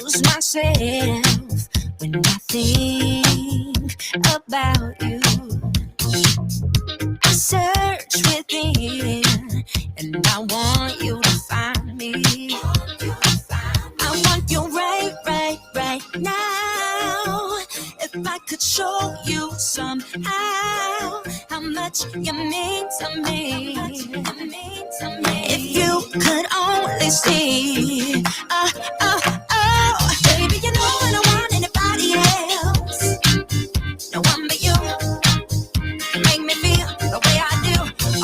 lose myself when I think about you. I search within and I want you to find me. I want you right now. If I could show you somehow how much you mean to me. If you could only see, baby, you know I don't want anybody else. No one but you. You make me feel the way I do.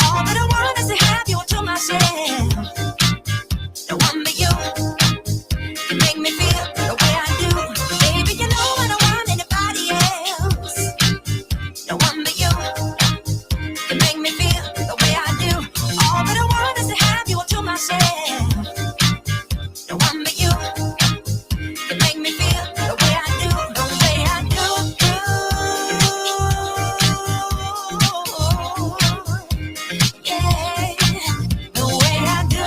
All that I want is to have you to myself. No one but you. You make me feel the way I do. Baby, you know I don't want anybody else. No one but you. You make me feel the way I do. All that I want is to have you to myself. No one but you. You make me feel the way I do. The way I do. Yeah. The way I do.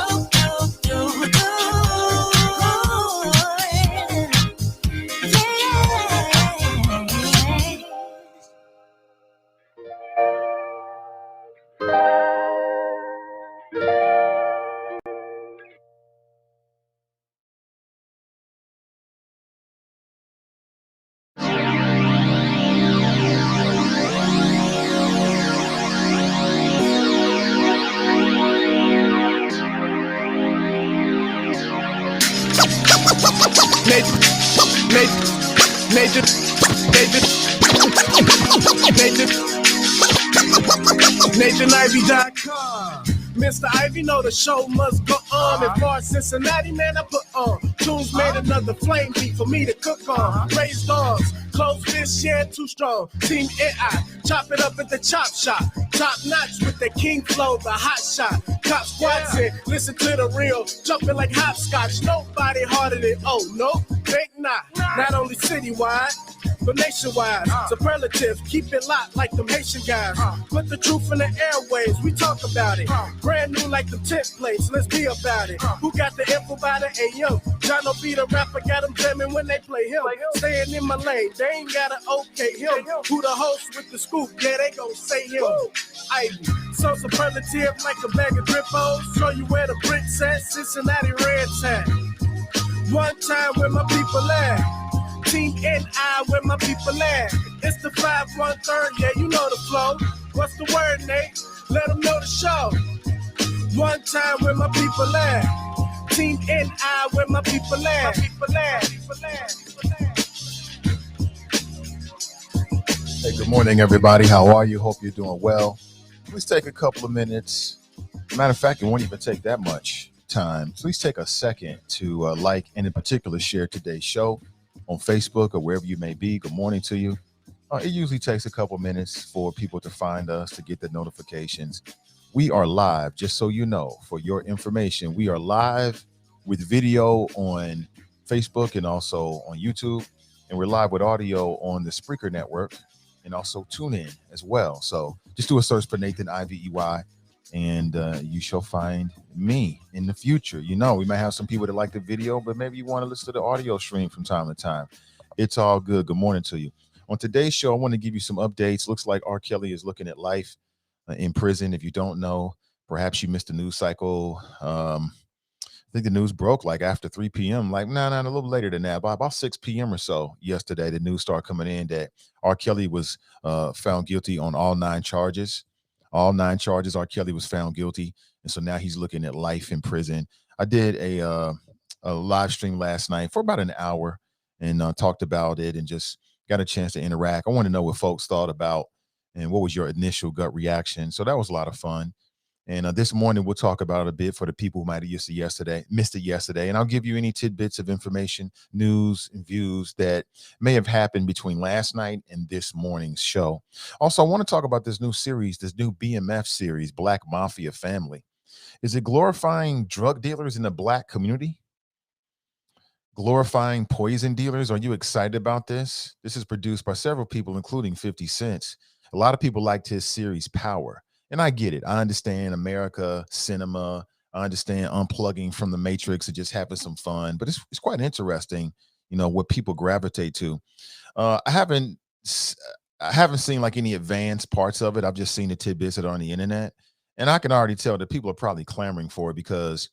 NathanIvy.com. Mr. Ivy, know the show must go on. As far as Cincinnati, man, I put on. Tunes made another flame beat for me to cook on. Raised dogs, close this, yeah, too strong. Team AI, chop it up at the chop shop. Top notch with the king flow, the hot shot. Cop squats in, listen to the real. Jumping like hopscotch, nobody harder than, oh, no, think not. Not only citywide, but nationwide. Superlative, keep it locked like them Haitian guys. Put the truth in the airwaves, we talk about it. Brand new like the tent plates, let's be about it. Who got the info by the AM? John will be the rapper, got them jamming when they play him. Staying in my lane, they ain't gotta okay him. Who the host with the scoop? Yeah, they gon' say him. Ivy, so superlative like a bag of drippos. Show you where the bricks at, Cincinnati Reds at. One time where my people at. Team NI, where my people at. It's the 513, yeah, you know the flow. What's the word, Nate? Let them know the show. One time where my people at. Team NI, where my people at. Hey, good morning, everybody. How are you? Hope you're doing well. Please take a couple of minutes. Matter of fact, it won't even take that much time. Please take a second to like and in particular share today's show on Facebook or wherever you may be. Good morning to you. It usually takes a couple minutes for people to find us, to get the notifications. We are live, just so you know, for your information. We are live with video on Facebook and also on YouTube. And we're live with audio on the Spreaker Network and also TuneIn as well. So just do a search for Nathan IVEY and you shall find me in the future. You know, we might have some people that like the video, but maybe you want to listen to the audio stream from time to time. It's all good. Good morning to you. On today's show, I want to give you some updates. Looks like R. Kelly is looking at life in prison. If you don't know, perhaps you missed the news cycle. I think the news broke like after 3 p.m. Like, no, a little later than that. By about 6 p.m. or so yesterday, the news started coming in that R. Kelly was found guilty on all 9 charges. All 9 charges, R. Kelly was found guilty. And so now he's looking at life in prison. I did a live stream last night for about an hour and talked about it and just got a chance to interact. I want to know what folks thought about and what was your initial gut reaction. So that was a lot of fun. And this morning, we'll talk about it a bit for the people who might have missed it yesterday. And I'll give you any tidbits of information, news, and views that may have happened between last night and this morning's show. Also, I want to talk about this new series, this new BMF series, Black Mafia Family. Is it glorifying drug dealers in the Black community? Glorifying poison dealers? Are you excited about this? This is produced by several people, including 50 Cent. A lot of people liked his series, Power. And I get it. I understand America, cinema. I understand unplugging from the matrix and just having some fun. But it's quite interesting, what people gravitate to. Uh, I haven't s- I haven't seen like any advanced parts of it. I've just seen the tidbits that are on the internet, and I can already tell that people are probably clamoring for it because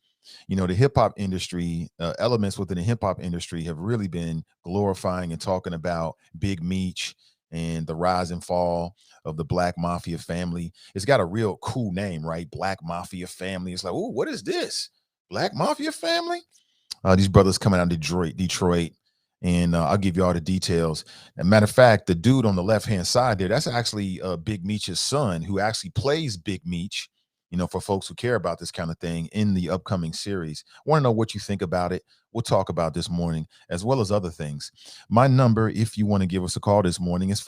the hip hop industry, elements within the hip hop industry have really been glorifying and talking about Big Meech and the rise and fall of the Black Mafia family. It's got a real cool name, right? Black Mafia family. It's like, oh, what is this? Black Mafia family? These brothers coming out of Detroit, and I'll give you all the details. As a matter of fact, the dude on the left hand side there, that's actually Big Meech's son, who actually plays Big Meech. For folks who care about this kind of thing in the upcoming series. Want to know what you think about it? We'll talk about this morning as well as other things. My number, if you want to give us a call this morning, is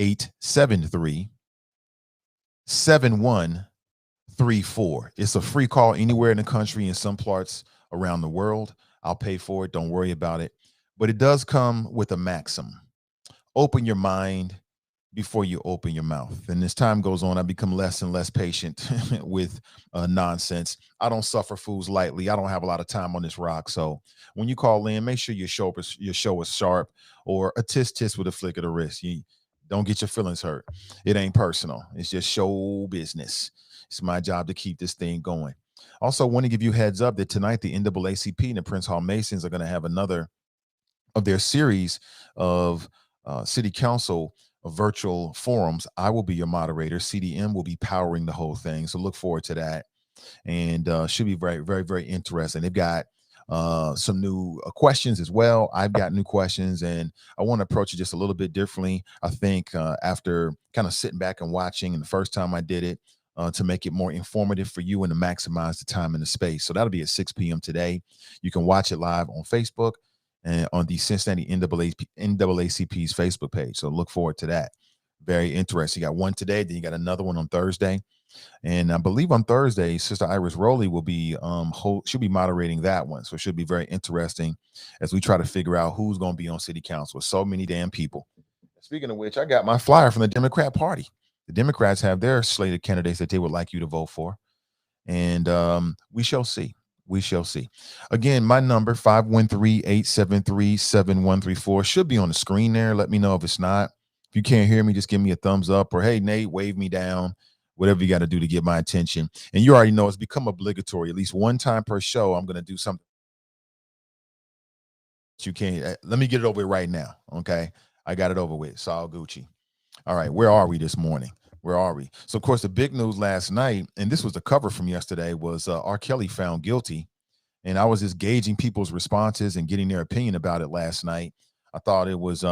513-873-7134. It's a free call anywhere in the country, in some parts around the world. I'll pay for it. Don't worry about it. But it does come with a maxim. Open your mind before you open your mouth. And as time goes on, I become less and less patient with nonsense. I don't suffer fools lightly. I don't have a lot of time on this rock. So when you call in, make sure your show is sharp, or a tisk with a flick of the wrist. You don't get your feelings hurt. It ain't personal. It's just show business. It's my job to keep this thing going. Also, want to give you heads up that tonight the NAACP and the Prince Hall Masons are going to have another of their series of city council virtual forums. I will be your moderator. CDM will be powering the whole thing. So look forward to that. And should be very, very, very interesting. They've got some new questions as well. I've got new questions, and I want to approach it just a little bit differently. I think after kind of sitting back and watching, and the first time I did it, to make it more informative for you and to maximize the time and the space. So that'll be at 6 p.m. today. You can watch it live on Facebook and on the Cincinnati NAACP's Facebook page. So look forward to that. Very interesting. You got one today, then you got another one on Thursday. And I believe on Thursday, Sister Iris Rowley will be she'll be moderating that one. So it should be very interesting as we try to figure out who's going to be on city council with so many damn people. Speaking of which, I got my flyer from the Democrat Party. The Democrats have their slated candidates that they would like you to vote for. And we shall see. We shall see. Again, my number, 513-873-7134, should be on the screen there. Let me know if it's not. If you can't hear me, just give me a thumbs up, or hey, Nate, wave me down. Whatever you got to do to get my attention. And you already know it's become obligatory. At least one time per show, I'm going to do something. You can't. Let me get it over with right now. Okay. I got it over with. It's all Gucci. All right. Where are we this morning? Where are we? So, of course, the big news last night, and this was the cover from yesterday, was R. Kelly found guilty. And I was just gauging people's responses and getting their opinion about it last night. I thought it was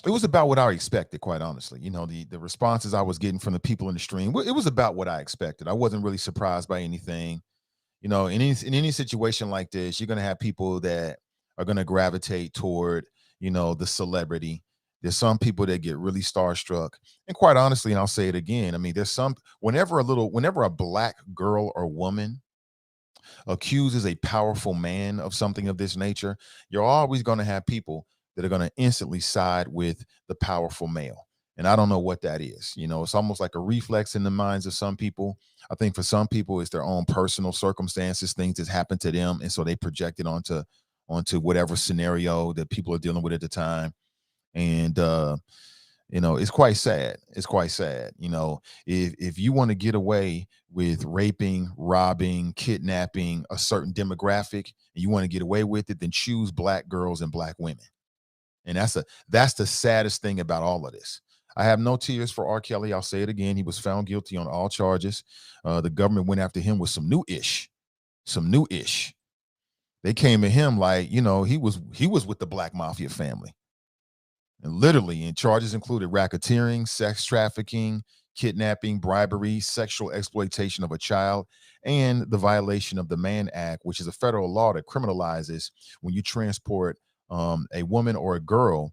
it was about what I expected, quite honestly. The responses I was getting from the people in the stream, it was about what I expected. I wasn't really surprised by anything. In any situation like this, you're going to have people that are going to gravitate toward, the celebrity. There's some people that get really starstruck. And quite honestly, and I'll say it again, I mean, whenever a black girl or woman accuses a powerful man of something of this nature, you're always going to have people that are going to instantly side with the powerful male. And I don't know what that is. It's almost like a reflex in the minds of some people. I think for some people, it's their own personal circumstances, things that happen to them. And so they project it onto whatever scenario that people are dealing with at the time. And, it's quite sad. It's quite sad. If you want to get away with raping, robbing, kidnapping a certain demographic, and you want to get away with it, then choose black girls and black women. And that's the saddest thing about all of this. I have no tears for R. Kelly. I'll say it again. He was found guilty on all charges. The government went after him with some new ish. They came at him like, he was with the Black Mafia family. And literally, and charges included racketeering, sex trafficking, kidnapping, bribery, sexual exploitation of a child, and the violation of the Mann Act, which is a federal law that criminalizes when you transport a woman or a girl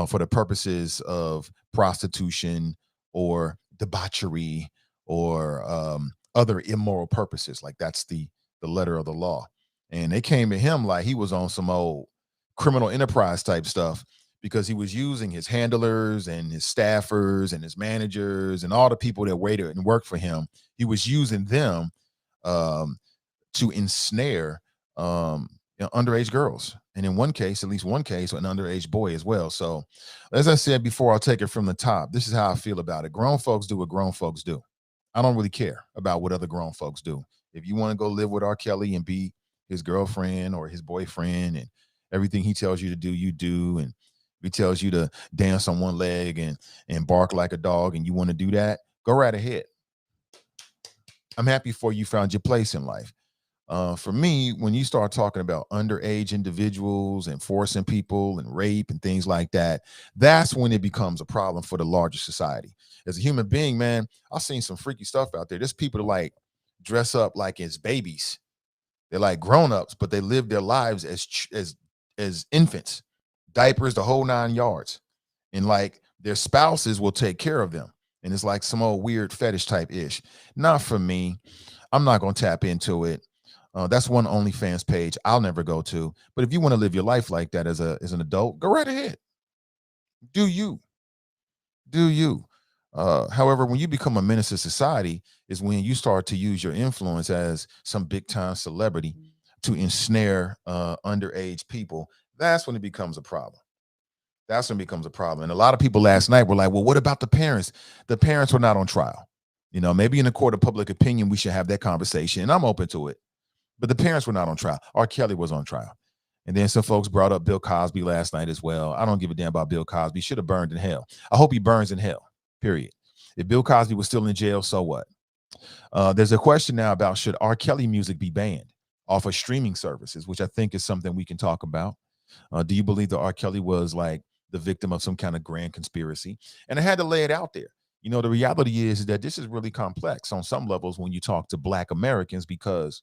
for the purposes of prostitution or debauchery or other immoral purposes. Like that's the letter of the law. And they came at him like he was on some old criminal enterprise type stuff, because he was using his handlers and his staffers and his managers and all the people that waited and worked for him. He was using them um, to ensnare underage girls, and in one case, at least one case, an underage boy as well. So, as I said before, I'll take it from the top. This is how I feel about it. Grown folks do what grown folks do. I don't really care about what other grown folks do. If you want to go live with R. Kelly and be his girlfriend or his boyfriend, and everything he tells you to do, you do, and if he tells you to dance on one leg and bark like a dog, and you want to do that, go right ahead. I'm happy for you found your place in life. For me, when you start talking about underage individuals and forcing people and rape and things like that, that's when it becomes a problem for the larger society. As a human being, man, I've seen some freaky stuff out there. There's people that like dress up like as babies. They're like grown-ups, but they live their lives as infants, diapers, the whole 9 yards. And like their spouses will take care of them. And it's like some old weird fetish type ish. Not for me. I'm not going to tap into it. That's one OnlyFans page I'll never go to. But if you want to live your life like that as an adult, go right ahead. Do you? Do you? However, when you become a menace to society, is when you start to use your influence as some big time celebrity to ensnare underage people. That's when it becomes a problem. That's when it becomes a problem. And a lot of people last night were like, well, what about the parents? The parents were not on trial. Maybe in the court of public opinion, we should have that conversation. And I'm open to it. But the parents were not on trial. R. Kelly was on trial. And then some folks brought up Bill Cosby last night as well. I don't give a damn about Bill Cosby. He should have burned in hell. I hope he burns in hell, period. If Bill Cosby was still in jail, so what? There's a question now about should R. Kelly music be banned off of streaming services, which I think is something we can talk about. Do you believe that R. Kelly was like the victim of some kind of grand conspiracy? And I had to lay it out there. The reality is that this is really complex on some levels when you talk to Black Americans because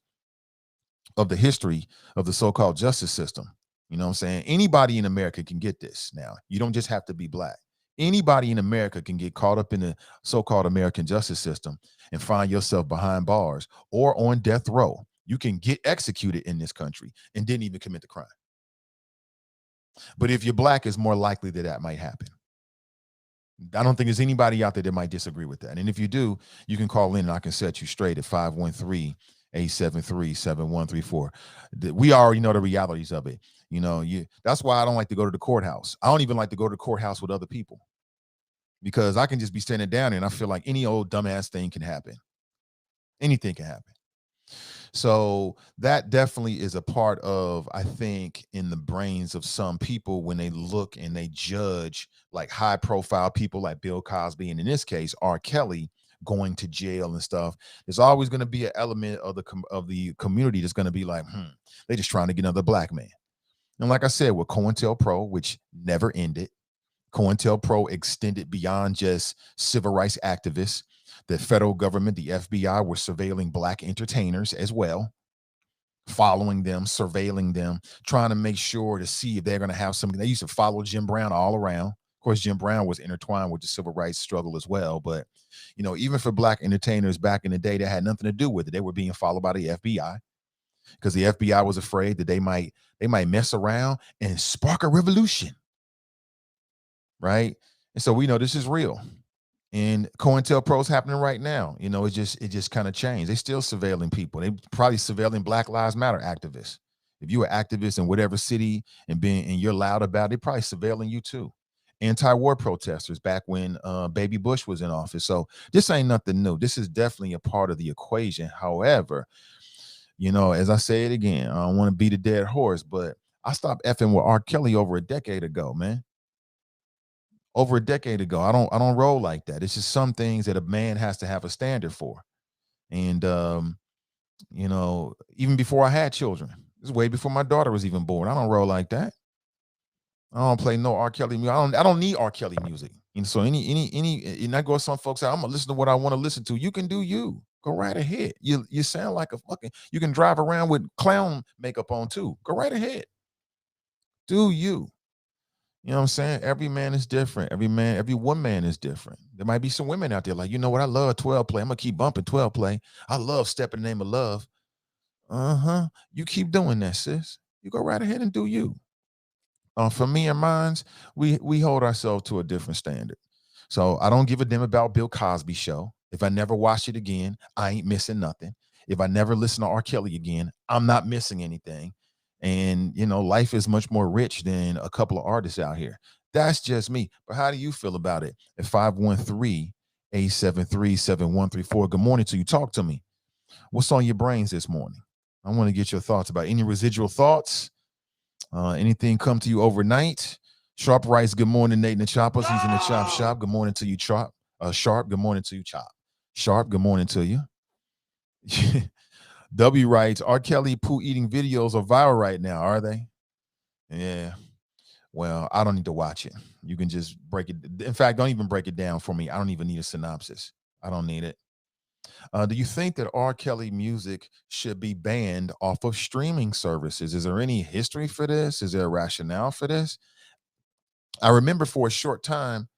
of the history of the so-called justice system. You know what I'm saying? Anybody in America can get this now. You don't just have to be Black. Anybody in America can get caught up in the so-called American justice system and find yourself behind bars or on death row. You can get executed in this country and didn't even commit the crime. But if you're Black, it's more likely that might happen. I don't think there's anybody out there that might disagree with that. And if you do, you can call in and I can set you straight at 513-873-7134. We already know the realities of it. That's why I don't like to go to the courthouse. I don't even like to go to the courthouse with other people because I can just be standing down and I feel like any old dumbass thing can happen. Anything can happen. So that definitely is a part of, I think, in the brains of some people when they look and they judge like high profile people like Bill Cosby. And in this case, R. Kelly going to jail and stuff. There's always going to be an element of the community that's going to be like, they're just trying to get another Black man. And like I said, with COINTELPRO, which never ended, COINTELPRO extended beyond just civil rights activists. The federal government, the FBI, were surveilling Black entertainers as well, following them, surveilling them, trying to make sure to see if they're going to have something. They used to follow Jim Brown all around. Of course, Jim Brown was intertwined with the civil rights struggle as well. But, even for Black entertainers back in the day, that had nothing to do with it. They were being followed by the FBI because the FBI was afraid that they might mess around and spark a revolution. Right. And so we know this is real. And COINTELPRO is happening right now. It just kind of changed. They still surveilling people. They probably surveilling Black Lives Matter activists. If you were activists in whatever city and you're loud about it, they're probably surveilling you too. Anti-war protesters back when Baby Bush was in office. So this ain't nothing new. This is definitely a part of the equation. However, as I say it again, I don't want to beat a dead horse, but I stopped effing with R. Kelly over a decade ago, man. Over a decade ago. I don't roll like that. It's just some things that a man has to have a standard for. And even before I had children, this is way before my daughter was even born. I don't roll like that. I don't play no R. Kelly music. I don't need R. Kelly music. And so any and I go some folks out, I'm gonna listen to what I want to listen to. You can do you. Go right ahead. You sound like a fucking, you can drive around with clown makeup on too. Go right ahead. Do you. You know what I'm saying? Every man is different. Every one man is different. There might be some women out there like, what? I love 12 play. I'm going to keep bumping 12 play. I love Step in the Name of Love. You keep doing that, sis. You go right ahead and do you. For me and mines, we hold ourselves to a different standard. So I don't give a damn about Bill Cosby show. If I never watch it again, I ain't missing nothing. If I never listen to R. Kelly again, I'm not missing anything. And, life is much more rich than a couple of artists out here. That's just me. But how do you feel about it? At 513-873-7134. Good morning to you. Talk to me. What's on your brains this morning? I want to get your thoughts about any residual thoughts. Anything come to you overnight? Sharp writes, good morning, Nate and the Choppers. He's in the chop shop. Good morning to you, Sharp. Sharp, good morning to you, Chop. Sharp, good morning to you. W writes, R. Kelly poo eating videos are viral right now, are they? Yeah. Well, I don't need to watch it. You can just break it. In fact, don't even break it down for me. I don't even need a synopsis. I don't need it. Do you think that R. Kelly music should be banned off of streaming services? Is there any history for this? Is there a rationale for this? I remember for some time,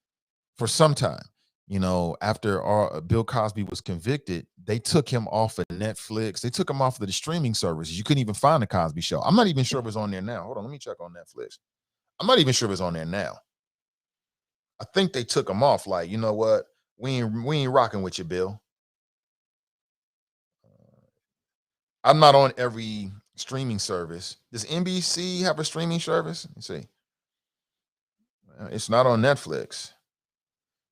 after Bill Cosby was convicted, they took him off of Netflix. They took him off of the streaming services. You couldn't even find the Cosby Show. I'm not even sure if it's on there now. Hold on, let me check on Netflix. I'm not even sure if it's on there now. I think they took him off. Like, you know what? We ain't rocking with you, Bill. I'm not on every streaming service. Does NBC have a streaming service? Let's see. It's not on Netflix.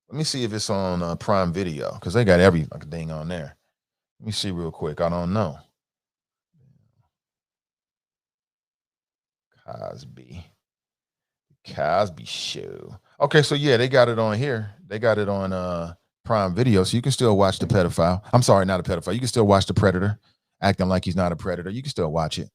Let me see if it's on Prime Video, because they got every fucking thing on there. Let me see real quick. I don't know. Cosby Show. Okay, so yeah, they got it on here. They got it on Prime Video, so you can still watch the pedophile. I'm sorry, not a pedophile. You can still watch the predator, acting like he's not a predator. You can still watch it.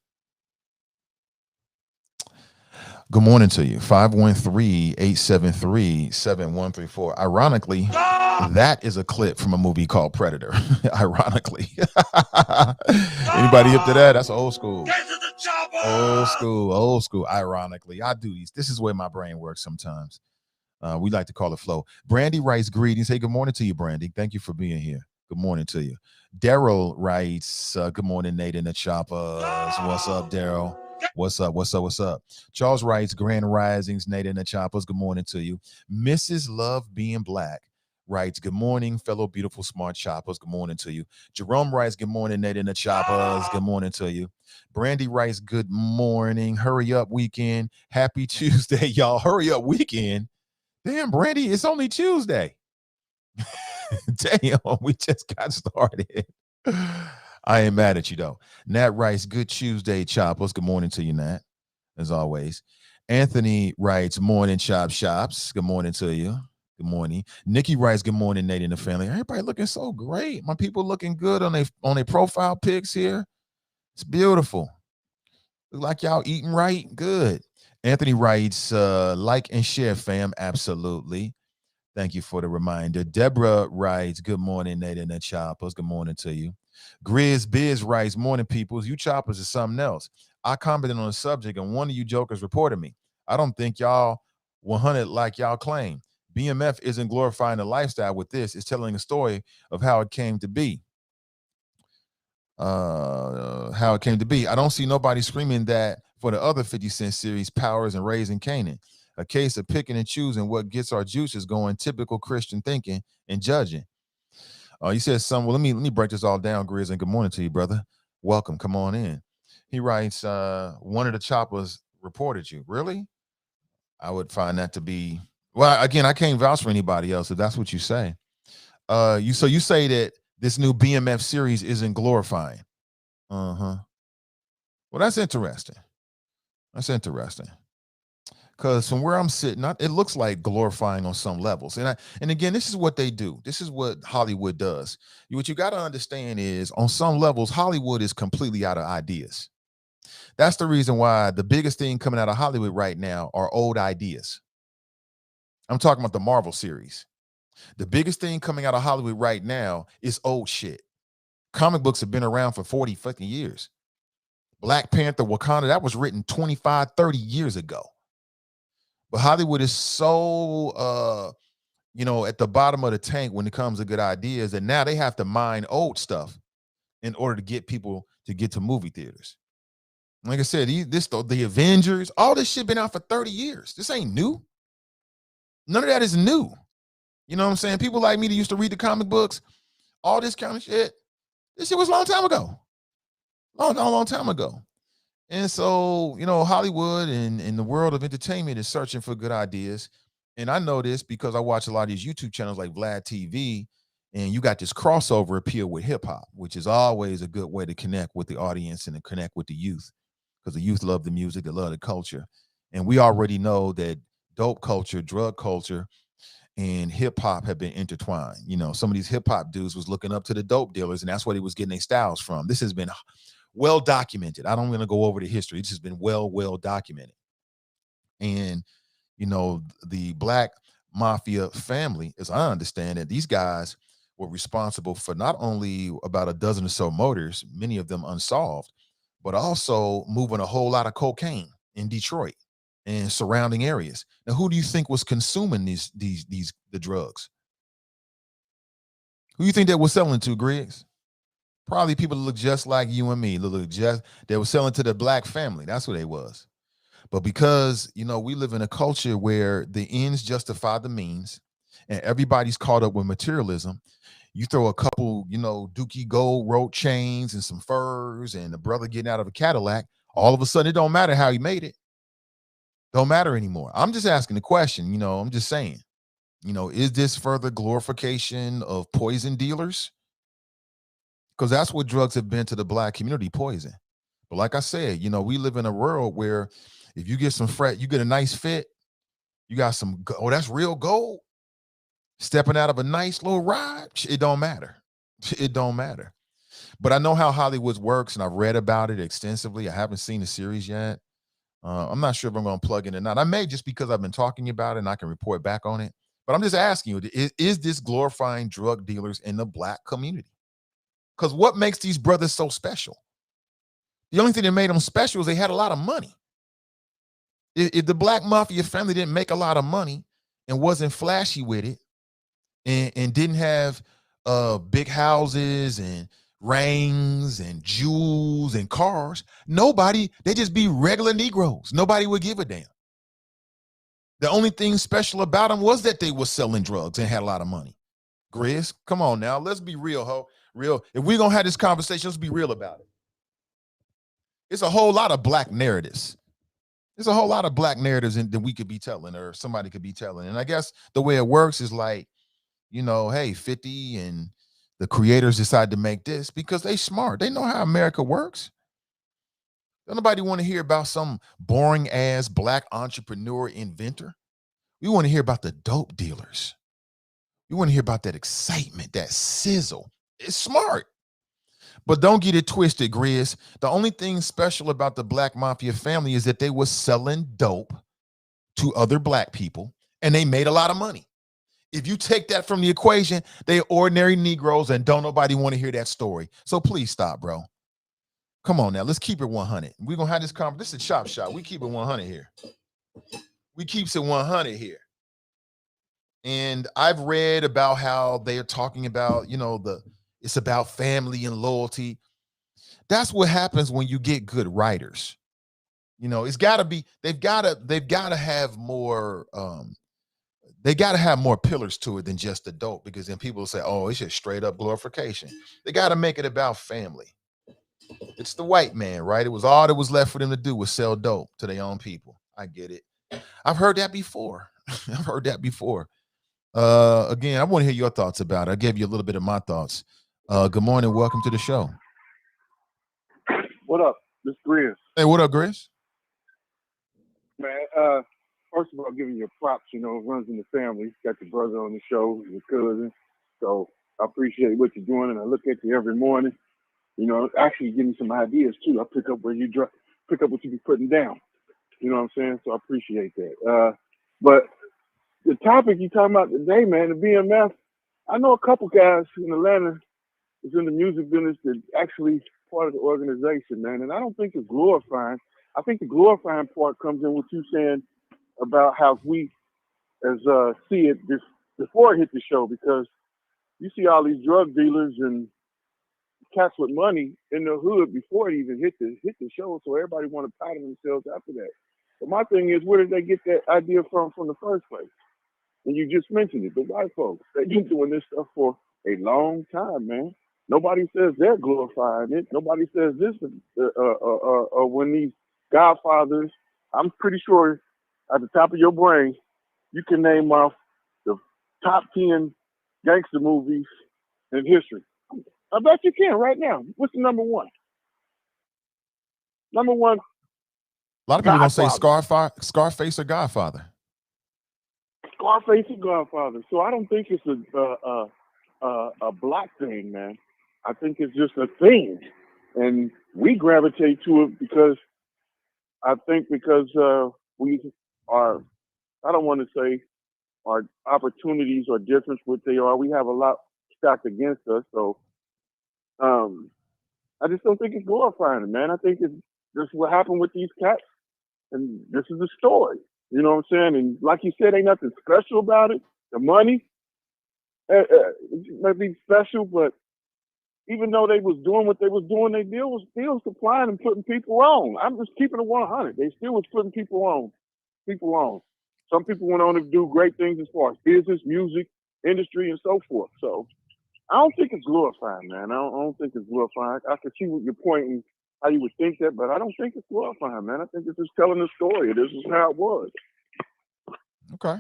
Good morning to you. 513-873-7134. Ironically, that is a clip from a movie called Predator. Ironically. Anybody hip to that? That's old school. Old school. Ironically, I do these. This is the way my brain works sometimes. We like to call it flow. Brandy writes greetings. Hey, good morning to you, Brandy. Thank you for being here. Good morning to you. Daryl writes, good morning, Nate and the Choppers. What's up, Daryl? What's up? Charles writes, grand risings, Nate and the Choppers. Good morning to you. Mrs. Love Being Black writes, good morning, fellow beautiful, smart Choppers. Good morning to you. Jerome writes, good morning, Nate and the Choppers. Good morning to you. Brandy writes, good morning. Hurry up weekend. Happy Tuesday, y'all. Hurry up weekend. Damn, Brandy, it's only Tuesday. Damn, we just got started. I ain't mad at you, though. Nat writes, good Tuesday, Choppers. Good morning to you, Nat, as always. Anthony writes, morning, Chop Shops. Good morning to you. Good morning. Nikki writes, good morning, Nate and the family. Everybody looking so great. My people looking good on their profile pics here. It's beautiful. Look like y'all eating right. Good. Anthony writes, like and share, fam. Absolutely. Thank you for the reminder. Deborah writes, good morning, Nate and the Choppers. Good morning to you. Grizz Biz writes, morning, peoples. You Choppers is something else. I commented on the subject, and one of you jokers reported me. I don't think y'all 100 like y'all claim. BMF isn't glorifying the lifestyle with this. It's telling a story of how it came to be. I don't see nobody screaming that for the other 50 Cent series, Powers and Raising Canaan. A case of picking and choosing what gets our juices going, typical Christian thinking and judging. You said some. Well, let me break this all down, Grizz, and good morning to you, brother. Welcome. Come on in. He writes, one of the Choppers reported you. Really? I would find that to be, well, again, I can't vouch for anybody else if that's what you say. You say that this new BMF series isn't glorifying. Well, that's interesting. Because from where I'm sitting, it looks like glorifying on some levels. And again, this is what they do. This is what Hollywood does. What you got to understand is, on some levels, Hollywood is completely out of ideas. That's the reason why the biggest thing coming out of Hollywood right now are old ideas. I'm talking about the Marvel series. The biggest thing coming out of Hollywood right now is old shit. Comic books have been around for 40, 50 years. Black Panther, Wakanda, that was written 25, 30 years ago. But Hollywood is so, at the bottom of the tank when it comes to good ideas, that now they have to mine old stuff in order to get people to get to movie theaters. Like I said, the Avengers, all this shit been out for 30 years. This ain't new. None of that is new. You know what I'm saying? People like me that used to read the comic books, all this kind of shit, this shit was a long time ago. long time ago. And so, Hollywood and the world of entertainment is searching for good ideas. And I know this because I watch a lot of these YouTube channels like Vlad TV, and you got this crossover appeal with hip hop, which is always a good way to connect with the audience and to connect with the youth because the youth love the music, they love the culture. And we already know that dope culture, drug culture, and hip hop have been intertwined. Some of these hip hop dudes was looking up to the dope dealers, and that's where they was getting their styles from. This has been well documented. I don't want to go over the history. This has been well documented. And the Black Mafia family, as I understand it, these guys were responsible for not only about a dozen or so murders, many of them unsolved, but also moving a whole lot of cocaine in Detroit and surrounding areas. Now, who do you think was consuming the drugs? Who do you think they were selling to, Griggs? Probably people that look just like you and me. They were selling to the black family. That's what they was. But because we live in a culture where the ends justify the means, and everybody's caught up with materialism, you throw a couple, Dookie gold rope chains and some furs, and the brother getting out of a Cadillac. All of a sudden, it don't matter how he made it. Don't matter anymore. I'm just asking the question. I'm just saying. Is this further glorification of poison dealers? Because that's what drugs have been to the black community, poison. But like I said, we live in a world where if you get you get a nice fit, you got that's real gold. Stepping out of a nice little ride, it don't matter. It don't matter. But I know how Hollywood works, and I've read about it extensively. I haven't seen the series yet. I'm not sure if I'm going to plug in or not. I may, just because I've been talking about it and I can report back on it. But I'm just asking you, is this glorifying drug dealers in the black community? Because what makes these brothers so special? The only thing that made them special is they had a lot of money. If the Black Mafia family didn't make a lot of money and wasn't flashy with it, and didn't have big houses and rings and jewels and cars, they just be regular Negroes. Nobody would give a damn. The only thing special about them was that they were selling drugs and had a lot of money. Grizz, come on now. Let's be real, ho. Real. If we're going to have this conversation, let's be real about it. It's a whole lot of black narratives. There's a whole lot of black narratives that we could be telling, or somebody could be telling. And I guess the way it works is like, hey, 50 and the creators decide to make this because they smart. They know how America works. Don't nobody want to hear about some boring ass black entrepreneur inventor. We want to hear about the dope dealers. We want to hear about that excitement, that sizzle. It's smart. But don't get it twisted, Grizz. The only thing special about the Black Mafia family is that they were selling dope to other black people, and they made a lot of money. If you take that from the equation, they're ordinary Negroes, and don't nobody want to hear that story. So please stop, bro. Come on now. Let's keep it 100. We're going to have this conversation. This is a chop shop. We keep it 100 here. We keeps it 100 here. And I've read about how they are talking about, it's about family and loyalty. That's what happens when you get good writers. It's got to be, they've got to have more, they got to have more pillars to it than just the dope, because then people will say, oh, it's just straight up glorification. They got to make it about family. It's the white man, right? It was all that was left for them to do was sell dope to their own people. I get it. I've heard that before. I've heard that before. Again, I want to hear your thoughts about it. I gave you a little bit of my thoughts. Good morning. Welcome to the show. What up? This is Grizz. Hey, what up, Grizz? Man, first of all, giving you props, it runs in the family. Got your brother on the show, your cousin. So I appreciate what you're doing, and I look at you every morning. Actually give me some ideas too. I pick up what you be putting down. You know what I'm saying? So I appreciate that. But the topic you talking about today, man, the BMF, I know a couple guys in Atlanta that's in the music business that actually part of the organization, man. And I don't think it's glorifying. I think the glorifying part comes in what you saying about how we as see it before it hit the show, because you see all these drug dealers and cats with money in the hood before it even hit the show, so everybody want to pattern themselves after that. But my thing is, where did they get that idea from the first place? And you just mentioned it, the white folks. They've been doing this stuff for a long time, man. Nobody says they're glorifying it. Nobody says this. When these Godfathers, I'm pretty sure at the top of your brain, you can name off the top 10 gangster movies in history. I bet you can right now. What's the number one? Number one. A lot of people are going to say Godfather. Scarface or Godfather. Scarface or Godfather. So I don't think it's a black thing, man. I think it's just a thing. And we gravitate to it because we are, I don't want to say our opportunities are different what they are. We have a lot stacked against us. So I just don't think it's glorifying it, man. I think it's just what happened with these cats. And this is the story. You know what I'm saying? And like you said, ain't nothing special about it. The money, it might be special, but even though they was doing what they was doing, they still supplying and putting people on. I'm just keeping it 100. They still was putting people on. Some people went on to do great things as far as business, music, industry, and so forth. So I don't think it's glorifying, man. I don't think it's glorifying. I can see what you're pointing, how you would think that, but I don't think it's glorifying, man. I think it's just telling the story. This is how it was. Okay.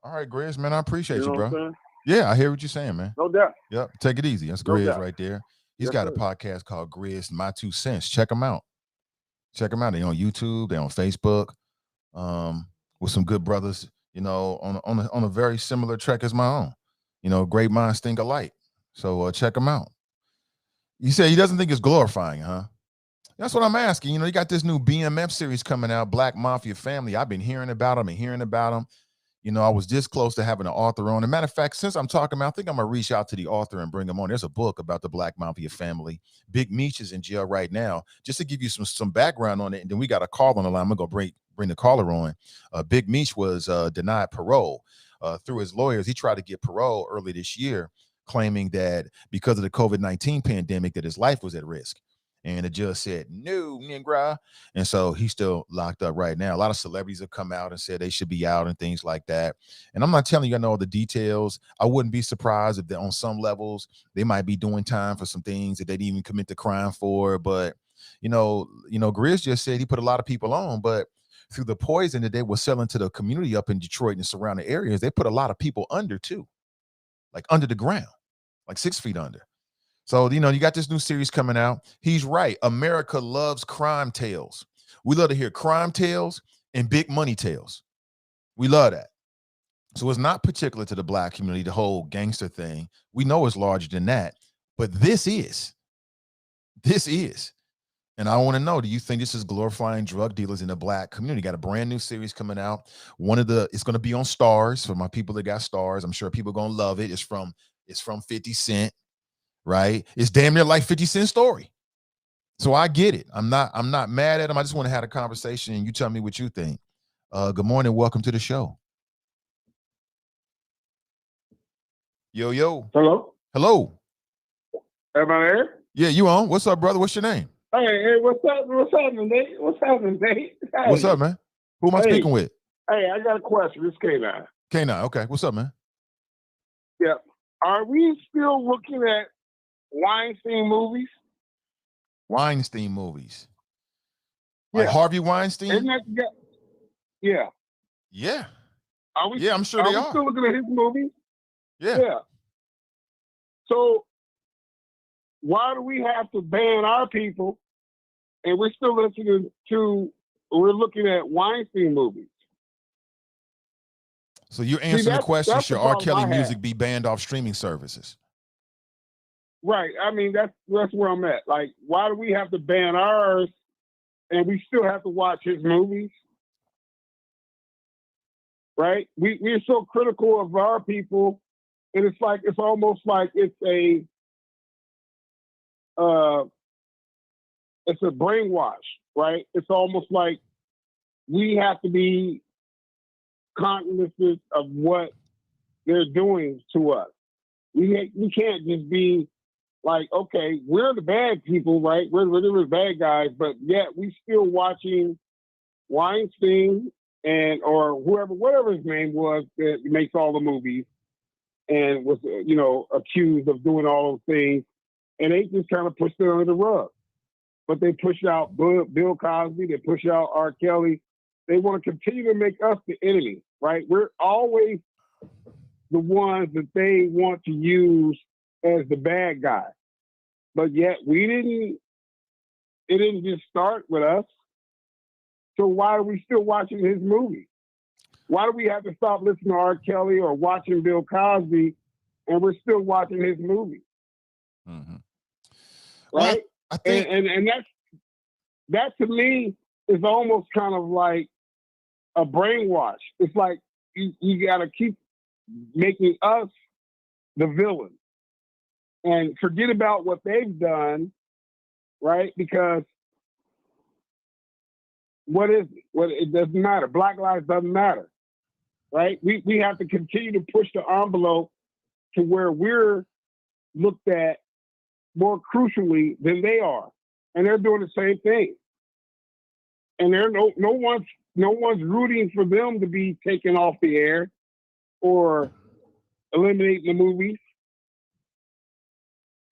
All right, Grizz, man. I appreciate you, bro. What I'm saying? Yeah, I hear what you're saying, man. No doubt. Yep. Take it easy. That's Grizz right there. He's got a podcast called Grizz My 2 Cents. Check them out. They're on YouTube. They're on Facebook. With some good brothers, you know, on a very similar track as my own. You know, great minds think alike. So check them out. You say he doesn't think it's glorifying, huh? That's what I'm asking. You know, you got this new BMF series coming out, Black Mafia Family. I've been hearing about them. You know, I was this close to having an author on. As a matter of fact, since I'm talking about, I think I'm going to reach out to the author and bring him on. There's a book about the Black Mafia family. Big Meech is in jail right now. Just to give you some background on it, and then we got a call on the line. I'm going to bring the caller on. Big Meech was denied parole through his lawyers. He tried to get parole early this year, claiming that because of the COVID-19 pandemic that his life was at risk. And the judge said, no, Nigra. And so he's still locked up right now. A lot of celebrities have come out and said they should be out and things like that. And I'm not telling you I know all the details. I wouldn't be surprised if on some levels they might be doing time for some things that they didn't even commit the crime for. But, you know, Grizz just said he put a lot of people on, but through the poison that they were selling to the community up in Detroit and surrounding areas, they put a lot of people under too, like under the ground, like 6 feet under. So, you know, you got this new series coming out. He's right. America loves crime tales. We love to hear crime tales and big money tales. We love that. So it's not particular to the black community, the whole gangster thing. We know it's larger than that. But this is. And I want to know, do you think this is glorifying drug dealers in the black community? Got a brand new series coming out. It's going to be on Stars for my people that got Stars. I'm sure people are going to love it. It's from 50 Cent. Right? It's damn near like 50 Cent's story. So I get it. I'm not mad at him. I just want to have a conversation and you tell me what you think. Good morning. Welcome to the show. Yo. Hello. Am I there? Yeah, you on? What's up, brother? What's your name? Hey, what's up? What's happening, Nate? Hey. What's up, man? Who am I speaking with? Hey, I got a question. This K9. K9. Okay. What's up, man? Yeah. Are we still looking at Weinstein movies? Like Harvey Weinstein? Yeah. Yeah. I'm sure are they we are. Still looking at his movies? Yeah. So why do we have to ban our people and we're looking at Weinstein movies? So you're answering the question, should R. Kelly music be banned off streaming services? Right. I mean, that's where I'm at. Like, why do we have to ban ours and we still have to watch his movies? Right? We're so critical of our people, and it's almost like it's a brainwash, right? It's almost like we have to be cognizant of what they're doing to us. We can't just be like, okay, we're the bad people, right? We're the bad guys, but yet we still watching Weinstein or whatever his name was that makes all the movies and was, accused of doing all those things. and they just kind of pushed it under the rug. But they push out Bill Cosby, they push out R. Kelly. They want to continue to make us the enemy, right? We're always the ones that they want to use as the bad guy. But yet it didn't just start with us. So why are we still watching his movie? Why do we have to stop listening to R. Kelly or watching Bill Cosby and we're still watching his movie? Mm-hmm. Right? Well, I think, and that to me is almost kind of like a brainwash. It's like you got to keep making us the villain and forget about what they've done, right? Because what is it? Well, it doesn't matter. Black lives doesn't matter, right? We have to continue to push the envelope to where we're looked at more crucially than they are, and they're doing the same thing. And there no one's rooting for them to be taken off the air or eliminating the movies.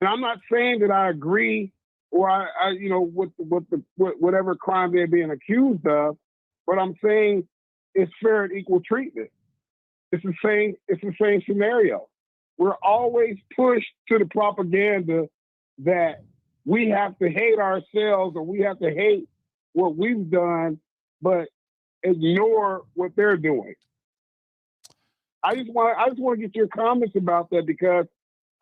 And I'm not saying that I agree or I with whatever crime they're being accused of, but I'm saying it's fair and equal treatment. It's the same scenario. We're always pushed to the propaganda that we have to hate ourselves or we have to hate what we've done, but ignore what they're doing. I just want to get your comments about that because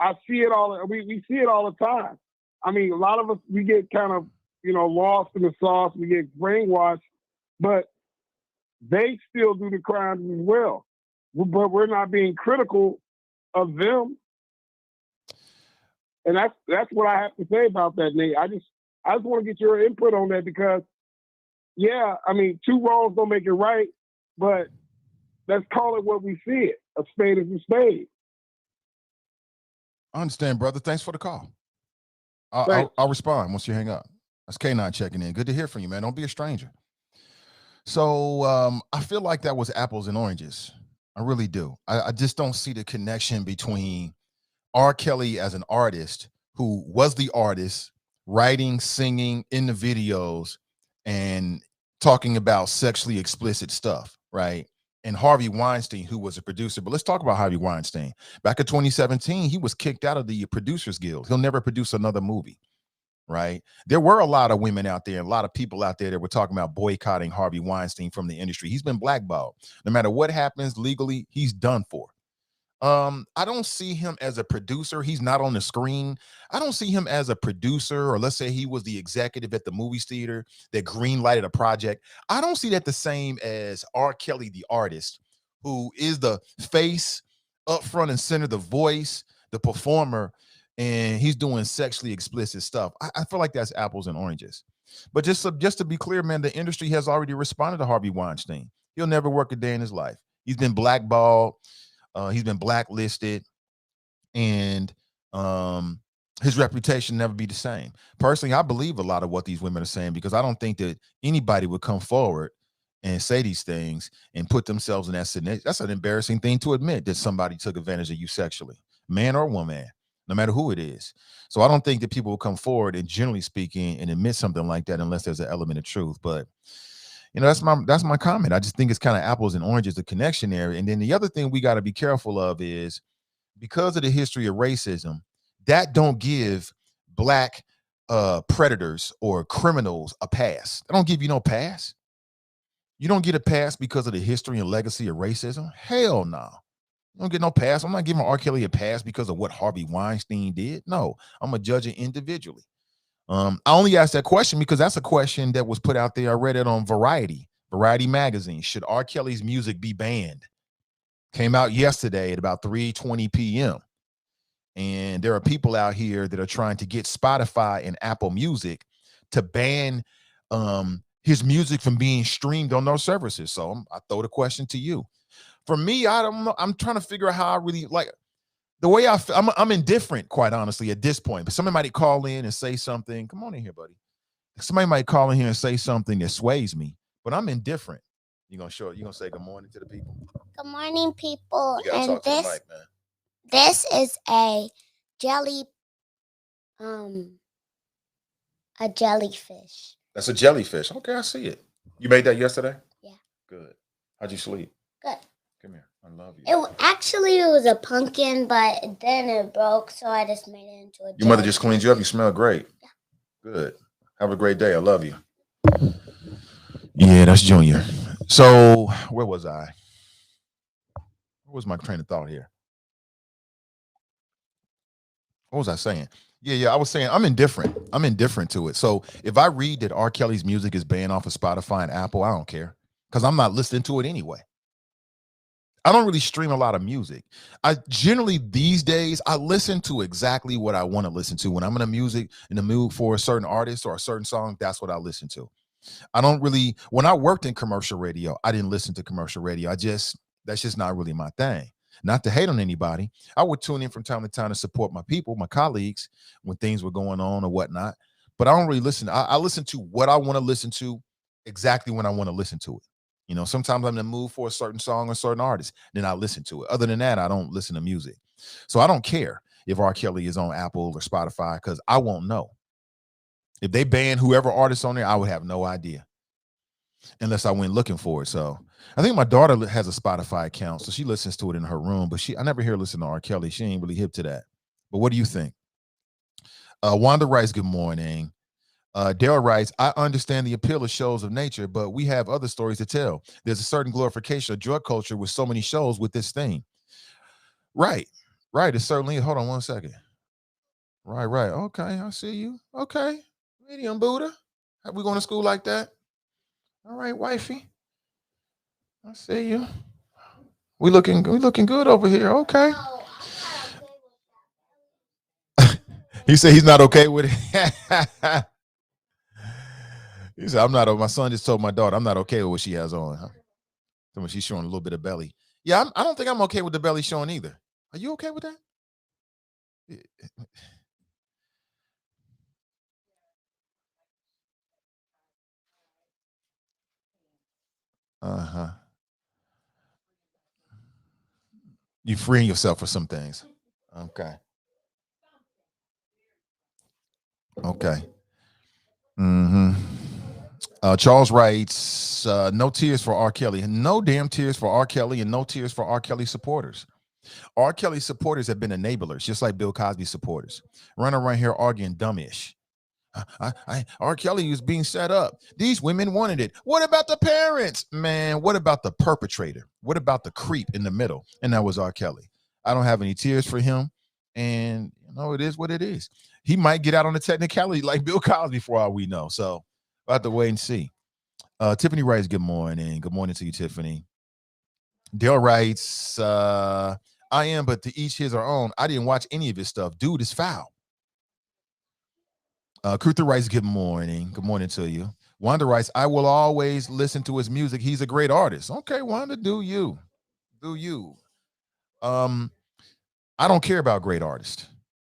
I see it all. We see it all the time. I mean, a lot of us, we get kind of, lost in the sauce. We get brainwashed, but they still do the crimes as well. But we're not being critical of them. And that's what I have to say about that, Nate. I just want to get your input on that because, yeah, I mean, two wrongs don't make it right, but let's call it what we see it. A spade is a spade. I understand, brother. Thanks for the call. I'll respond once you hang up. That's K9 checking in. Good to hear from you, man. Don't be a stranger. So I feel like that was apples and oranges. I really do. I just don't see the connection between R. Kelly as an artist who was the artist, writing, singing in the videos, and talking about sexually explicit stuff, right? And Harvey Weinstein, who was a producer. But let's talk about Harvey Weinstein. Back in 2017, he was kicked out of the Producers Guild. He'll never produce another movie, right? There were a lot of women out there, a lot of people out there that were talking about boycotting Harvey Weinstein from the industry. He's been blackballed. No matter what happens legally, he's done for. I don't see him as a producer. He's not on the screen. I don't see him as a producer, or let's say he was the executive at the movie theater that green lighted a project. I don't see that the same as R. Kelly, the artist, who is the face, up front and center, the voice, the performer, and he's doing sexually explicit stuff. I feel like that's apples and oranges. But just to be clear, man, the industry has already responded to Harvey Weinstein. He'll never work a day in his life. He's been blackballed. He's been blacklisted, and his reputation never be the same. Personally, I believe a lot of what these women are saying because I don't think that anybody would come forward and say these things and put themselves in that situation. That's an embarrassing thing to admit, that somebody took advantage of you sexually, man or woman, no matter who it is. So I don't think that people will come forward and, generally speaking, and admit something like that unless there's an element of truth. But that's my comment. I just think it's kind of apples and oranges, the connection there. And then the other thing we got to be careful of is, because of the history of racism, that don't give black predators or criminals a pass. They don't give you no pass. You don't get a pass because of the history and legacy of racism. Hell no. You don't get no pass. I'm not giving R. Kelly a pass because of what Harvey Weinstein did. No, I'm going to judge it individually. I only asked that question because that's a question that was put out there. I read it on Variety magazine. Should R. Kelly's music be banned? Came out yesterday at about 3:20 p.m. And there are people out here that are trying to get Spotify and Apple Music to ban his music from being streamed on those services. So I throw the question to you. For me, I don't know. I'm trying to figure out how I really like the way I feel. I'm indifferent, quite honestly, at this point. But somebody might call in and say something. Come on in here, buddy. Somebody might call in here and say something that sways me, but I'm indifferent. You're gonna say good morning to the people. Good morning, people. You gotta talk to the mic, man. This is a jelly A jellyfish. That's a jellyfish. Okay, I see it. You made that yesterday? Yeah. Good. How'd you sleep? Good. Come here. I love you. It was a pumpkin, but then it broke, so I just made it into a. Your mother just cleaned you up. You smell great. Yeah. Good. Have a great day. I love you. Yeah, that's Junior. So where was I? What was my train of thought here? What was I saying? Yeah, I was saying I'm indifferent. I'm indifferent to it. So if I read that R. Kelly's music is banned off of Spotify and Apple, I don't care because I'm not listening to it anyway. I don't really stream a lot of music. I generally these days I listen to exactly what I want to listen to. When I'm in the mood for a certain artist or a certain song, that's what I listen to. I don't really, when I worked in commercial radio, I didn't listen to commercial radio. That's just not really my thing. Not to hate on anybody. I would tune in from time to time to support my people, my colleagues, when things were going on or whatnot. But I don't really listen. I listen to what I want to listen to exactly when I want to listen to it. You know, sometimes I'm in the mood for a certain song or certain artist, then I listen to it. Other than that, I don't listen to music. So I don't care if R. Kelly is on Apple or Spotify because I won't know. If they ban whoever artist on there, I would have no idea unless I went looking for it. So I think my daughter has a Spotify account, so she listens to it in her room, but I never hear her listen to R. Kelly. She ain't really hip to that. But what do you think? Wanda writes, good morning. Dale writes, I understand the appeal of shows of nature, but we have other stories to tell. There's a certain glorification of drug culture with so many shows with this thing. Right. It certainly is. Hold on one second. Right. Okay, I see you. Okay. Medium Buddha. Are we going to school like that? All right, wifey. I see you. We looking good over here. Okay. He said he's not okay with it. He said, I'm not. My son just told my daughter, I'm not okay with what she has on. Huh? So when she's showing a little bit of belly. Yeah, I don't think I'm okay with the belly showing either. Are you okay with that? Uh-huh. You freeing yourself for some things. Okay. Mm-hmm. Charles writes, no tears for R. Kelly. No damn tears for R. Kelly and no tears for R. Kelly supporters. R. Kelly supporters have been enablers, just like Bill Cosby supporters. Running around here arguing dumbish. R. Kelly was being set up. These women wanted it. What about the parents? Man, what about the perpetrator? What about the creep in the middle? And that was R. Kelly. I don't have any tears for him. And, it is what it is. He might get out on the technicality like Bill Cosby for all we know. So we'll have to wait and see. Tiffany writes, good morning. Good morning to you, Tiffany. Dale writes, I am, but to each his or own. I didn't watch any of his stuff. Dude is foul. Kruther writes, good morning. Good morning to you. Wanda writes, I will always listen to his music. He's a great artist. Okay, Wanda, do you. I don't care about great artists.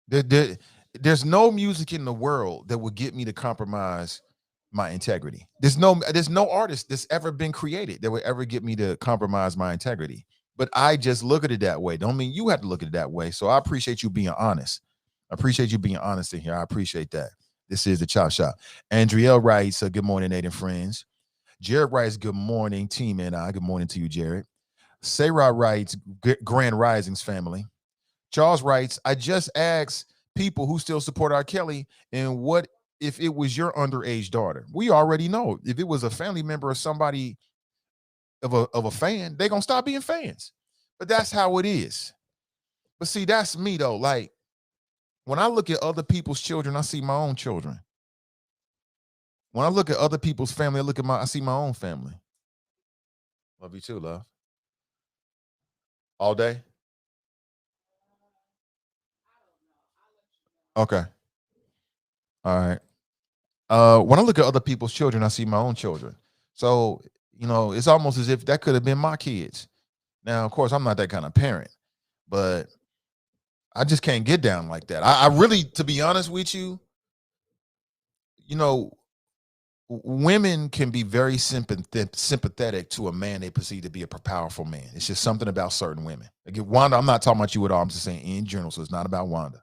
There's no music in the world that would get me to compromise my integrity. There's no artist that's ever been created that would ever get me to compromise my integrity. But I just look at it that way. Don't mean you have to look at it that way. So I appreciate you being honest. In here. I appreciate that. This is the Chop Shop. Andrielle writes, good morning, Nate and friends. Jared writes, good morning, team and I. Good morning to you, Jared. Sarah writes, Grand Risings family. Charles writes, I just asked people who still support R. Kelly, and what if it was your underage daughter? We already know if it was a family member or somebody of a fan, they're gonna stop being fans. But that's how it is. But see, that's me though. Like when I look at other people's children, I see my own children. When I look at other people's family, I see my own family. Love you too, love. All day. Okay. All right. When I look at other people's children, I see my own children. So, it's almost as if that could have been my kids. Now, of course, I'm not that kind of parent, but I just can't get down like that. I really, to be honest with you, women can be very sympathetic to a man they perceive to be a powerful man. It's just something about certain women. Again, Wanda, I'm not talking about you at all. I'm just saying in general, so it's not about Wanda.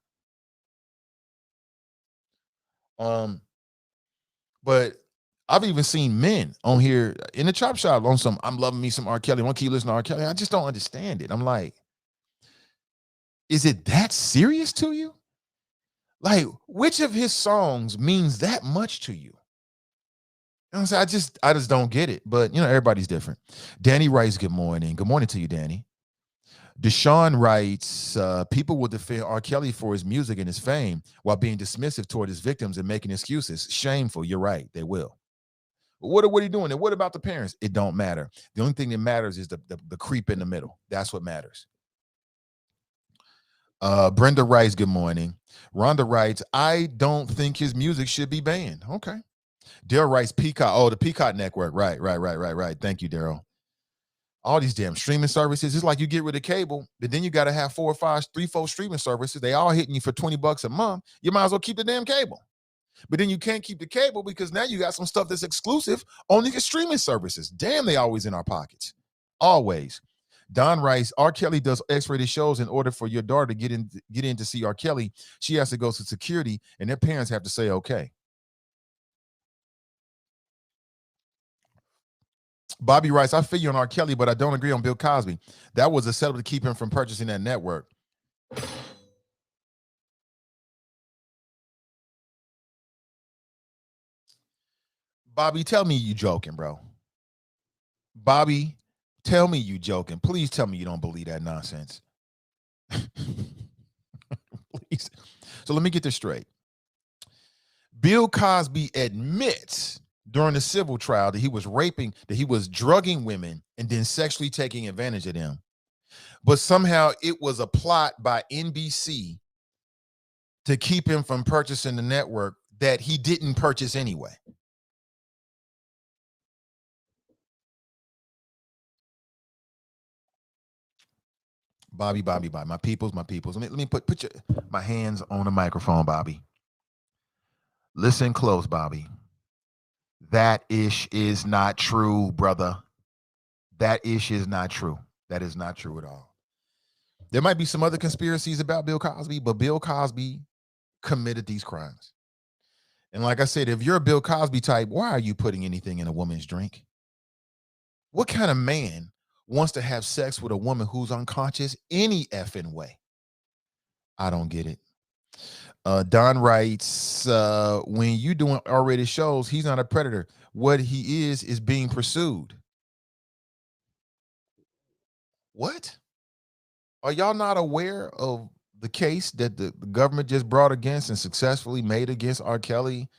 But I've even seen men on here in the chop shop on some, I'm loving me some R. Kelly. I want to keep listening to R. Kelly. I just don't understand it. I'm like, is it that serious to you? Like, which of his songs means that much to you? You know what I'm saying? I just don't get it. But everybody's different. Danny writes, good morning. Good morning to you, Danny. Deshaun writes, people will defend R. Kelly for his music and his fame while being dismissive toward his victims and making excuses. Shameful. You're right. They will. But what are you doing? And what about the parents? It don't matter. The only thing that matters is the creep in the middle. That's what matters. Brenda writes, good morning. Rhonda writes, I don't think his music should be banned. Okay. Daryl writes, Peacock. Oh, the Peacock Network. Right. Thank you, Daryl. All these damn streaming services. It's like you get rid of cable, but then you got to have 4 or 5, 3, 4 streaming services. They all hitting you for $20 a month. You might as well keep the damn cable. But then you can't keep the cable because now you got some stuff that's exclusive on the streaming services. Damn, they always in our pockets. Always. Don writes, R. Kelly does X-rated shows. In order for your daughter to get in to see R. Kelly, she has to go to security, and their parents have to say okay. Bobby writes, I feel you on R. Kelly, but I don't agree on Bill Cosby. That was a setup to keep him from purchasing that network. Bobby, tell me you joking, bro. Bobby, tell me you joking. Please tell me you don't believe that nonsense. Please. So let me get this straight. Bill Cosby admits during the civil trial that he was raping, that he was drugging women and then sexually taking advantage of them. But somehow it was a plot by NBC to keep him from purchasing the network that he didn't purchase anyway. Bobby, my peoples. Let me put my hands on the microphone, Bobby. Listen close, Bobby. That ish is not true, brother. That ish is not true. That is not true at all. There might be some other conspiracies about Bill Cosby, but Bill Cosby committed these crimes. And like I said, if you're a Bill Cosby type, why are you putting anything in a woman's drink? What kind of man wants to have sex with a woman who's unconscious any effing way? I don't get it. Don writes, when you doing R-rated shows, he's not a predator. What he is being pursued. What? Are y'all not aware of the case that the government just brought against and successfully made against R. Kelly?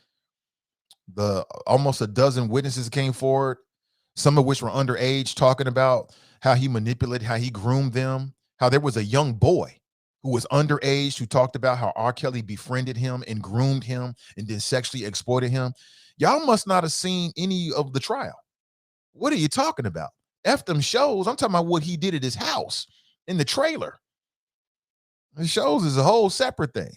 The almost a dozen witnesses came forward, some of which were underage, talking about how he manipulated, how he groomed them, how there was a young boy who was underage who talked about how R. Kelly befriended him and groomed him and then sexually exploited him. Y'all must not have seen any of the trial. What are you talking about? F them shows. I'm talking about what he did at his house in the trailer. The shows is a whole separate thing.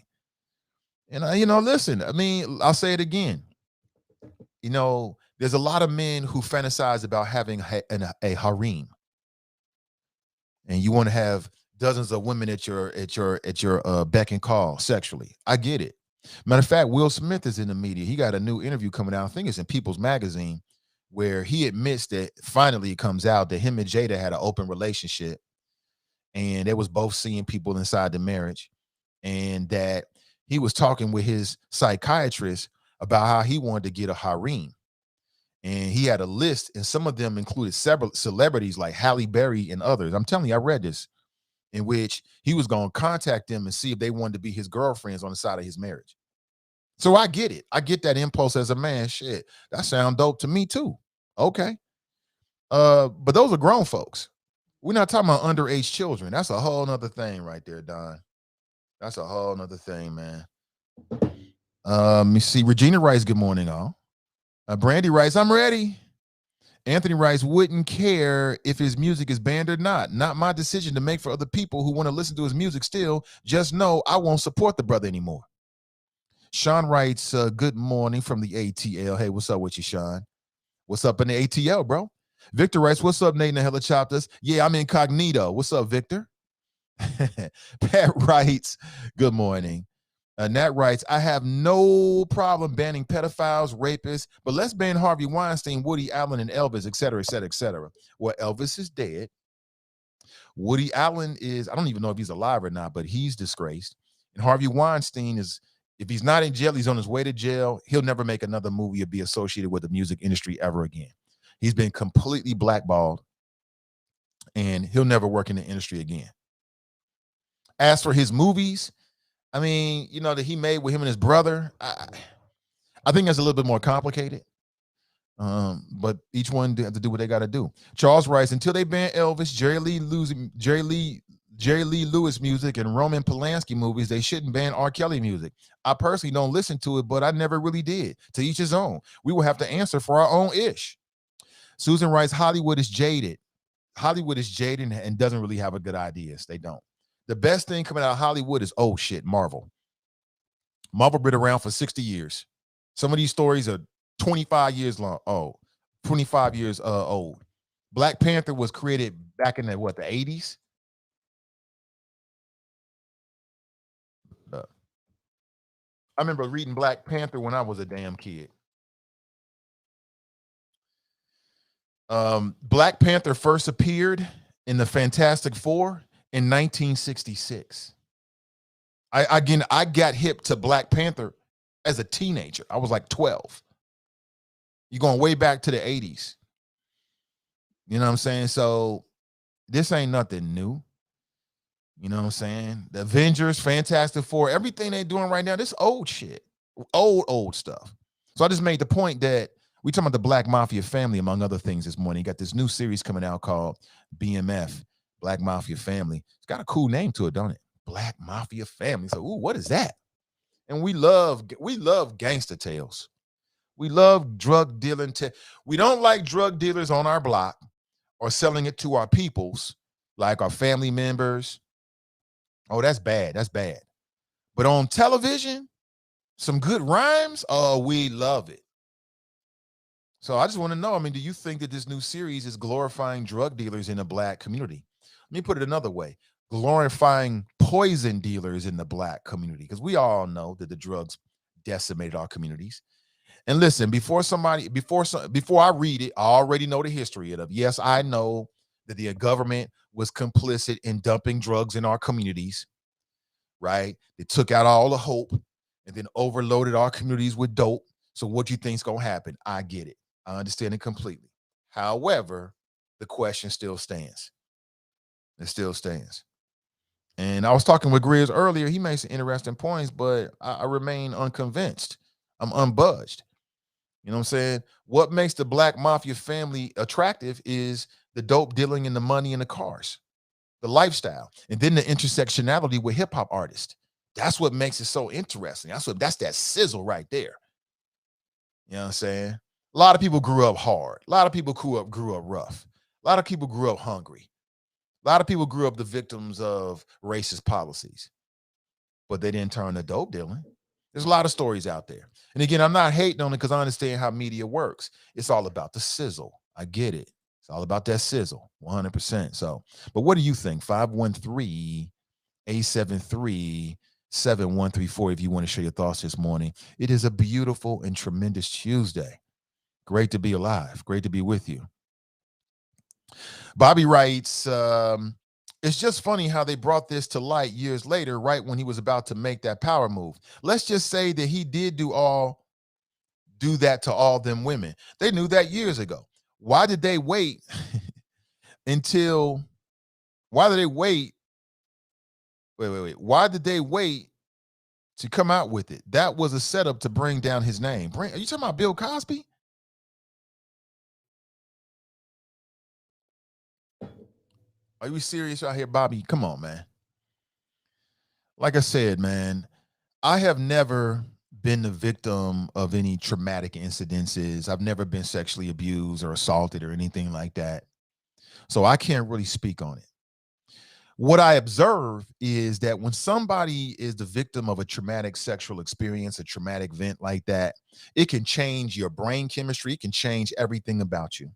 And, listen, I mean, I'll say it again. There's a lot of men who fantasize about having a harem. And you want to have dozens of women at your beck and call sexually. I get it. Matter of fact, Will Smith is in the media. He got a new interview coming out. I think it's in People's Magazine, where he admits that finally it comes out that him and Jada had an open relationship, and they was both seeing people inside the marriage, and that he was talking with his psychiatrist about how he wanted to get a harem. And he had a list, and some of them included several celebrities like Halle Berry and others. I'm telling you, I read this, in which he was going to contact them and see if they wanted to be his girlfriends on the side of his marriage. So I get it. I get that impulse as a man. Shit, that sound dope to me too. Okay. But those are grown folks. We're not talking about underage children. That's a whole nother thing right there, Don. That's a whole nother thing, man. Let me see. Regina writes, good morning, all. Brandy writes, I'm ready. Anthony writes, wouldn't care if his music is banned or not. Not my decision to make for other people who want to listen to his music still. Just know I won't support the brother anymore. Sean writes, good morning from the ATL. Hey, what's up with you, Sean? What's up in the ATL, bro? Victor writes, what's up, Nate and the Helicopters? Yeah, I'm incognito. What's up, Victor? Pat writes, good morning. Nat writes, I have no problem banning pedophiles, rapists, but let's ban Harvey Weinstein, Woody Allen, and Elvis, et cetera, et cetera, et cetera. Well, Elvis is dead. Woody Allen is, I don't even know if he's alive or not, but he's disgraced. And Harvey Weinstein is, if he's not in jail, he's on his way to jail. He'll never make another movie or be associated with the music industry ever again. He's been completely blackballed, and he'll never work in the industry again. As for his movies, I mean, you know, that he made with him and his brother, I think that's a little bit more complicated. But each one have to do what they got to do. Charles writes, until they ban Elvis, Jerry Lee Lewis music and Roman Polanski movies, they shouldn't ban R. Kelly music. I personally don't listen to it, but I never really did. To each his own. We will have to answer for our own ish. Susan writes, Hollywood is jaded. Hollywood is jaded and doesn't really have a good ideas. They don't. The best thing coming out of Hollywood is, oh shit, Marvel. Marvel been around for 60 years. Some of these stories are 25 years long. Oh, 25 years old. Black Panther was created back in the 80s? I remember reading Black Panther when I was a damn kid. Black Panther first appeared in the Fantastic Four in 1966. I got hip to Black Panther as a teenager. I was like 12. You're going way back to the 80s. You know what I'm saying? So this ain't nothing new. You know what I'm saying? The Avengers, Fantastic Four, everything they're doing right now, this old shit. Old stuff. So I just made the point that we talking about the Black Mafia family, among other things, this morning. You got this new series coming out called BMF, Black Mafia Family. It's got a cool name to it, don't it? Black Mafia Family. So, ooh, what is that? And we love gangster tales. We love drug dealing. We don't like drug dealers on our block or selling it to our peoples, like our family members. Oh, that's bad. That's bad. But on television, some good rhymes. Oh, we love it. So I just want to know, I mean, do you think that this new series is glorifying drug dealers in the Black community? Let me put it another way. Glorifying poison dealers in the Black community, because we all know that the drugs decimated our communities. And listen, before I read it, I already know the history of it. Yes, I know that the government was complicit in dumping drugs in our communities, right? They took out all the hope and then overloaded our communities with dope. So what do you think's gonna happen? I get it. I understand it completely. However, the question still stands. It still stands. And I was talking with Grizz earlier. He made some interesting points, but I remain unconvinced. I'm unbudged. You know what I'm saying? What makes the Black Mafia family attractive is the dope dealing and the money and the cars, the lifestyle, and then the intersectionality with hip hop artists. That's what makes it so interesting. That's that sizzle right there. You know what I'm saying? A lot of people grew up hard. A lot of people grew up rough. A lot of people grew up hungry. A lot of people grew up the victims of racist policies, but they didn't turn to dope dealing. There's a lot of stories out there. And again, I'm not hating on it because I understand how media works. It's all about the sizzle. I get it. It's all about that sizzle, 100%. So, but what do you think? 513-873-7134 if you want to share your thoughts this morning. It is a beautiful and tremendous Tuesday. Great to be alive. Great to be with you. Bobby writes, it's just funny how they brought this to light years later, right when he was about to make that power move. Let's just say that he did do that to all them women. They knew that years ago. Why did they wait why did they wait to come out with it? That was a setup to bring down his name. Are you talking about Bill Cosby? Are you serious out here, Bobby? Come on, man. Like I said, man, I have never been the victim of any traumatic incidences. I've never been sexually abused or assaulted or anything like that. So I can't really speak on it. What I observe is that when somebody is the victim of a traumatic sexual experience, a traumatic event like that, it can change your brain chemistry. It can change everything about you.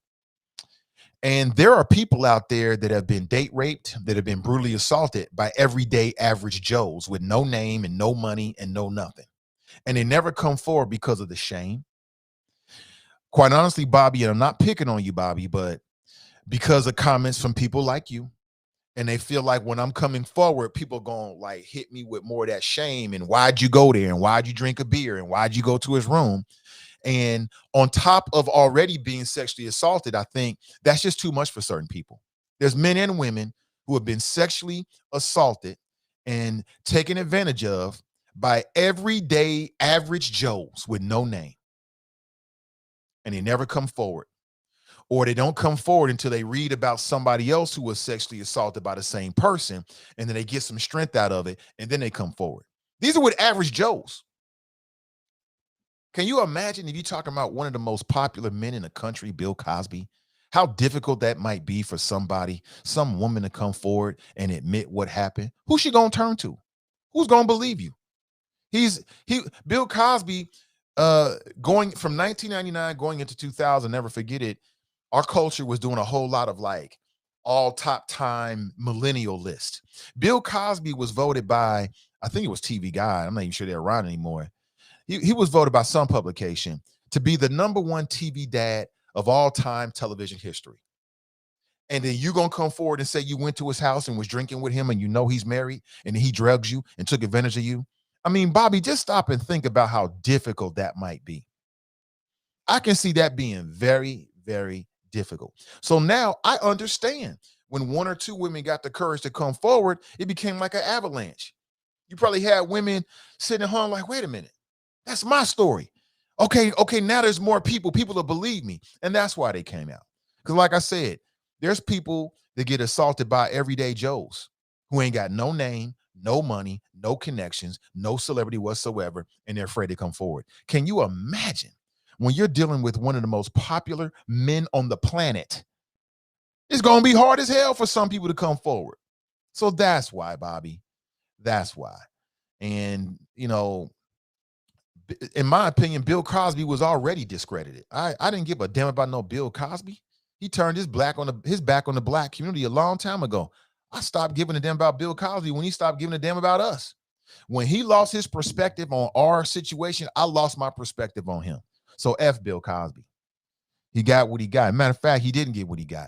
And there are people out there that have been date raped, that have been brutally assaulted by everyday average Joes with no name and no money and no nothing. And they never come forward because of the shame. Quite honestly, Bobby, and I'm not picking on you, Bobby, but because of comments from people like you, and they feel like when I'm coming forward, people going to like hit me with more of that shame and why'd you go there and why'd you drink a beer and why'd you go to his room? And on top of already being sexually assaulted, I think that's just too much for certain people. There's men and women who have been sexually assaulted and taken advantage of by everyday average Joes with no name. And they never come forward. Or they don't come forward until they read about somebody else who was sexually assaulted by the same person, and then they get some strength out of it, and then they come forward. These are with average Joes. Can you imagine if you're talking about one of the most popular men in the country, Bill Cosby, how difficult that might be for somebody, some woman to come forward and admit what happened? Who's she gonna turn to? Who's gonna believe you? Bill Cosby, going from 1999 going into 2000, never forget it. Our culture was doing a whole lot of like all top time millennial list. Bill Cosby was voted by, I think it was TV Guide. I'm not even sure they're around anymore. He was voted by some publication to be the #1 TV dad of all time television history. And then you're going to come forward and say you went to his house and was drinking with him and you know he's married and he drugs you and took advantage of you. I mean, Bobby, just stop and think about how difficult that might be. I can see that being very, very difficult. So now I understand when one or two women got the courage to come forward, it became like an avalanche. You probably had women sitting at home like, wait a minute, that's my story. Okay, now there's more people will believe me. And that's why they came out. Because like I said, there's people that get assaulted by everyday Joes who ain't got no name, no money, no connections, no celebrity whatsoever, and they're afraid to come forward. Can you imagine when you're dealing with one of the most popular men on the planet? It's going to be hard as hell for some people to come forward. So that's why, Bobby. That's why. And, you know, in my opinion, Bill Cosby was already discredited. I didn't give a damn about no Bill Cosby. He turned his back on the black community a long time ago. I stopped giving a damn about Bill Cosby when he stopped giving a damn about us. When he lost his perspective on our situation, I lost my perspective on him. So F Bill Cosby. He got what he got. Matter of fact, he didn't get what he got.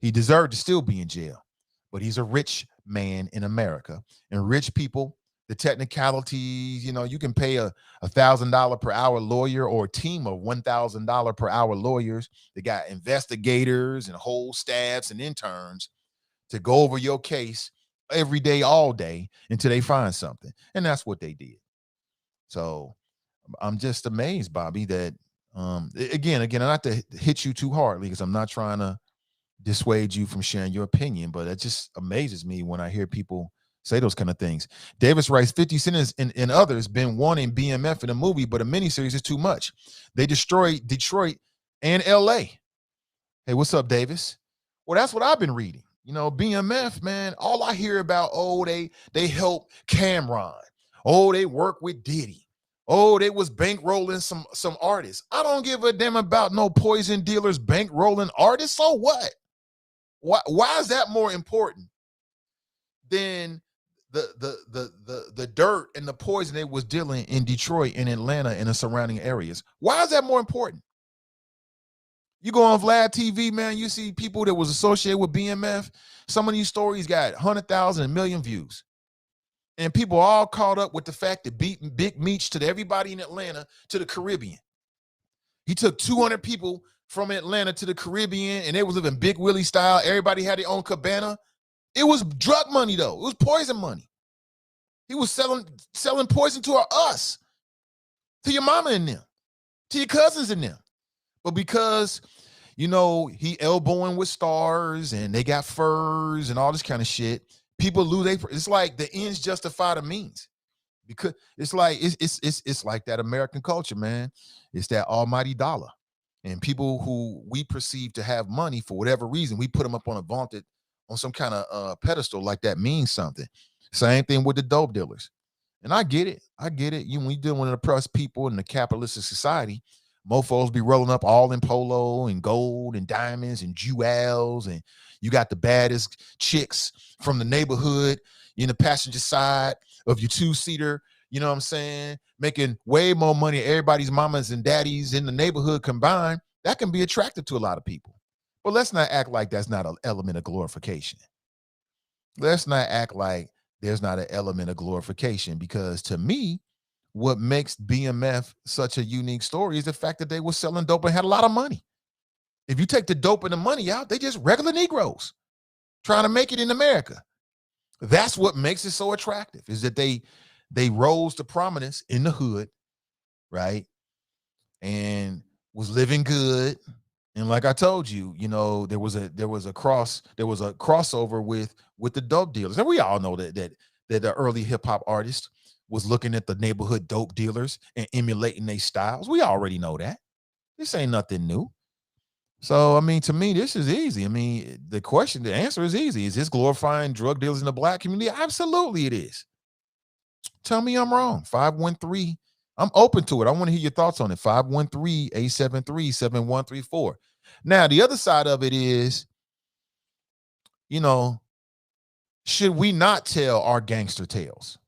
He deserved to still be in jail. But he's a rich man in America. And rich people, the technicalities, you know, you can pay a $1,000 per hour lawyer or a team of $1,000 per hour lawyers. They got investigators and whole staffs and interns to go over your case every day, all day until they find something. And that's what they did. So I'm just amazed, Bobby, that again, not to hit you too hard because I'm not trying to dissuade you from sharing your opinion, but it just amazes me when I hear people say those kind of things. Davis writes, 50 Cent and others been wanting BMF in a movie, but a miniseries is too much. They destroyed Detroit and LA. Hey, what's up, Davis? Well, that's what I've been reading. You know, BMF, man, all I hear about, they help Cameron. Oh, they work with Diddy. Oh, they was bankrolling some artists. I don't give a damn about no poison dealers bankrolling artists. So what? Why is that more important than the dirt and the poison they was dealing in Detroit and Atlanta and the surrounding areas? Why is that more important? You go on Vlad TV, man, you see people that was associated with BMF. Some of these stories got 100,000 and million views. And people are all caught up with the fact that beating Big Meech to everybody in Atlanta to the Caribbean. He took 200 people from Atlanta to the Caribbean, and they was living Big Willie style. Everybody had their own cabana. It was drug money, though. It was poison money. He was selling poison to us, to your mama and them, to your cousins and them. But because, you know, he elbowing with stars and they got furs and all this kind of shit, people lose. It's like the ends justify the means. Because it's like it's like that American culture, man. It's that almighty dollar. And people who we perceive to have money for whatever reason, we put them up on some kind of pedestal like that means something. Same thing with the dope dealers. And I get it. When we dealing with oppressed people in the capitalistic society, Mofos be rolling up all in polo and gold and diamonds and jewels, and you got the baddest chicks from the neighborhood in the passenger side of your two-seater, you know what I'm saying, making way more money than everybody's mamas and daddies in the neighborhood combined. That can be attractive to a lot of people. But let's not act like that's not an element of glorification. Let's not act like there's not an element of glorification, because to me, what makes BMF such a unique story is the fact that they were selling dope and had a lot of money. If you take the dope and the money out, they just regular Negroes trying to make it in America. That's what makes it so attractive, is that they rose to prominence in the hood, right? And was living good. And like I told you, you know, there was a crossover with the dope dealers. And we all know that the early hip hop artists was looking at the neighborhood dope dealers and emulating their styles. We already know that. This ain't nothing new. So, I mean, to me, this is easy. I mean, the answer is easy. Is this glorifying drug dealers in the black community? Absolutely it is. Tell me I'm wrong. 513. I'm open to it. I want to hear your thoughts on it. 513-873-7134. Now, the other side of it is, you know, should we not tell our gangster tales?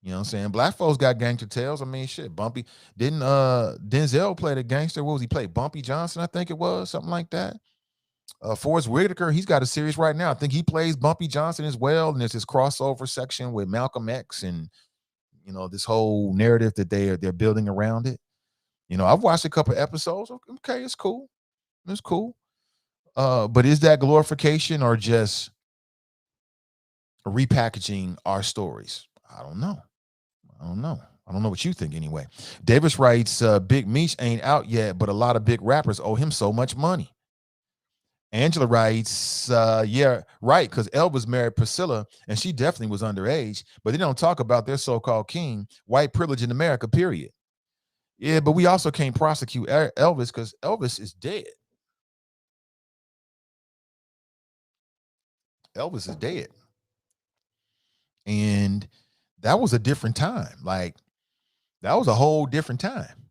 You know what I'm saying? Black folks got gangster tales. I mean, shit, Bumpy. Didn't Denzel play the gangster? What was he play? Bumpy Johnson, I think it was, something like that. Forrest Whitaker, he's got a series right now. I think he plays Bumpy Johnson as well. And there's this crossover section with Malcolm X and, you know, this whole narrative that they're building around it. You know, I've watched a couple episodes. Okay, it's cool. It's cool. But is that glorification or just repackaging our stories? I don't know. I don't know what you think anyway. Davis writes, Big Meech ain't out yet, but a lot of big rappers owe him so much money. Angela writes, yeah, right, because Elvis married Priscilla, and she definitely was underage, but they don't talk about their so-called king, white privilege in America, period. Yeah, but we also can't prosecute Elvis because Elvis is dead. Elvis is dead. And that was a different time. Like, that was a whole different time.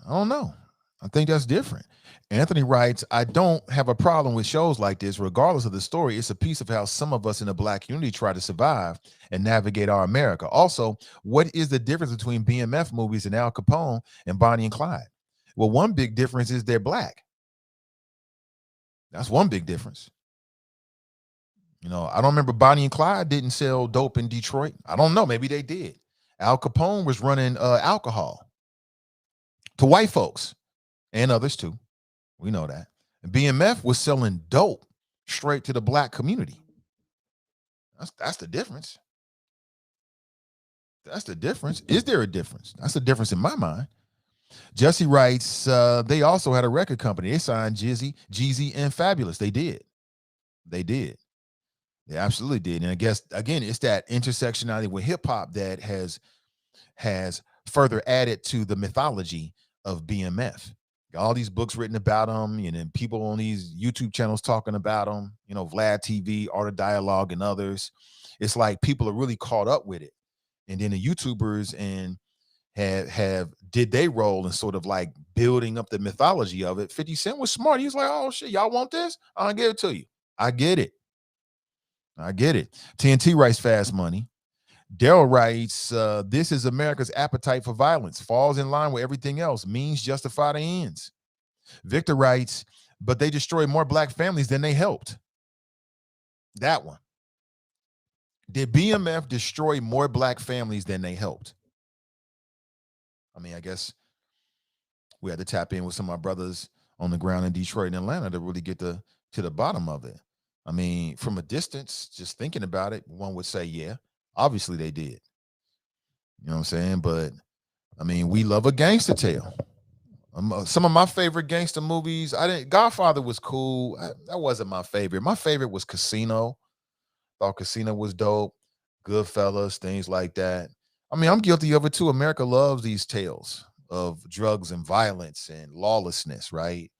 I don't know. I think that's different. Anthony writes, I don't have a problem with shows like this. Regardless of the story, it's a piece of how some of us in the black community try to survive and navigate our America. Also, what is the difference between BMF movies and Al Capone and Bonnie and Clyde? Well, one big difference is they're black. That's one big difference. You know, I don't remember Bonnie and Clyde didn't sell dope in Detroit. I don't know. Maybe they did. Al Capone was running alcohol to white folks and others too. We know that. And BMF was selling dope straight to the black community. That's the difference. That's the difference. Is there a difference? That's the difference in my mind. Jesse writes, they also had a record company. They signed Jeezy, and Fabulous. They did. They absolutely did. And I guess, again, it's that intersectionality with hip hop that has further added to the mythology of BMF. All these books written about them, and then people on these YouTube channels talking about them, you know, Vlad TV, Art of Dialogue, and others. It's like people are really caught up with it. And then the YouTubers and have did they role in sort of like building up the mythology of it. 50 Cent was smart. He was like, oh shit, y'all want this? I'll give it to you. I get it. TNT writes Fast Money. Daryl writes, this is America's appetite for violence, falls in line with everything else, means justify the ends. Victor writes, but they destroyed more black families than they helped. That one. Did BMF destroy more black families than they helped? I mean, I guess we had to tap in with some of our brothers on the ground in Detroit and Atlanta to really get to the bottom of it. I mean, from a distance, just thinking about it, one would say, yeah, obviously they did. You know what I'm saying? But, I mean, we love a gangster tale. Some of my favorite gangster movies, Godfather was cool. That wasn't my favorite. My favorite was Casino. Thought Casino was dope. Goodfellas, things like that. I mean, I'm guilty of it too. America loves these tales of drugs and violence and lawlessness, right?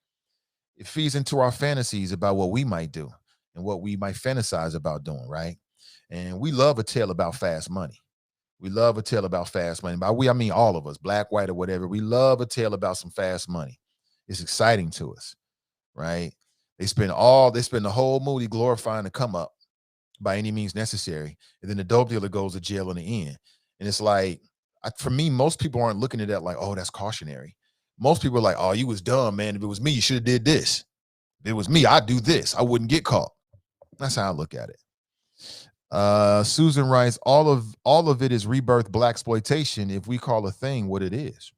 It feeds into our fantasies about what we might do and what we might fantasize about doing, right? And we love a tale about fast money. We love a tale about fast money. By we, I mean all of us, black, white, or whatever. We love a tale about some fast money. It's exciting to us, right? They spend the whole movie glorifying the come up by any means necessary. And then the dope dealer goes to jail in the end. And it's like, for me, most people aren't looking at that like, oh, that's cautionary. Most people are like, oh, you was dumb, man. If it was me, you should have did this. If it was me, I'd do this. I wouldn't get caught. That's how I look at it. Susan writes, all of it is rebirth blaxploitation if we call a thing what it is.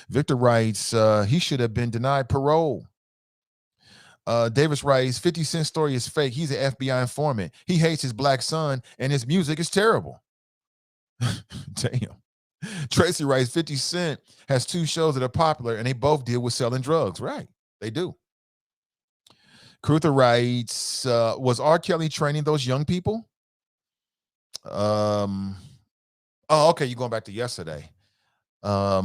Victor writes, he should have been denied parole. Davis writes, 50 Cent story is fake. He's an FBI informant. He hates his black son and his music is terrible. Damn. Tracy writes, 50 Cent has 2 shows that are popular and they both deal with selling drugs. Right. They do. Cruther writes, was R. Kelly training those young people? Oh, okay. You're going back to yesterday. I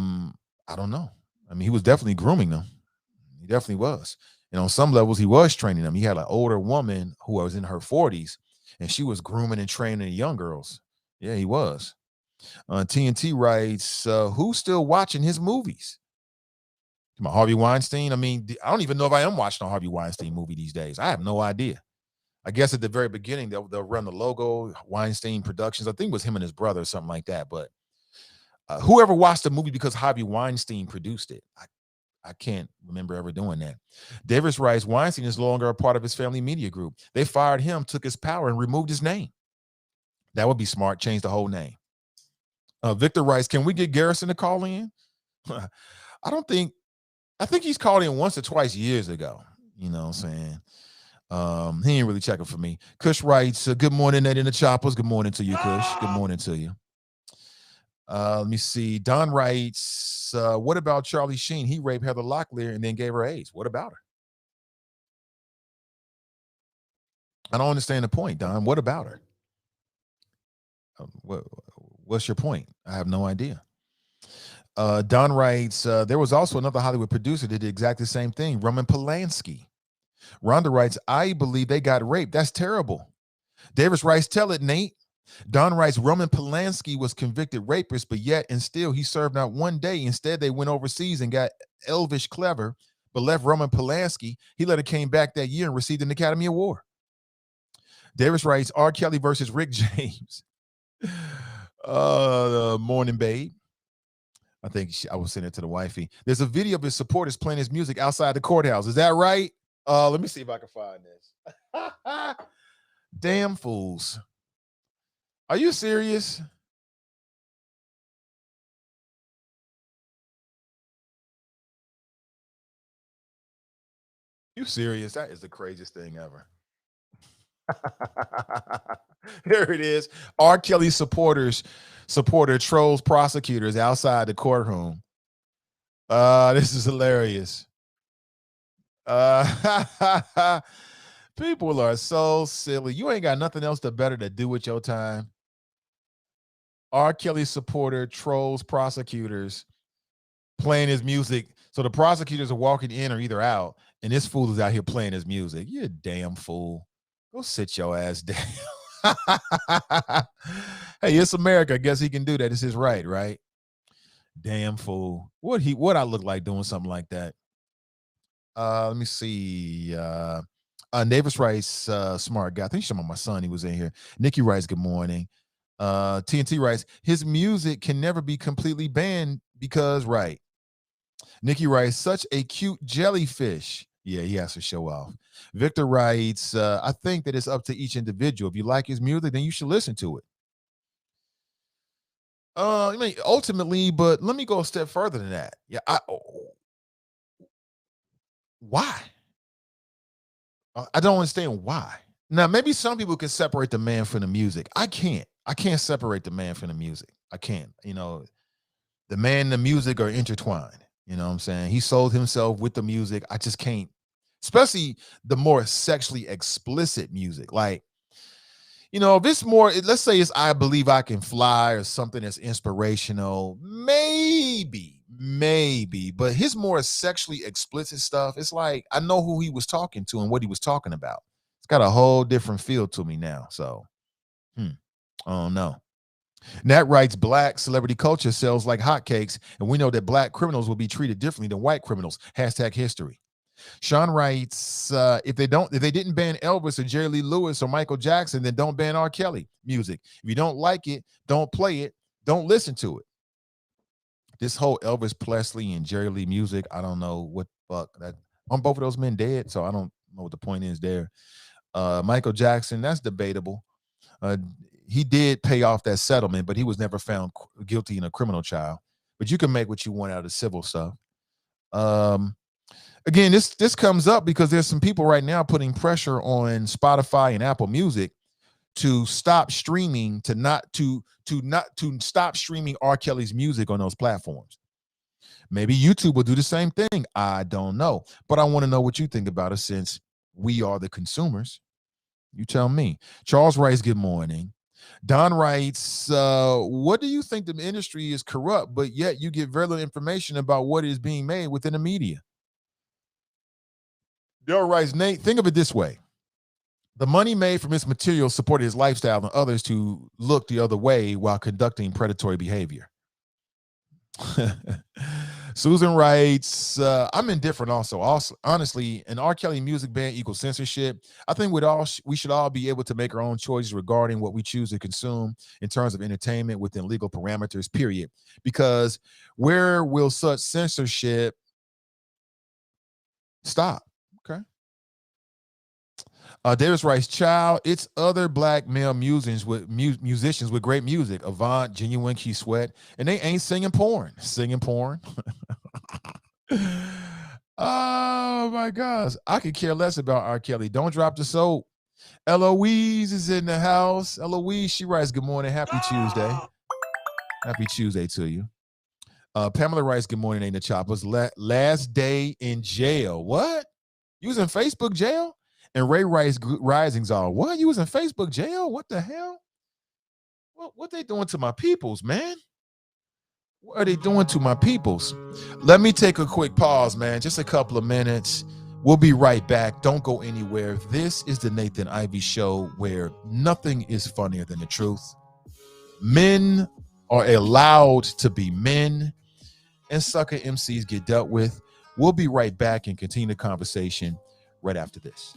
don't know. I mean, he was definitely grooming them. He definitely was. And on some levels, he was training them. He had an older woman who was in her 40s, and she was grooming and training young girls. Yeah, he was. TNT writes, who's still watching his movies? My Harvey Weinstein? I mean, I don't even know if I am watching a Harvey Weinstein movie these days. I have no idea. I guess at the very beginning, they'll run the logo, Weinstein Productions. I think it was him and his brother or something like that. But whoever watched the movie because Harvey Weinstein produced it, I can't remember ever doing that. Davis writes, Weinstein is no longer a part of his family media group. They fired him, took his power, and removed his name. That would be smart. Change the whole name. Victor writes, can we get Garrison to call in? I think he's called in once or twice years ago. You know what I'm saying? He ain't really checking for me. Kush writes, good morning, Ned in the Choppers. Good morning to you, Kush. Good morning to you. Let me see. Don writes, what about Charlie Sheen? He raped Heather Locklear and then gave her AIDS. What about her? I don't understand the point, Don. What about her? What's your point? I have no idea. Don writes, there was also another Hollywood producer that did exactly the same thing, Roman Polanski. Rhonda writes, I believe they got raped. That's terrible. Davis writes, tell it, Nate. Don writes, Roman Polanski was convicted rapist, but yet and still he served not 1 day. Instead, they went overseas and got elvish clever, but left Roman Polanski. He later came back that year and received an Academy Award. Davis writes, R. Kelly versus Rick James. Morning, babe. I think I was sending it to the wifey. There's a video of his supporters playing his music outside the courthouse. Is that right? Let me see if I can find this. Damn fools. Are you serious? You serious? That is the craziest thing ever. Here it is. R. Kelly supporter trolls prosecutors outside the courtroom. This is hilarious. People are so silly. You ain't got nothing else better to do with your time. R. Kelly supporter trolls prosecutors playing his music. So the prosecutors are walking in or either out, and this fool is out here playing his music. You a damn fool. Go sit your ass down. Hey, it's America. I guess he can do that. It's his right? Damn fool. What I look like doing something like that? Let me see. Davis writes, smart guy. I think she's talking about my son. He was in here. Nikki writes, good morning. TNT writes, his music can never be completely banned because, right. Nikki writes, such a cute jellyfish. Yeah, he has to show off. Victor writes, I think that it's up to each individual. If you like his music, then you should listen to it. I mean, ultimately, but let me go a step further than that. Yeah, why? I don't understand why. Now, maybe some people can separate the man from the music. I can't. I can't separate the man from the music. I can't. You know, the man and the music are intertwined. You know what I'm saying? He sold himself with the music. I just can't. Especially the more sexually explicit music. Like, you know, if it's more, let's say it's I Believe I Can Fly or something that's inspirational, maybe. But his more sexually explicit stuff, it's like, I know who he was talking to and what he was talking about. It's got a whole different feel to me now. So, I don't know. Nat writes, black celebrity culture sells like hotcakes, and we know that black criminals will be treated differently than white criminals. Hashtag history. Sean writes, if they didn't ban Elvis or Jerry Lee Lewis or Michael Jackson, then don't ban R. Kelly music. If you don't like it, don't play it, don't listen to it. This whole Elvis Presley and Jerry Lee music, I don't know what fuck that. On both of those men dead, so I don't know what the point is there. Michael Jackson, that's debatable. He did pay off that settlement, but he was never found guilty in a criminal trial. But you can make what you want out of civil stuff. Again, this comes up because there's some people right now putting pressure on Spotify and Apple Music to stop streaming, to stop streaming R. Kelly's music on those platforms. Maybe YouTube will do the same thing. I don't know, but I want to know what you think about it since we are the consumers. You tell me. Charles writes, good morning. Don writes, what do you think the industry is corrupt, but yet you get very little information about what is being made within the media? Daryl writes, Nate, think of it this way. The money made from his material supported his lifestyle and others to look the other way while conducting predatory behavior. Susan writes, I'm indifferent also. Honestly, an R. Kelly music ban equals censorship. I think we should all be able to make our own choices regarding what we choose to consume in terms of entertainment within legal parameters, period. Because where will such censorship stop? Okay. Davis writes, child, it's other black male musicians with great music. Avant, Genuine, Key Sweat, and they ain't singing porn. Oh my gosh. I could care less about R. Kelly. Don't drop the soap. Eloise is in the house. Eloise, she writes, good morning. Happy Tuesday. Happy Tuesday to you. Pamela writes, good morning, ain't the choppers. Last day in jail. What? You was in Facebook jail? And Ray writes, risings are, what? You was in Facebook jail? What the hell? What they doing to my peoples, man? What are they doing to my peoples? Let me take a quick pause, man. Just a couple of minutes. We'll be right back. Don't go anywhere. This is the Nathan Ivey Show, where nothing is funnier than the truth. Men are allowed to be men, and sucker MCs get dealt with. We'll be right back and continue the conversation right after this.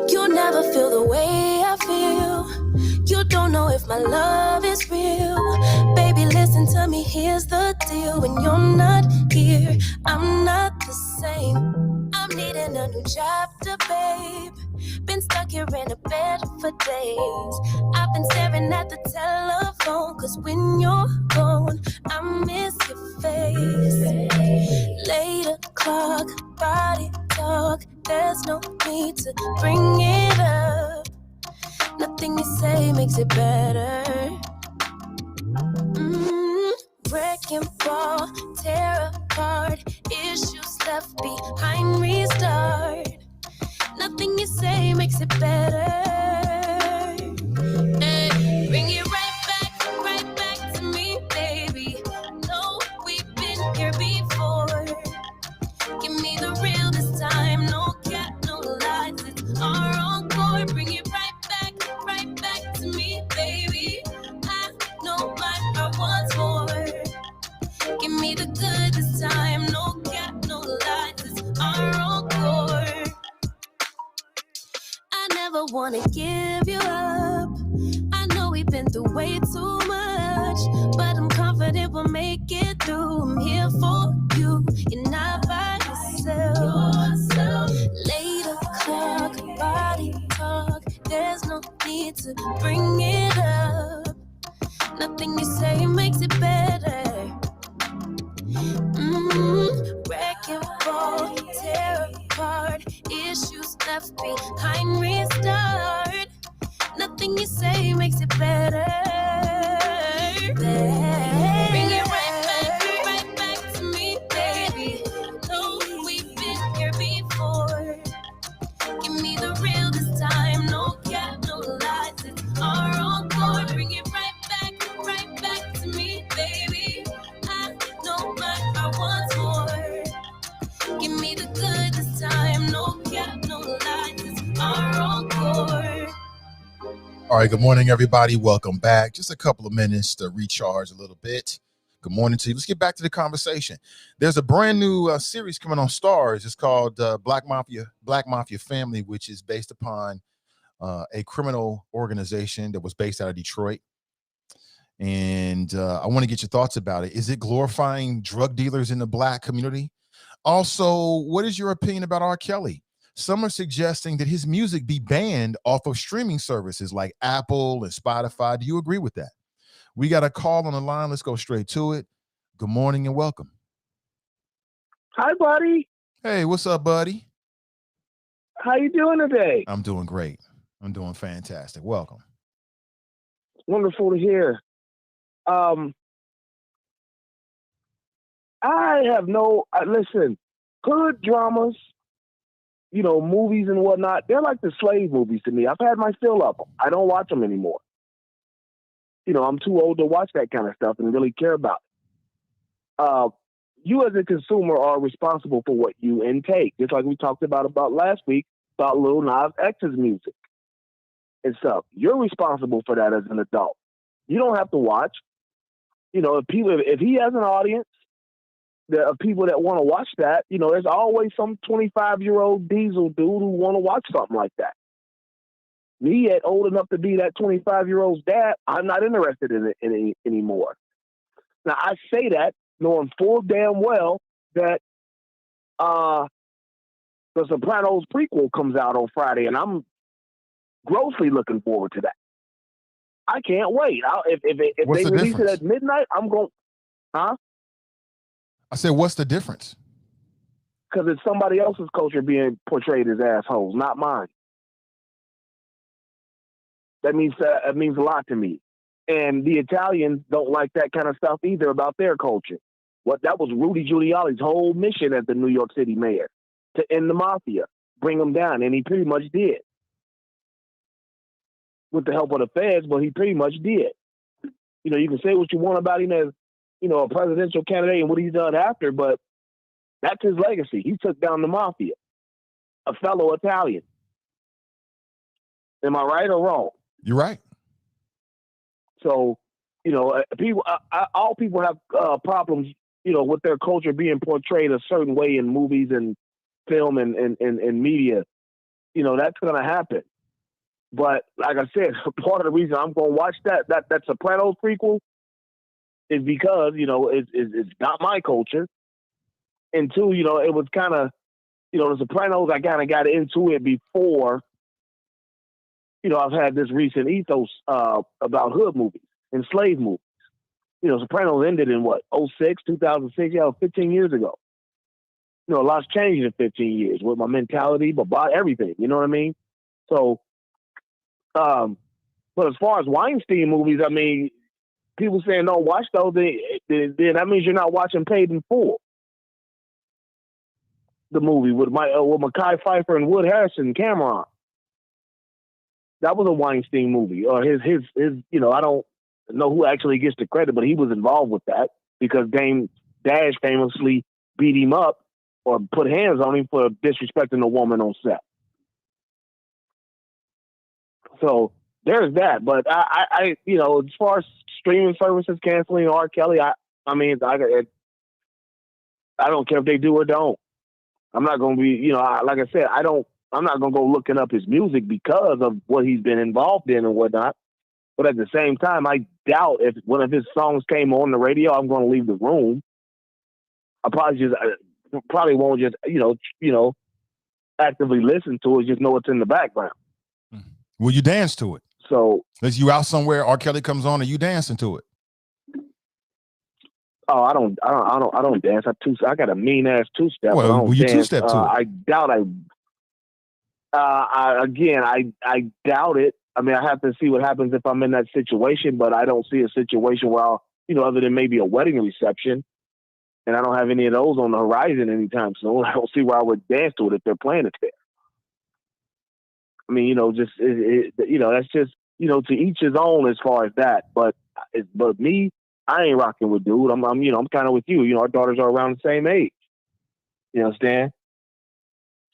You'll never feel the way I feel. You don't know if my love is real. Baby, listen to me, here's the deal. When you're not here, I'm not the same. I'm needing a new chapter, babe. Been stuck here in a bed for days. I've been staring at the telephone, cause when you're gone, I miss your face. Later clock, body talk. There's no need to bring it up. Nothing you say makes it better. Wreck and fall, tear apart. Issues left behind, restart. Nothing you say makes it better. Hey, bring it right back to me, baby. No, we've been here before. Give me the real this time. No cap, no lies. It's our encore. Bring it right back to me, baby. I know my heart wants more. Give me the good this time. No cap, no lies. It's our encore. I never wanna give you up. I know we've been through way too much, but I'm confident we'll make it through. I'm here for you. You're not by yourself. Later clock, body talk. There's no need to bring it up. Nothing you say makes it better. Wreck and fall, tear apart. Issues left behind, restart. Nothing you say makes it better. Bring it right back to me, baby. No, we've been here before. Give me the real this time. No cap, no lies. It's our encore. All right, good morning, everybody. Welcome back. Just a couple of minutes to recharge a little bit. Good morning to you. Let's get back to the conversation. There's a brand new series coming on Stars. It's called Black Mafia Family, which is based upon a criminal organization that was based out of Detroit. And I want to get your thoughts about it. Is it glorifying drug dealers in the Black community? Also, what is your opinion about R. Kelly? Some are suggesting that his music be banned off of streaming services like Apple and Spotify. Do you agree with that? We got a call on the line. Let's go straight to it. Good morning and welcome. Hi, buddy. Hey, what's up, buddy? How you doing today? I'm doing great. I'm doing fantastic. Welcome. Wonderful to hear. I have listen, hood dramas, movies and whatnot, they're like the slave movies to me. I've had my fill of them. I don't watch them anymore. I'm too old to watch that kind of stuff and really care about it. You as a consumer are responsible for what you intake, just like we talked about last week about Lil Nas X's music and stuff. You're responsible for that as an adult. You don't have to watch. If he has an audience of people that want to watch that, there's always some 25-year-old diesel dude who want to watch something like that. Me, at old enough to be that 25-year-old's dad, I'm not interested in it anymore. Now, I say that knowing full damn well that the Sopranos prequel comes out on Friday, and I'm grossly looking forward to that. I can't wait. If What's they the release difference? it at midnight, I'm going, huh? I said, what's the difference? Because it's somebody else's culture being portrayed as assholes, not mine. That means a lot to me. And the Italians don't like that kind of stuff either about their culture. That was Rudy Giuliani's whole mission as the New York City mayor, to end the mafia, bring them down, and he pretty much did. With the help of the feds, but he pretty much did. You can say what you want about him as, a presidential candidate and what he's done after, but that's his legacy. He took down the mafia, a fellow Italian. Am I right or wrong? You're right. So, people, all people have problems, with their culture being portrayed a certain way in movies and film and media. That's going to happen. But like I said, part of the reason I'm going to watch that Sopranos prequel is because, it's not my culture. And two, it was kind of, the Sopranos, I kind of got into it before, I've had this recent ethos about hood movies and slave movies. Sopranos ended in 2006, 15 years ago. A lot's changed in 15 years with my mentality, but by everything, you know what I mean? So, but as far as Weinstein movies, I mean, people saying don't watch those, then that means you're not watching Paid in Full. The movie with Mekhi Phifer and Wood Harrison, Cameron. That was a Weinstein movie. Or his I don't know who actually gets the credit, but he was involved with that because Dame Dash famously beat him up or put hands on him for disrespecting a woman on set. So there's that. But I as far as streaming services canceling R. Kelly, I don't care if they do or don't. I'm not going to be, like I said, I'm not going to go looking up his music because of what he's been involved in and whatnot. But at the same time, I doubt if one of his songs came on the radio, I'm going to leave the room. I probably won't just, actively listen to it, just know it's in the background. Will you dance to it? So, as you out somewhere, R. Kelly comes on, and you dancing to it? Oh, I don't dance. I got a mean ass two step. Well, will you two step to it? I doubt I doubt it. I mean, I have to see what happens if I'm in that situation, but I don't see a situation where other than maybe a wedding reception, and I don't have any of those on the horizon anytime soon. I don't see where I would dance to it if they're playing it there. I mean, that's just, to each his own as far as that. But me, I ain't rocking with dude. I'm kind of with you. Our daughters are around the same age. You understand?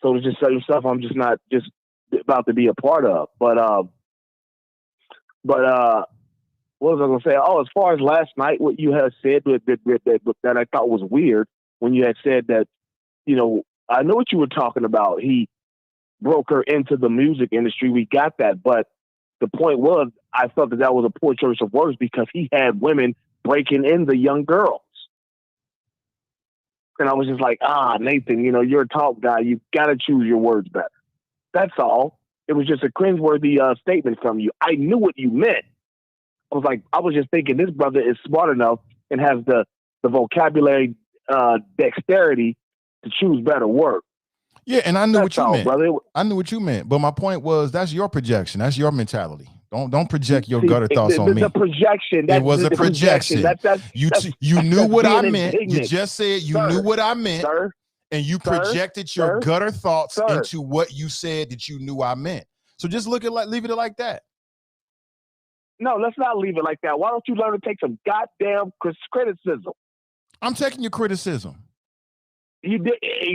So there's just certain stuff I'm just not just about to be a part of. But But what was I going to say? Oh, as far as last night, what you had said that I thought was weird when you had said that, I know what you were talking about. He broke her into the music industry. We got that. But the point was, I felt that was a poor choice of words because he had women breaking in the young girls. And I was just like, Nathan, you're a talk guy. You got to choose your words better. That's all. It was just a cringeworthy statement from you. I knew what you meant. I was just thinking this brother is smart enough and has the vocabulary, dexterity to choose better words. Yeah, and I knew what you meant. Brother. I knew what you meant. But my point was, that's your projection. That's your mentality. Don't project your gutter thoughts on me. The projection. It was a projection. You knew what I meant. Indignant. You just said you knew what I meant. Sir, and you projected your gutter thoughts into what you said that you knew I meant. So just leave it like that. No, let's not leave it like that. Why don't you learn to take some goddamn criticism? I'm taking your criticism. You're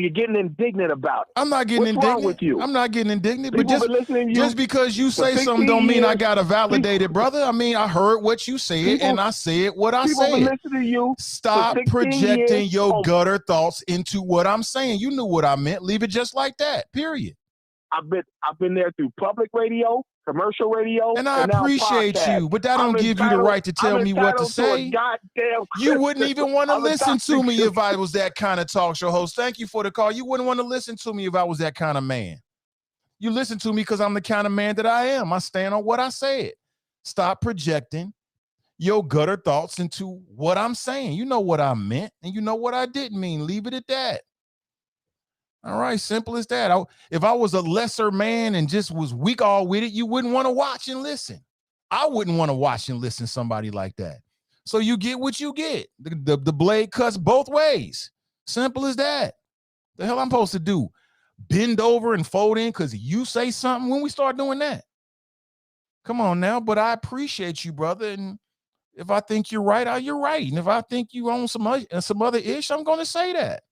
getting indignant about it. I'm not getting indignant. What's wrong with you? I'm not getting indignant. People but just because you say something don't mean I gotta validate it, brother. I mean, I heard what you said and I said what I said. People listening to you. Stop projecting your gutter thoughts into what I'm saying. You knew what I meant. Leave it just like that. Period. I've been there through public radio, commercial radio, and I appreciate you, but that don't give you the right to tell me what to say. You wouldn't even want to listen to me if I was that kind of talk show host. Thank you for the call. You wouldn't want to listen to me if I was that kind of man. You listen to me because I'm the kind of man that I am. I stand on what I said. Stop projecting your gutter thoughts into what I'm saying. You know what I meant, and you know what I didn't mean. Leave it at that. All right, simple as that. If I was a lesser man and just was weak all with it, you wouldn't want to watch and listen. I wouldn't want to watch and listen to somebody like that. So you get what you get. The blade cuts both ways. Simple as that. The hell I'm supposed to do? Bend over and fold in because you say something when we start doing that? Come on now, but I appreciate you, brother. And if I think you're right, you're right. And if I think you own some other ish, I'm going to say that.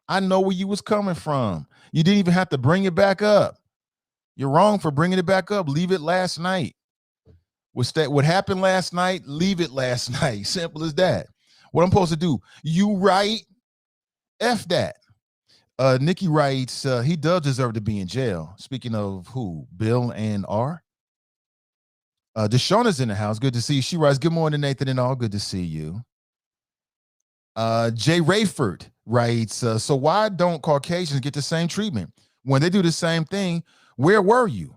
I know where you was coming from. You didn't even have to bring it back up. You're wrong for bringing it back up. Leave it last night. What happened last night, leave it last night. Simple as that. What I'm supposed to do? You right? F that. Nikki writes, he does deserve to be in jail. Speaking of who? Bill and R. Deshaun is in the house. Good to see you. She writes, good morning, Nathan and all. Good to see you. Jay Rayford writes, so why don't Caucasians get the same treatment? When they do the same thing, where were you?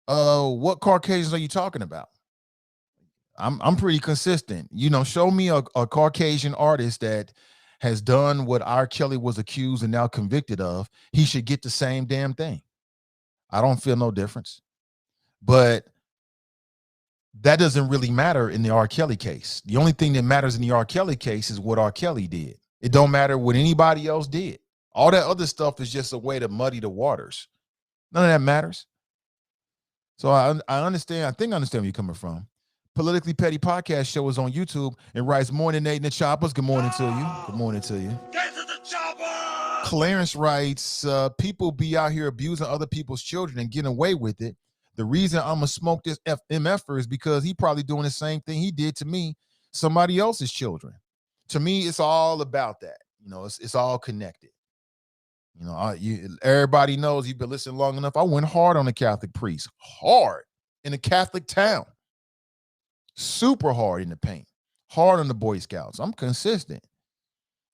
What Caucasians are you talking about? I'm pretty consistent. Show me a Caucasian artist that has done what R. Kelly was accused and now convicted of. He should get the same damn thing. I don't feel no difference. But that doesn't really matter in the R. Kelly case. The only thing that matters in the R. Kelly case is what R. Kelly did. It don't matter what anybody else did. All that other stuff is just a way to muddy the waters. None of that matters. So I understand. I think I understand where you're coming from. Politically Petty Podcast Show is on YouTube and writes, morning, Nate and the Choppers. Good morning to you. Good morning to you. Get to the chopper! Clarence writes, people be out here abusing other people's children and getting away with it. The reason I'm going to smoke this MFer is because he probably doing the same thing he did to me, somebody else's children. To me, it's all about that. It's all connected. Everybody knows you've been listening long enough. I went hard on the Catholic priest, hard in a Catholic town, super hard in the paint, hard on the Boy Scouts. I'm consistent.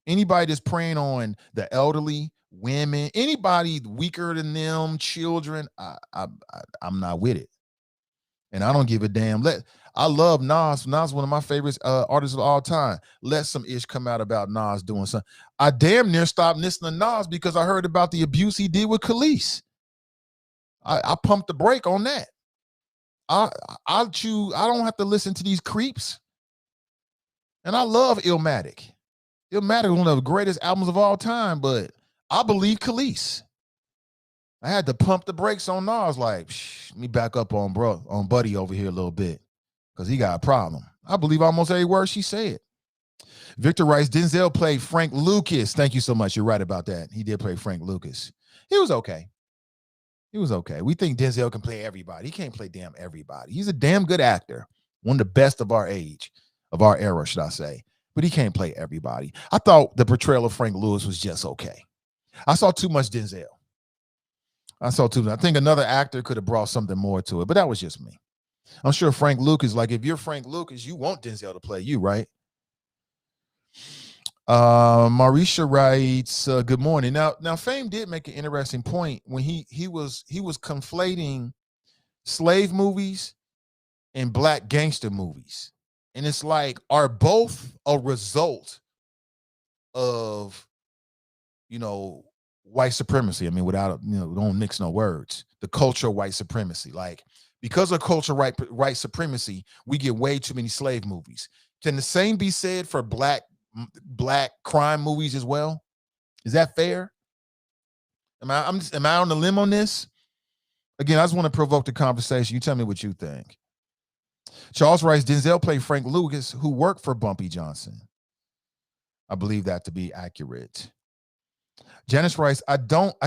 Anybody that's preying on the elderly, women, anybody weaker than them, children, I'm not with it. And I don't give a damn. I love Nas. Nas is one of my favorite artists of all time. Let some ish come out about Nas doing something. I damn near stopped listening to Nas because I heard about the abuse he did with Khalees. I pumped the brake on that. I don't have to listen to these creeps. And I love Illmatic. Illmatic is one of the greatest albums of all time, but I believe Khalees. I had to pump the brakes on Nas, like, let me back up on Buddy over here a little bit, because he got a problem. I believe almost every word she said. Victor writes, Denzel played Frank Lucas. Thank you so much. You're right about that. He did play Frank Lucas. He was okay. He was okay. We think Denzel can play everybody. He can't play damn everybody. He's a damn good actor. One of the best of our age, of our era, should I say. But he can't play everybody. I thought the portrayal of Frank Lewis was just okay. I saw too much Denzel. I think another actor could have brought something more to it, but that was just me. I'm sure Frank Lucas, like if you're Frank Lucas, you want Denzel to play you, right? Marisha writes, good morning. Now Fame did make an interesting point when he was conflating slave movies and black gangster movies. And it's like, are both a result of, white supremacy? I mean, without, don't mix no words. The culture of white supremacy. Like, because of cultural white supremacy, we get way too many slave movies. Can the same be said for black crime movies as well? Is that fair? Am I on the limb on this? Again, I just want to provoke the conversation. You tell me what you think. Charles writes, Denzel played Frank Lucas, who worked for Bumpy Johnson. I believe that to be accurate. Janice writes, I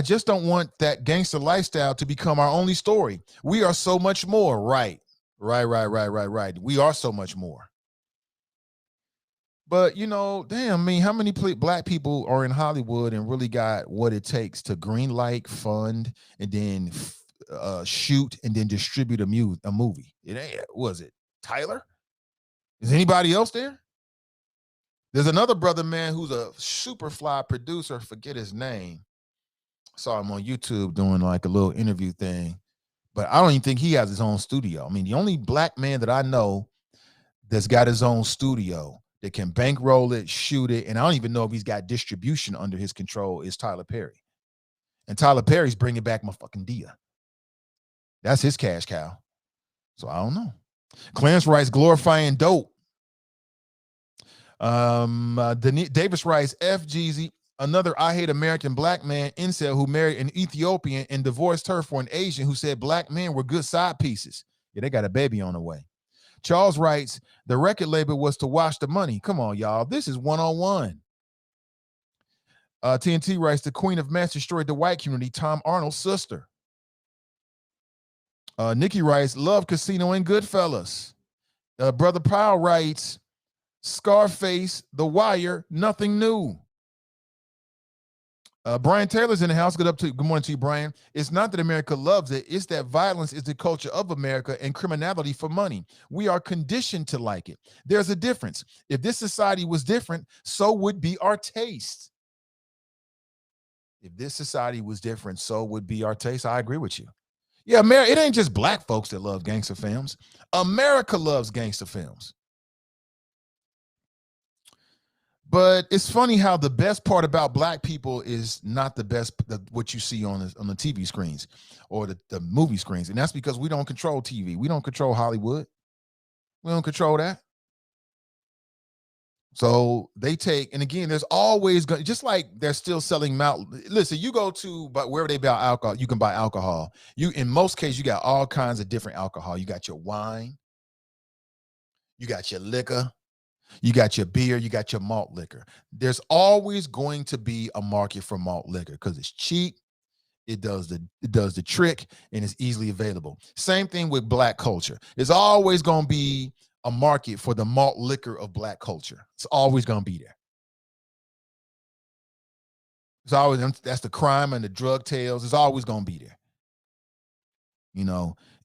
just don't want that gangster lifestyle to become our only story. We are so much more. Right. We are so much more. But, damn, I mean, how many black people are in Hollywood and really got what it takes to greenlight, fund, and then shoot and then distribute a movie? It ain't, was it Tyler? Is anybody else there? There's another brother, man, who's a super fly producer. Forget his name. Saw him on YouTube doing like a little interview thing. But I don't even think he has his own studio. I mean, the only black man that I know that's got his own studio that can bankroll it, shoot it, and I don't even know if he's got distribution under his control, is Tyler Perry. And Tyler Perry's bringing back my fucking Dia. That's his cash cow. So I don't know. Clarence writes, glorifying dope. Davis writes, F. Jeezy, another I hate American black man incel who married an Ethiopian and divorced her for an Asian who said black men were good side pieces. Yeah, they got a baby on the way. Charles writes, the record label was to wash the money. Come on, y'all. This is one-on-one. TNT writes, the Queen of Mess destroyed the white community, Tom Arnold's sister. Nikki writes, love Casino and Goodfellas. Brother Powell writes, Scarface, The Wire, nothing new. Brian Taylor's in the house. Good morning to you, Brian. It's not that America loves it. It's that violence is the culture of America and criminality for money. We are conditioned to like it. There's a difference. If this society was different, so would be our taste. If this society was different, so would be our taste. I agree with you. Yeah, it ain't just black folks that love gangster films. America loves gangster films. But it's funny how the best part about black people is not the best, what you see on the TV screens or the movie screens. And that's because we don't control TV. We don't control Hollywood. We don't control that. So they take, and again, there's always, just like they're still selling listen, you go to, but wherever they buy alcohol, you can buy alcohol. In most cases, you got all kinds of different alcohol. You got your wine. You got your liquor. You got your beer, you got your malt liquor. There's always going to be a market for malt liquor because it's cheap, it does the trick, and it's easily available. Same thing with black culture. There's always going to be a market for the malt liquor of black culture. It's always going to be there. It's always, that's the crime and the drug tales. It's always going to be there.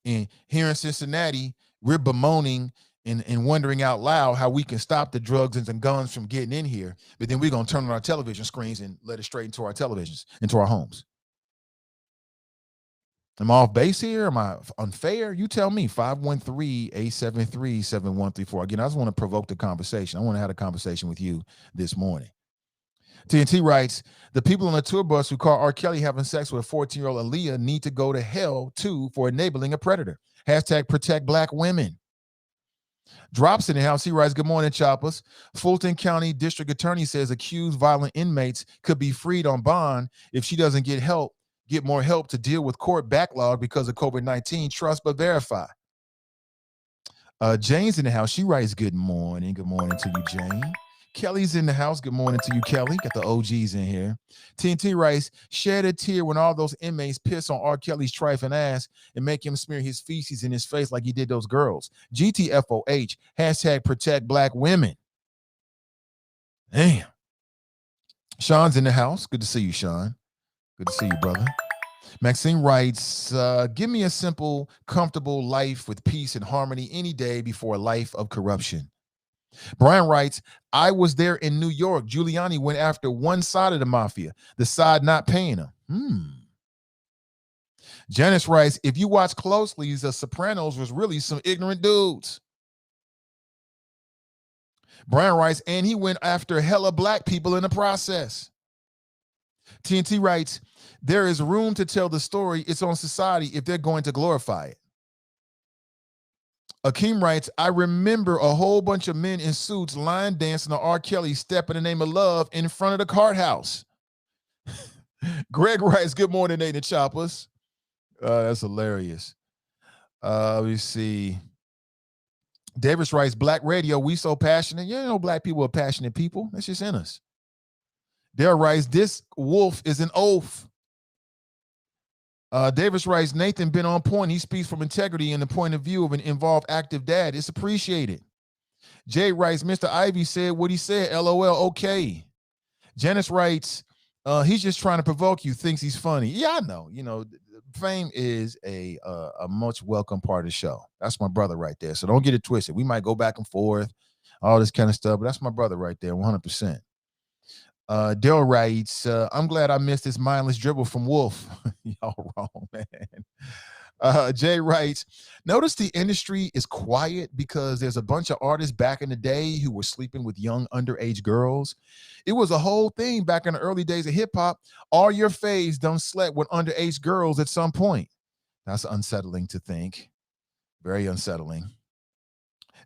And here in Cincinnati, we're bemoaning and wondering out loud how we can stop the drugs and guns from getting in here, but then we're going to turn on our television screens and let it straight into our televisions, into our homes. Am I off base here? Am I unfair? You tell me. 513-873-7134. Again, I just want to provoke the conversation. I want to have a conversation with you this morning. TNT writes, the people on the tour bus who caught R. Kelly having sex with 14-year-old Aaliyah need to go to hell, too, for enabling a predator. # protect black women. Drops in the house. He writes, good morning, Choppers. Fulton County District Attorney says accused violent inmates could be freed on bond if she doesn't get more help to deal with court backlog because of COVID-19. Trust but verify. Jane's in the house. She writes, good morning. Good morning to you, Jane. Kelly's in the house. Good morning to you, Kelly. Got the OGs in here. TNT writes, shed a tear when all those inmates piss on R. Kelly's trifling ass and make him smear his feces in his face like he did those girls. GTFOH, hashtag protect black women. Damn. Sean's in the house. Good to see you, Sean. Good to see you, brother. Maxine writes, give me a simple, comfortable life with peace and harmony any day before a life of corruption. Brian writes, I was there in New York. Giuliani went after one side of the mafia, the side not paying him. Janice writes, if you watch closely, the Sopranos was really some ignorant dudes. Brian writes, and he went after hella black people in the process. TNT writes, there is room to tell the story. It's on society if they're going to glorify it. Akeem writes, I remember a whole bunch of men in suits line dancing to R. Kelly Step in the Name of Love in front of the Cart House. Greg writes, good morning, Nathan Choppers. That's hilarious. Let me see. Davis writes, black radio, we so passionate. You know, black people are passionate people. That's just in us. Dale writes, this wolf is an oaf. Davis writes, Nathan been on point. He speaks from integrity and the point of view of an involved active dad. It's appreciated. Jay writes, Mr. Ivy said what he said. LOL. Okay. Janice writes, he's just trying to provoke you. Thinks he's funny. Yeah, I know. You know, fame is a much welcome part of the show. That's my brother right there. So don't get it twisted. We might go back and forth, all this kind of stuff, but that's my brother right there, 100%. Dale writes, I'm glad I missed this mindless dribble from Wolf. Y'all wrong, man. Jay writes, notice the industry is quiet because there's a bunch of artists back in the day who were sleeping with young underage girls. It was a whole thing back in the early days of hip hop. All your faves done slept with underage girls at some point. That's unsettling to think. Very unsettling.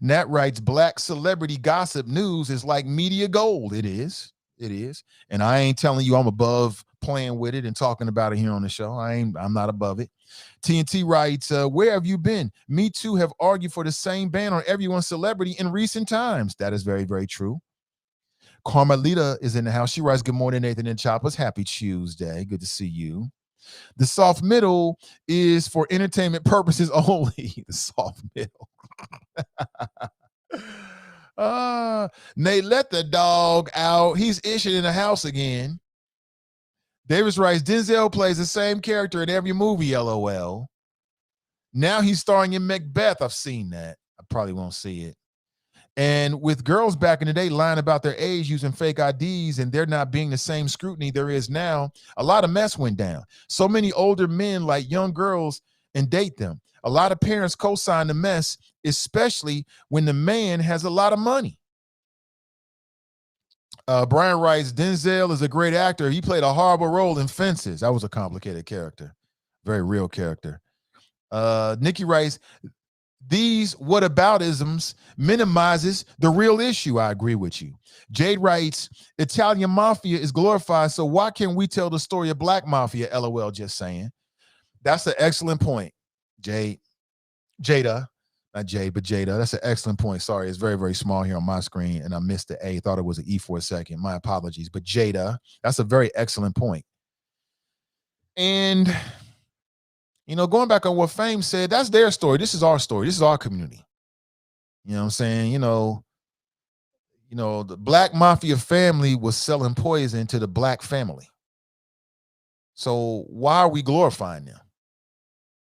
Nat writes, black celebrity gossip news is like media gold. It is. It is. And I ain't telling you I'm above playing with it and talking about it here on the show. I'm not above it. TNT writes, where have you been? Me too have argued for the same ban on everyone's celebrity in recent times. That is very, very true. Carmelita is in the house. She writes, good morning, Nathan and Choppers. Happy Tuesday. Good to see you. The soft middle is for entertainment purposes only. The soft middle. Nate, let the dog out. He's issued in the house again. Davis writes, Denzel plays the same character in every movie, LOL. Now he's starring in Macbeth. I've seen that. I probably won't see it. And with girls back in the day lying about their age using fake IDs and there not being the same scrutiny there is now, a lot of mess went down. So many older men like young girls and date them. A lot of parents co-sign the mess, especially when the man has a lot of money. Brian writes, Denzel is a great actor. He played a horrible role in Fences. That was a complicated character. Very real character. Nikki writes, these whataboutisms minimizes the real issue. I agree with you. Jade writes, Italian mafia is glorified, so why can't we tell the story of black mafia? LOL, just saying. That's an excellent point, Jada. Not Jade, but Jada. That's an excellent point. Sorry, it's very, very small here on my screen, and I missed the A. Thought it was an E for a second. My apologies. But Jada, that's a very excellent point. And, you know, going back on what Fame said, that's their story. This is our story. This is our community. You know what I'm saying? You know, the black mafia family was selling poison to the black family. So why are we glorifying them?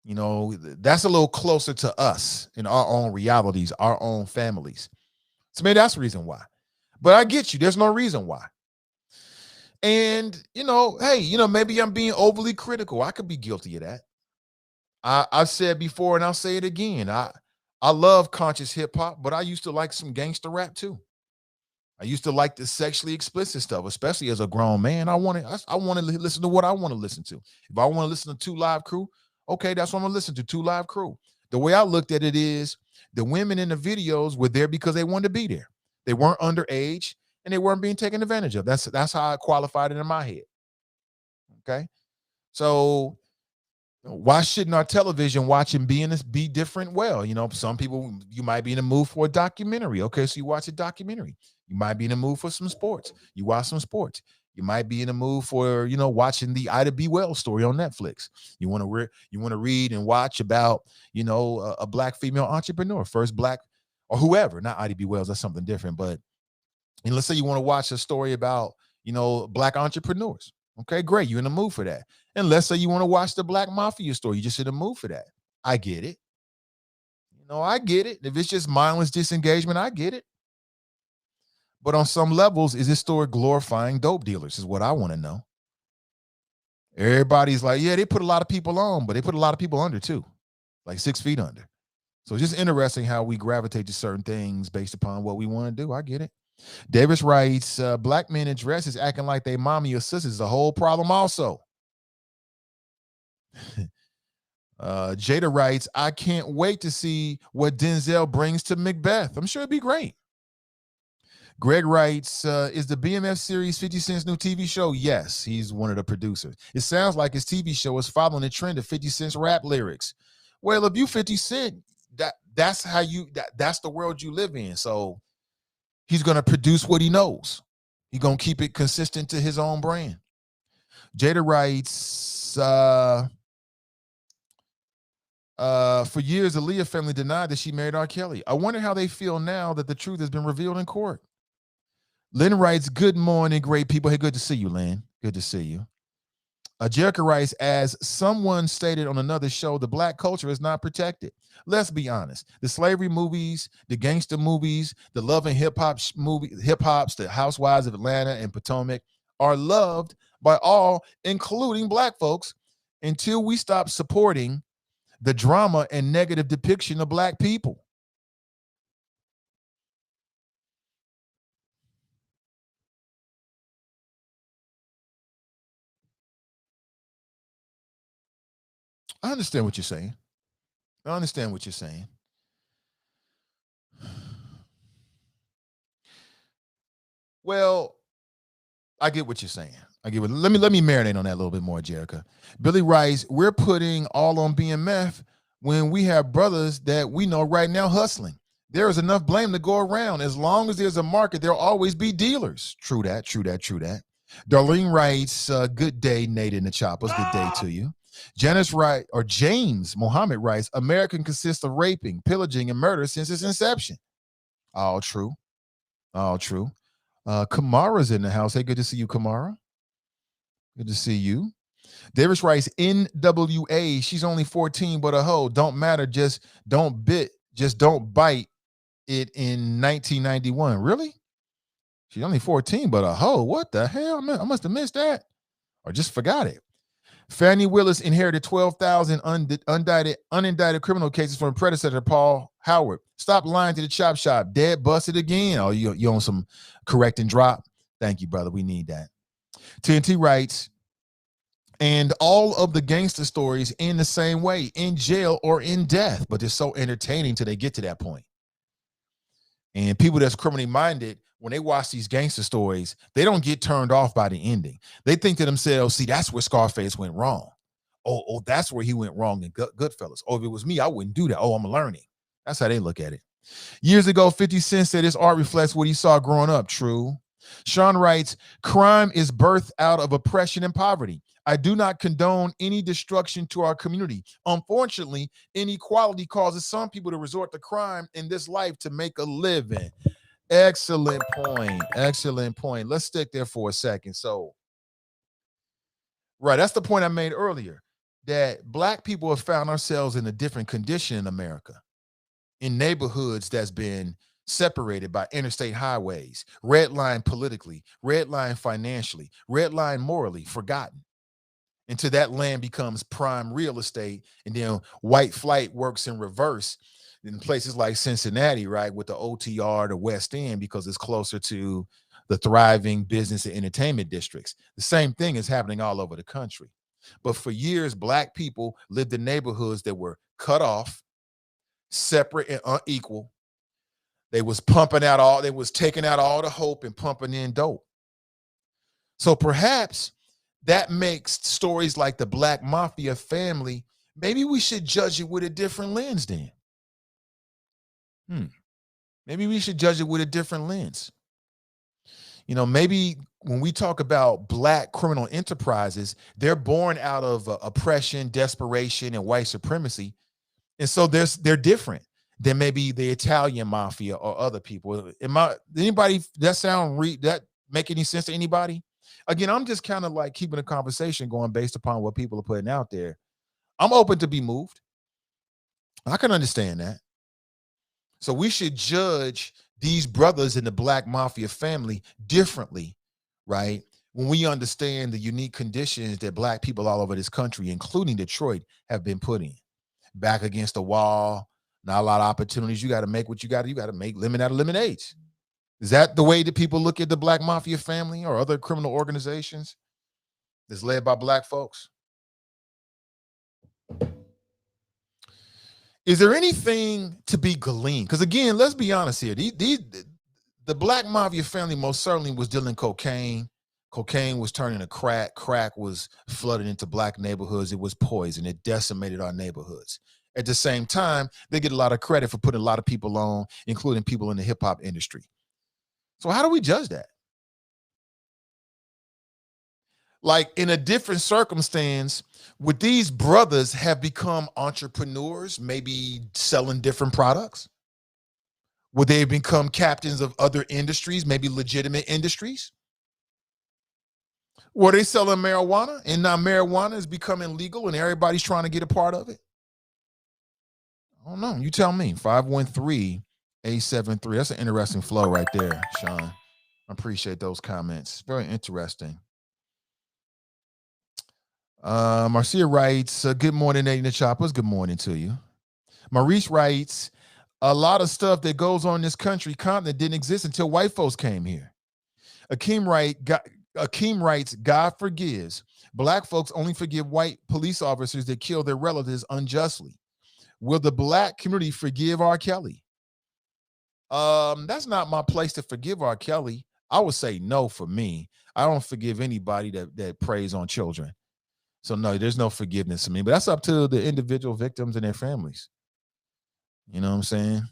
You know, that's a little closer to us in our own realities, our own families. So maybe that's the reason why. But I get you. There's no reason why. And, you know, hey, you know, maybe I'm being overly critical. I could be guilty of that. I've said before and I'll say it again. I love conscious hip hop, but I used to like some gangster rap too. I used to like the sexually explicit stuff, especially as a grown man. I want to listen to what I want to listen to. If I want to listen to 2 Live Crew, okay, that's what I'm going to listen to, 2 Live Crew. The way I looked at it is the women in the videos were there because they wanted to be there. They weren't underage and they weren't being taken advantage of. That's how I qualified it in my head. Okay. So why shouldn't our television watching be different? Well, you know, some people, you might be in the mood for a documentary. Okay, so you watch a documentary. You might be in the mood for some sports. You watch some sports. You might be in the mood for, watching the Ida B. Wells story on Netflix. You want to read and watch about, a black female entrepreneur, first black or whoever, not Ida B. Wells. That's something different. But let's say you want to watch a story about, black entrepreneurs. Okay, great. You're in the mood for that. And let's say you want to watch the Black Mafia story. You're just in the mood for that. I get it. I get it. If it's just mindless disengagement, I get it. But on some levels, is this story glorifying dope dealers is what I want to know. Everybody's like, yeah, they put a lot of people on, but they put a lot of people under too, like 6 feet under. So it's just interesting how we gravitate to certain things based upon what we want to do. I get it. Davis writes, black men in dresses acting like they mommy or sisters is a whole problem also. Jada writes, I can't wait to see what Denzel brings to Macbeth. I'm sure it'd be great. Greg writes, is the BMF series 50 Cent's new TV show? Yes, he's one of the producers. It sounds like his TV show is following the trend of 50 Cent's rap lyrics. Well, if you 50 Cent, that's the world you live in. So he's going to produce what he knows. He's going to keep it consistent to his own brand. Jada writes, for years, the Aaliyah family denied that she married R. Kelly. I wonder how they feel now that the truth has been revealed in court. Lynn writes, good morning, great people. Hey, good to see you, Lynn. Good to see you. Jerica writes, as someone stated on another show, the black culture is not protected. Let's be honest. The slavery movies, the gangster movies, the love and hip-hops, the Housewives of Atlanta and Potomac are loved by all, including black folks, until we stop supporting the drama and negative depiction of black people. I understand what you're saying. Well, I get what you're saying. Let me marinate on that a little bit more, Jerica. Billy writes, we're putting all on BMF when we have brothers that we know right now hustling. There is enough blame to go around. As long as there's a market, there'll always be dealers. True that. Darlene writes, good day, Nate in the Choppers. Good day to you. James Mohammed writes, America consists of raping, pillaging, and murder since its inception. All true. Kamara's in the house. Hey, good to see you, Kamara. Good to see you. Davis writes, NWA, she's only 14, but a hoe. Don't matter, just don't bite it in 1991. Really? She's only 14, but a hoe. What the hell? I must have missed that. Or just forgot it. Fannie Willis inherited 12,000 unindicted criminal cases from predecessor Paul Howard. Stop lying to the chop shop. Dead busted again. Oh, you on some correct and drop? Thank you, brother. We need that. TNT writes, and all of the gangster stories end the same way, in jail or in death, but they're so entertaining till they get to that point. And people that's criminally minded, when they watch these gangster stories, they don't get turned off by the ending. They think to themselves, see, that's where Scarface went wrong. Oh, that's where he went wrong in Goodfellas. Oh, if it was me, I wouldn't do that. Oh, I'm learning. That's how they look at it. Years ago, 50 Cent said his art reflects what he saw growing up. True. Sean writes, crime is birthed out of oppression and poverty. I do not condone any destruction to our community. Unfortunately, inequality causes some people to resort to crime in this life to make a living. Excellent point. Let's stick there for a second. So, right, that's the point I made earlier, that black people have found ourselves in a different condition in America, in neighborhoods that's been separated by interstate highways, red line politically, red line financially, red line morally, forgotten. Until that land becomes prime real estate, and then white flight works in reverse in places like Cincinnati, right, with the OTR, the West End, because it's closer to the thriving business and entertainment districts. The same thing is happening all over the country. But for years, black people lived in neighborhoods that were cut off, separate and unequal. They was taking out all the hope and pumping in dope. So perhaps that makes stories like the Black Mafia family, maybe we should judge it with a different lens then. Maybe we should judge it with a different lens. maybe when we talk about Black criminal enterprises, they're born out of oppression, desperation, and white supremacy. And so they're different than maybe the Italian mafia or other people. Anybody that make any sense to anybody? Again, I'm just kind of like keeping a conversation going based upon what people are putting out there. I'm open to be moved. I can understand that. So we should judge these brothers in the Black mafia family differently, right? When we understand the unique conditions that Black people all over this country, including Detroit, have been put in. Back against the wall, not a lot of opportunities. You got to make what you got to make lemon out of lemonades. Is that the way that people look at the Black mafia family or other criminal organizations that's led by Black folks? Is there anything to be gleaned? Because again, let's be honest here. The Black mafia family most certainly was dealing cocaine. Cocaine was turning to crack. Crack was flooded into Black neighborhoods. It was poison. It decimated our neighborhoods. At the same time, they get a lot of credit for putting a lot of people on, including people in the hip hop industry. So how do we judge that? Like in a different circumstance, would these brothers have become entrepreneurs, maybe selling different products? Would they have become captains of other industries, maybe legitimate industries? Were they selling marijuana and now marijuana is becoming legal and everybody's trying to get a part of it? I don't know. You tell me. 513-873. That's an interesting flow right there, Sean. I appreciate those comments. Very interesting. Marcia writes, good morning, Nate and the Choppers. Good morning to you. Maurice writes, a lot of stuff that goes on in this continent didn't exist until white folks came here. Akeem writes, God forgives. Black folks only forgive white police officers that kill their relatives unjustly. Will the Black community forgive R. Kelly? That's not my place to forgive R. Kelly. I would say no for me. I don't forgive anybody that preys on children. So no, there's no forgiveness for me, but that's up to the individual victims and their families. You know what I'm saying?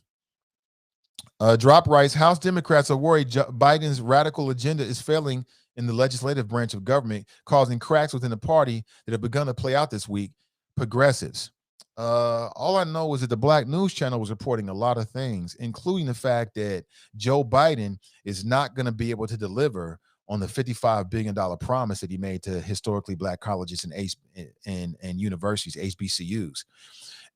Drop writes, House Democrats are worried Biden's radical agenda is failing in the legislative branch of government, causing cracks within the party that have begun to play out this week. Progressives. All I know is that the Black News Channel was reporting a lot of things, including the fact that Joe Biden is not going to be able to deliver on the $55 billion promise that he made to historically Black colleges and universities, HBCUs.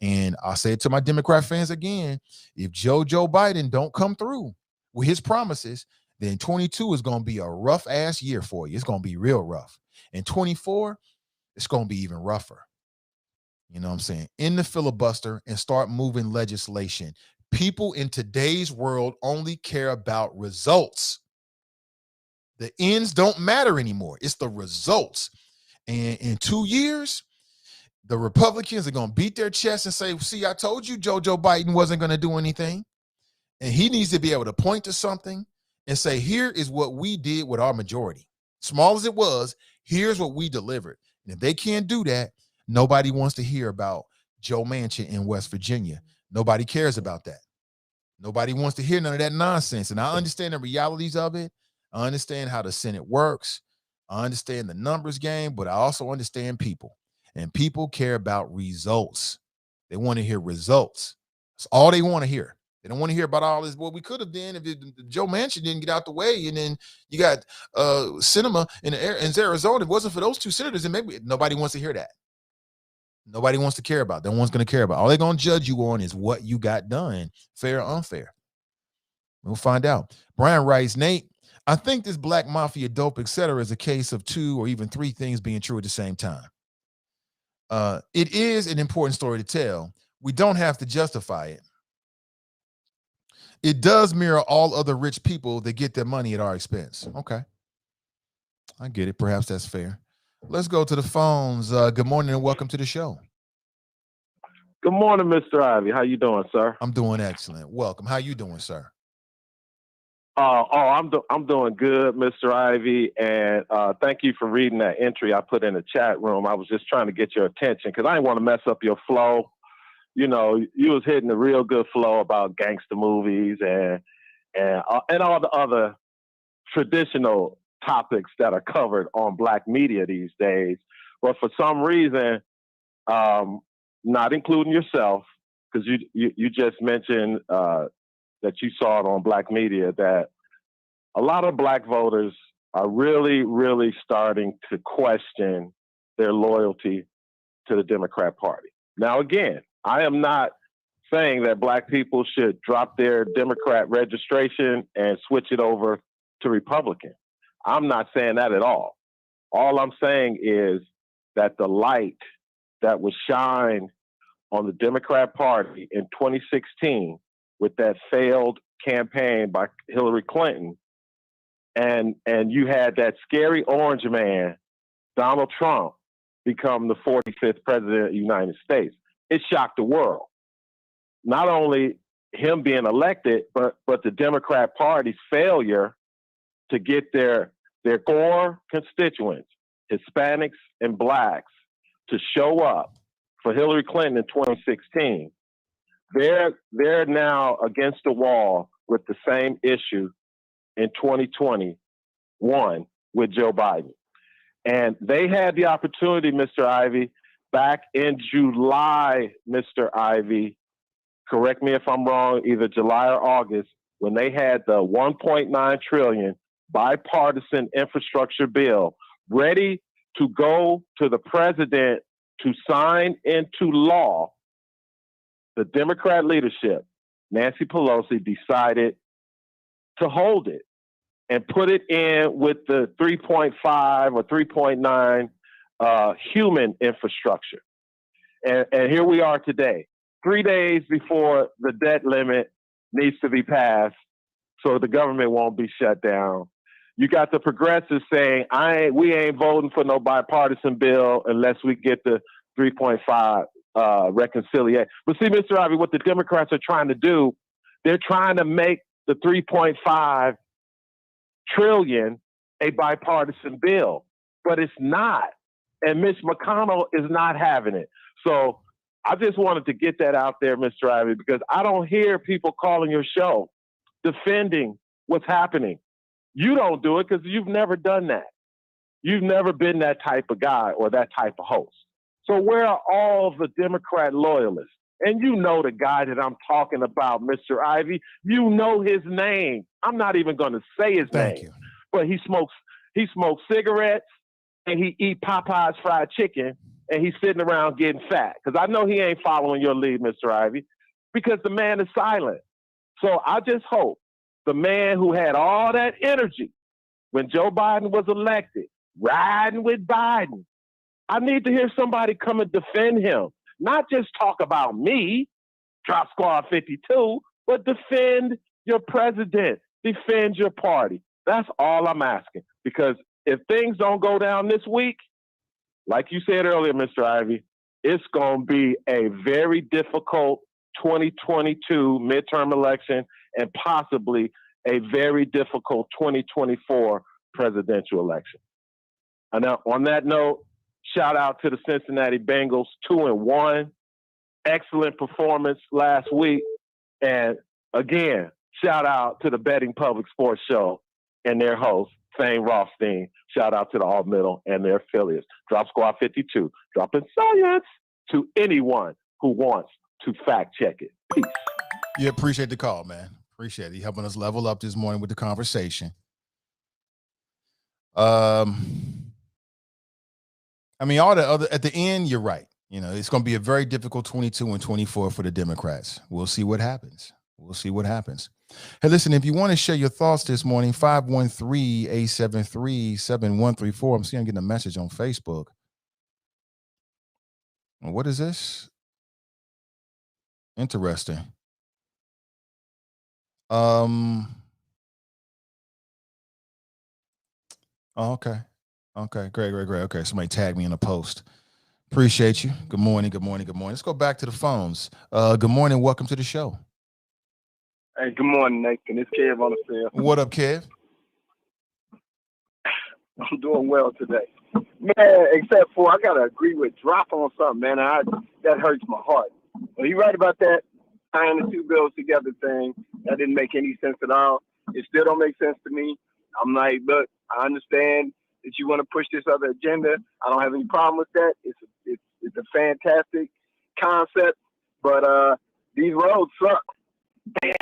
And I'll say it to my Democrat fans again, if Joe Biden don't come through with his promises, then 22 is going to be a rough ass year for you. It's going to be real rough. And 24, it's going to be even rougher. You know what I'm saying? End the filibuster and start moving legislation. People in today's world only care about results. The ends don't matter anymore. It's the results. And in 2 years, the Republicans are going to beat their chest and say, see, I told you Joe Biden wasn't going to do anything. And he needs to be able to point to something and say, here is what we did with our majority. Small as it was, here's what we delivered. And if they can't do that, nobody wants to hear about Joe Manchin in West Virginia. Nobody cares about that. Nobody wants to hear none of that nonsense. And I understand the realities of it. I understand how the Senate works. I understand the numbers game, but I also understand people. And people care about results. They want to hear results. That's all they want to hear. They don't want to hear about all this. What we could have done if Joe Manchin didn't get out the way, and then you got Sinema in Arizona. If it wasn't for those two senators, then maybe nobody wants to hear that. Nobody wants to care about. No one's going to care about. All they're going to judge you on is what you got done, fair or unfair. We'll find out. Brian writes, Nate, I think this Black mafia, dope, etc., is a case of 2 or even 3 things being true at the same time. It is an important story to tell. We don't have to justify it. It does mirror all other rich people that get their money at our expense. Okay. I get it. Perhaps that's fair. Let's go to the phones. Good morning and welcome to the show. Good morning, Mr. Ivy. How you doing, sir? I'm doing excellent. Welcome. How you doing, sir? I'm doing good, Mr. Ivy, and thank you for reading that entry I put in the chat room. I was just trying to get your attention because I didn't want to mess up your flow. You know, you was hitting a real good flow about gangster movies and all the other traditional topics that are covered on Black media these days. But for some reason, not including yourself, because you just mentioned that you saw it on Black media, that a lot of Black voters are really, really starting to question their loyalty to the Democrat Party. Now, again, I am not saying that Black people should drop their Democrat registration and switch it over to Republican. I'm not saying that at all. All I'm saying is that the light that was shined on the Democrat Party in 2016 with that failed campaign by Hillary Clinton, and you had that scary orange man, Donald Trump, become the 45th president of the United States. It shocked the world. Not only him being elected, but the Democrat Party's failure to get their core constituents, Hispanics and Blacks, to show up for Hillary Clinton in 2016. They're now against the wall with the same issue in 2021 with Joe Biden. And they had the opportunity, Mr. Ivey, back in July, Mr. Ivey, correct me if I'm wrong, either July or August, when they had the $1.9 trillion bipartisan infrastructure bill ready to go to the president to sign into law, the Democrat leadership, Nancy Pelosi, decided to hold it and put it in with the 3.5 or 3.9 human infrastructure. And here we are today, 3 days before the debt limit needs to be passed so the government won't be shut down. You got the progressives saying, we ain't voting for no bipartisan bill unless we get the 3.5 reconciliation. But see, Mr. Ivey, what the Democrats are trying to do, they're trying to make the 3.5 trillion a bipartisan bill, but it's not. And Mitch McConnell is not having it. So I just wanted to get that out there, Mr. Ivey, because I don't hear people calling your show defending what's happening. You don't do it because you've never done that. You've never been that type of guy or that type of host. So where are all of the Democrat loyalists? And you know the guy that I'm talking about, Mr. Ivey. You know his name. I'm not even going to say his name. Thank you. But he smokes cigarettes and he eat Popeye's fried chicken and he's sitting around getting fat. Because I know he ain't following your lead, Mr. Ivey, because the man is silent. So I just hope the man who had all that energy when Joe Biden was elected, riding with Biden, I need to hear somebody come and defend him. Not just talk about me, Drop Squad 52, but defend your president, defend your party. That's all I'm asking. Because if things don't go down this week, like you said earlier, Mr. Ivey, it's going to be a very difficult 2022 midterm election and possibly a very difficult 2024 presidential election. And now, on that note, shout out to the Cincinnati Bengals, 2-1. Excellent performance last week. And again, shout out to the Betting Public Sports Show and their host, Thane Rothstein. Shout out to the All Middle and their affiliates. Drop Squad 52, dropping science to anyone who wants to fact check it. Peace. Yeah, appreciate the call, man. Appreciate it. You helping us level up this morning with the conversation. I mean, all the other at the end, you're right. You know, it's going to be a very difficult 22 and 24 for the Democrats. We'll see what happens. We'll see what happens. Hey, listen, if you want to share your thoughts this morning, 513-873-7134. I'm seeing I'm getting a message on Facebook. What is this? Interesting. Oh, okay. Okay, great. Okay, somebody tagged me in a post. Appreciate you. Good morning. Let's go back to the phones. Good morning. Welcome to the show. Hey, good morning, Nathan. It's Kev on the field. What up, Kev? I'm doing well today. Man, except for I got to agree with Drop on something, man. That hurts my heart. Well, you right about that tying the two bills together thing. That didn't make any sense at all. It still don't make sense to me. I'm like, look, I understand that you want to push this other agenda. I don't have any problem with that. It's a fantastic concept, but these roads suck. I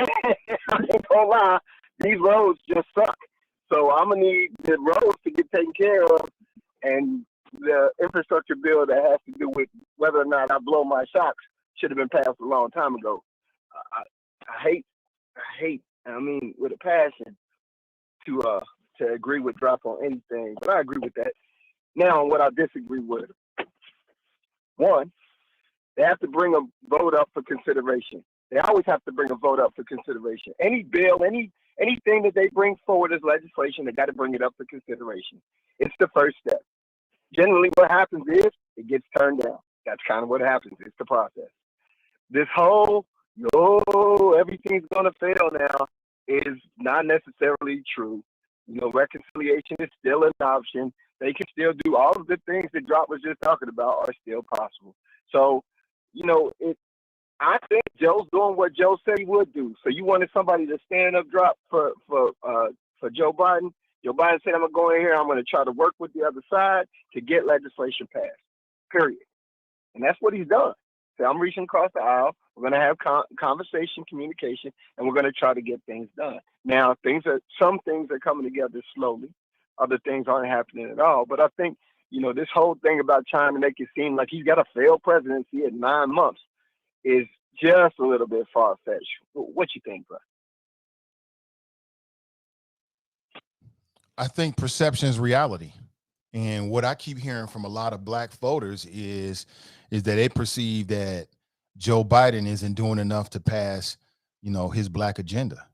ain't gonna lie, these roads just suck. So I'm gonna need the roads to get taken care of, and the infrastructure bill that has to do with whether or not I blow my shocks should have been passed a long time ago. I hate, I mean, with a passion to agree with Drop on anything, but I agree with that. Now, what I disagree with, one, they have to bring a vote up for consideration. They always have to bring a vote up for consideration. Any bill, anything that they bring forward as legislation, they got to bring it up for consideration. It's the first step. Generally, what happens is it gets turned down. That's kind of what happens. It's the process. This whole, everything's going to fail now is not necessarily true. You know, reconciliation is still an option. They can still do all of the things that Drop was just talking about are still possible. So, you know, I think Joe's doing what Joe said he would do. So you wanted somebody to stand up, Drop, for Joe Biden. Joe Biden said, I'm going to go in here. I'm going to try to work with the other side to get legislation passed, period. And that's what he's done. So I'm reaching across the aisle. We're going to have conversation, communication, and we're going to try to get things done. Now, some things are coming together slowly. Other things aren't happening at all. But I think, you know, this whole thing about trying to make it seem like he's got a failed presidency at 9 months is just a little bit far-fetched. What you think, bro? I think perception is reality. And what I keep hearing from a lot of black voters is that they perceive that Joe Biden isn't doing enough to pass, you know, his black agenda.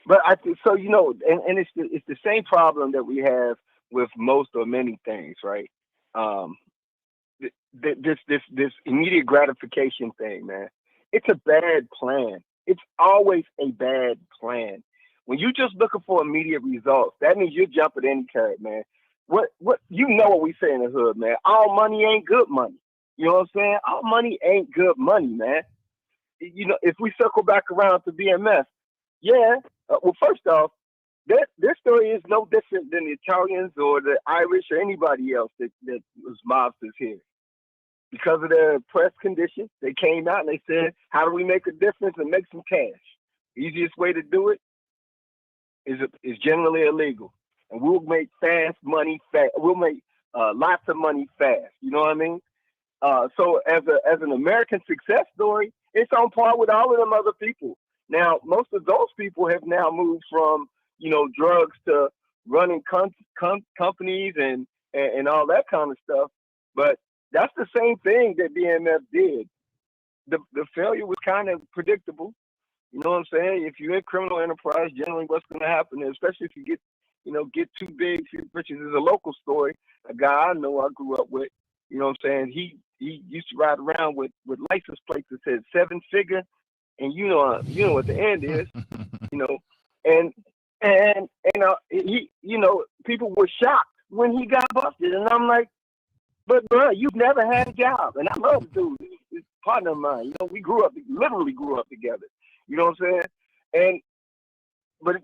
But I think so, you know, and it's the same problem that we have with most or many things, right? This immediate gratification thing, man. It's a bad plan. It's always a bad plan. When you're just looking for immediate results, that means you're jumping any carrot, man. What you know what we say in the hood, man. All money ain't good money. You know what I'm saying? All money ain't good money, man. You know, if we circle back around to BMF, yeah. Well, first off, their story is no different than the Italians or the Irish or anybody else that was mobsters here. Because of their oppressed conditions, they came out and they said, how do we make a difference and make some cash? Easiest way to do it is generally illegal. And we'll make fast money fast. We'll make lots of money fast. You know what I mean? So as an American success story, it's on par with all of them other people. Now, most of those people have now moved from, you know, drugs to running companies and all that kind of stuff. But that's the same thing that BMF did. The failure was kind of predictable. You know what I'm saying? If you're in criminal enterprise, generally what's going to happen, especially if you get too big, which is a local story, a guy I know I grew up with, you know what I'm saying? He used to ride around with license plates that said 7-figure, and you know what the end is, you know, and he, you know, people were shocked when he got busted, and I'm like, but bro, you've never had a job, and I love the dude. He's a partner of mine. You know, we literally grew up together. You know what I'm saying? But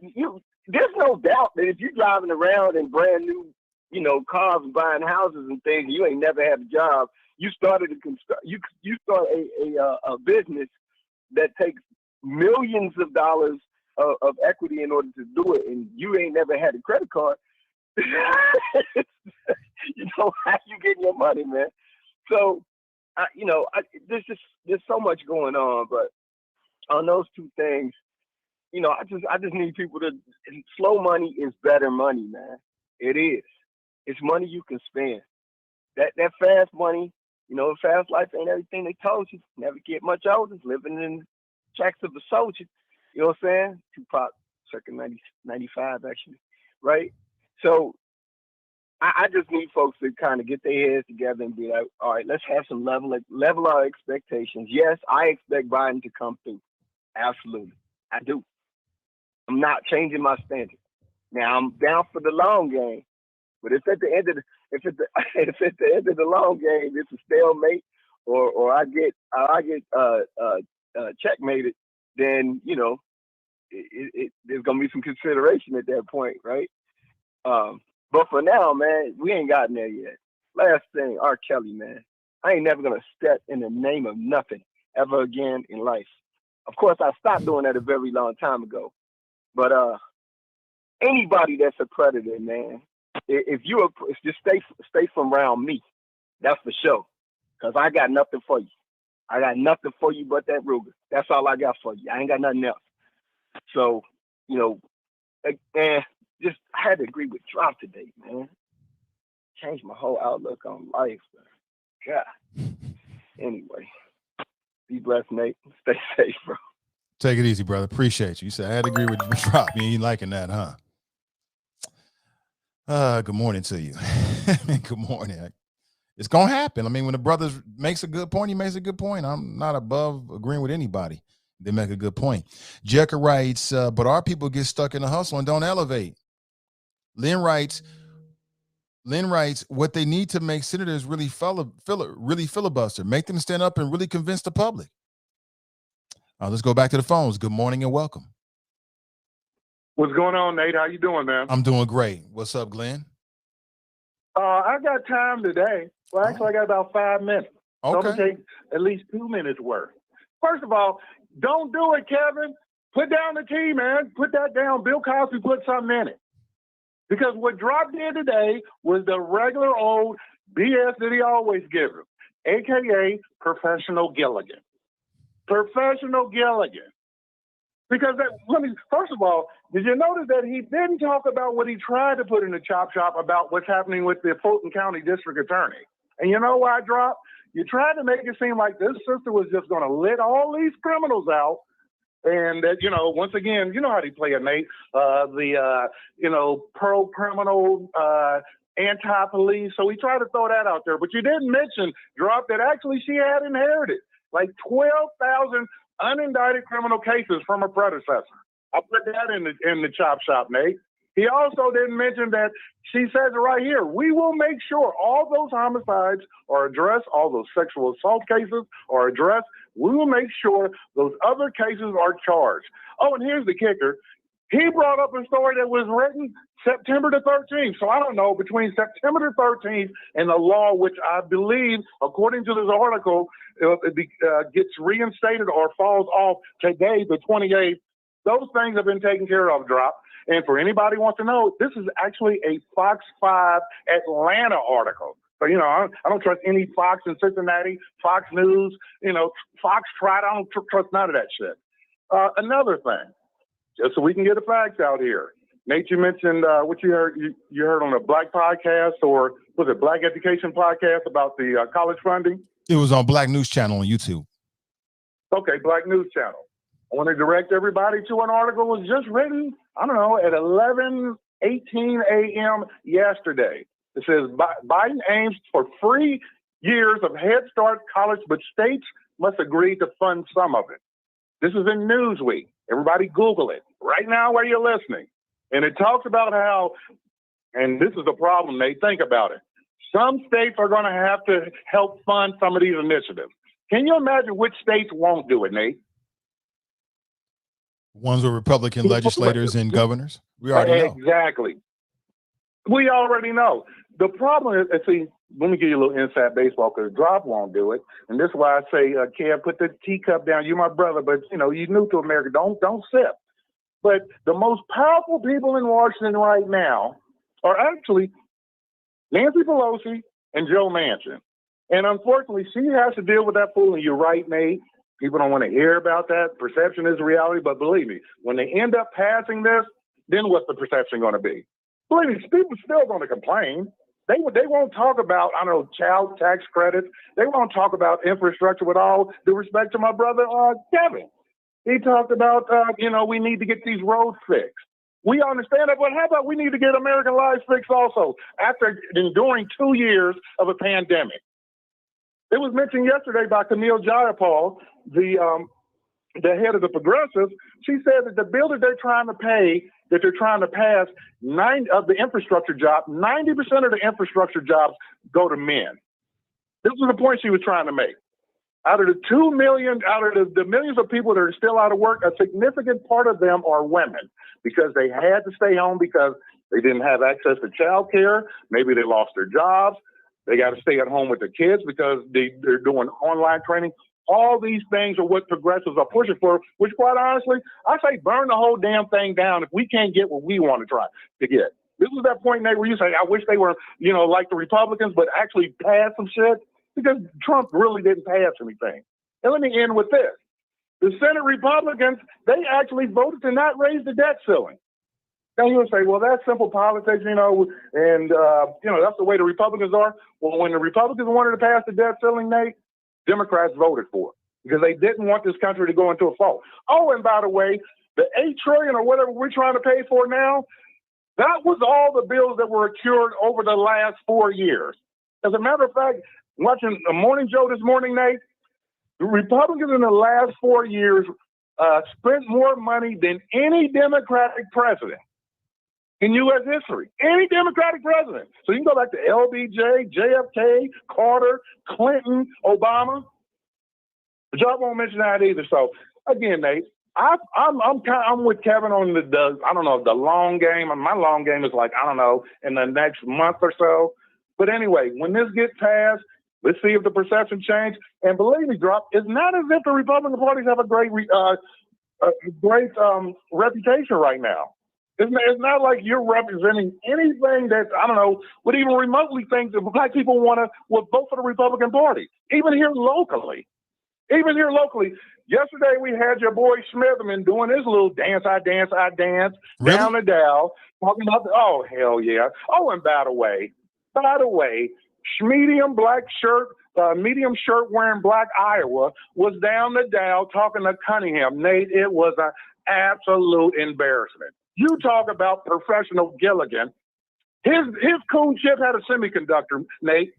there's no doubt that if you're driving around in brand new, you know, cars and buying houses and things, you ain't never had a job. You start a business that takes millions of dollars of equity in order to do it, and you ain't never had a credit card. You know, how you getting your money, man? So, there's so much going on, but on those two things, you know, I just need people to. Slow money is better money, man. It is. It's money you can spend. That fast money, you know, fast life ain't everything they told you. Never get much older. Living in the tracks of a soldier. You know what I'm saying? Tupac, circa 95, actually, right? So I just need folks to kind of get their heads together and be like, all right, let's have some level our expectations. Yes, I expect Biden to come through. Absolutely, I do. I'm not changing my standard. Now I'm down for the long game, but if at the end of the long game it's a stalemate, or I get checkmated, then you know there's gonna be some consideration at that point, right? But for now, man, we ain't gotten there yet. Last thing, R. Kelly, man, I ain't never gonna step in the name of nothing ever again in life. Of course, I stopped doing that a very long time ago. But anybody that's a predator, man, if you just stay from around me, that's for sure. Cause I got nothing for you. I got nothing for you but that Ruger. That's all I got for you. I ain't got nothing else. So, you know, and just I had to agree with Drop today, man. Changed my whole outlook on life. Man. God. Anyway, be blessed, Nate. Stay safe, bro. Take it easy, brother. Appreciate you. You said I had to agree with Drop. You ain't liking that, huh? Good morning to you. Good morning. It's gonna happen. I mean, when the brother makes a good point, he makes a good point. I'm not above agreeing with anybody. They make a good point. Jekka writes, but our people get stuck in the hustle and don't elevate. Lynn writes, what they need to make senators really filibuster, make them stand up and really convince the public. Let's go back to the phones. Good morning and welcome. What's going on, Nate? How you doing, man? I'm doing great. What's up, Glenn? I got time today. Well, actually, I got about 5 minutes. Okay. So I'm going to take at least 2 minutes worth. First of all, don't do it, Kevin. Put down the tea, man. Put that down. Bill Cosby put something in it. Because what Drop did today was the regular old BS that he always gives him, a.k.a. Professional Gilligan. Professional Gilligan. Because first of all, did you notice that he didn't talk about what he tried to put in the chop shop about what's happening with the Fulton County District Attorney? And you know why, Drop? You tried to make it seem like this sister was just going to let all these criminals out. And that, once again, you know how they play it, Nate. Pro-criminal, anti-police. So we tried to throw that out there. But you didn't mention, Drop, that actually she had inherited like 12,000 unindicted criminal cases from her predecessor. I put that in the chop shop, Nate. He also didn't mention that she says it right here. We will make sure all those homicides are addressed, all those sexual assault cases are addressed. We will make sure those other cases are charged. Oh, and here's the kicker. He brought up a story that was written September the 13th. So I don't know, between September the 13th and the law, which I believe, according to this article, gets reinstated or falls off today, the 28th, those things have been taken care of, Drop. And for anybody who wants to know, this is actually a Fox 5 Atlanta article. So, I don't trust any Fox in Cincinnati, Fox News, Fox Tried. I don't trust none of that shit. Another thing, just so we can get the facts out here. Nate, you mentioned what you heard on a Black podcast, or was it Black Education podcast about the college funding? It was on Black News Channel on YouTube. Okay, Black News Channel. I want to direct everybody to an article that was just written, I don't know, at 11:18 a.m. yesterday. It says Biden aims for free years of Head Start college, but states must agree to fund some of it. This is in Newsweek. Everybody Google it right now while you're listening. And it talks about how, and this is the problem, Nate, think about it. Some states are going to have to help fund some of these initiatives. Can you imagine which states won't do it, Nate? Ones with Republican legislators and governors. We already know. Exactly. We already know. The problem is, see, let me give you a little inside baseball, because Drop won't do it. And this is why I say, Kev, put the teacup down. You're my brother, but, you're new to America. Don't sip. But the most powerful people in Washington right now are actually Nancy Pelosi and Joe Manchin. And unfortunately, she has to deal with that fool. And you're right, Nate. People don't want to hear about that. Perception is reality. But believe me, when they end up passing this, then what's the perception going to be? Believe me, people are still going to complain. They won't talk about, child tax credits. They won't talk about infrastructure with all due respect to my brother, Kevin. He talked about, we need to get these roads fixed. We understand that, but how about we need to get American lives fixed also after enduring 2 years of a pandemic? It was mentioned yesterday by Camille Jayapal, the head of the Progressives. She said that the bill that they're trying to pass, 90% of the infrastructure jobs go to men. This was the point she was trying to make. Out of the 2 million, out of the millions of people that are still out of work, a significant part of them are women because they had to stay home because they didn't have access to child care. Maybe they lost their jobs. They got to stay at home with their kids because they're doing online training. All these things are what progressives are pushing for, which quite honestly, I say burn the whole damn thing down if we can't get what we want to try to get. This was that point, Nate, where you say, I wish they were, like the Republicans, but actually pass some shit, because Trump really didn't pass anything. And let me end with this. The Senate Republicans, they actually voted to not raise the debt ceiling. Now you'll say, well, that's simple politics, and that's the way the Republicans are. Well, when the Republicans wanted to pass the debt ceiling, Nate, Democrats voted for it because they didn't want this country to go into a fault. Oh, and by the way, the $8 trillion or whatever we're trying to pay for now, that was all the bills that were accrued over the last 4 years. As a matter of fact, watching a morning show this morning, Nate, the Republicans in the last 4 years spent more money than any Democratic president in U.S. history. Any Democratic president. So you can go back to LBJ, JFK, Carter, Clinton, Obama. But y'all won't mention that either. So again, Nate, I'm with Kevin on the long game. My long game is in the next month or so. But anyway, when this gets passed, let's see if the perception change. And believe me, Drop, it's not as if the Republican parties have a great reputation right now. It's not like you're representing anything that, would even remotely think that black people would vote for the Republican Party, even here locally. Yesterday, we had your boy Smitherman doing his little dance, I dance, really? Down the Dow, talking about, oh, hell yeah. Oh, and by the way, medium shirt wearing black Iowa was down the Dow talking to Cunningham. Nate, it was an absolute embarrassment. You talk about professional Gilligan. His coon chip had a semiconductor, Nate.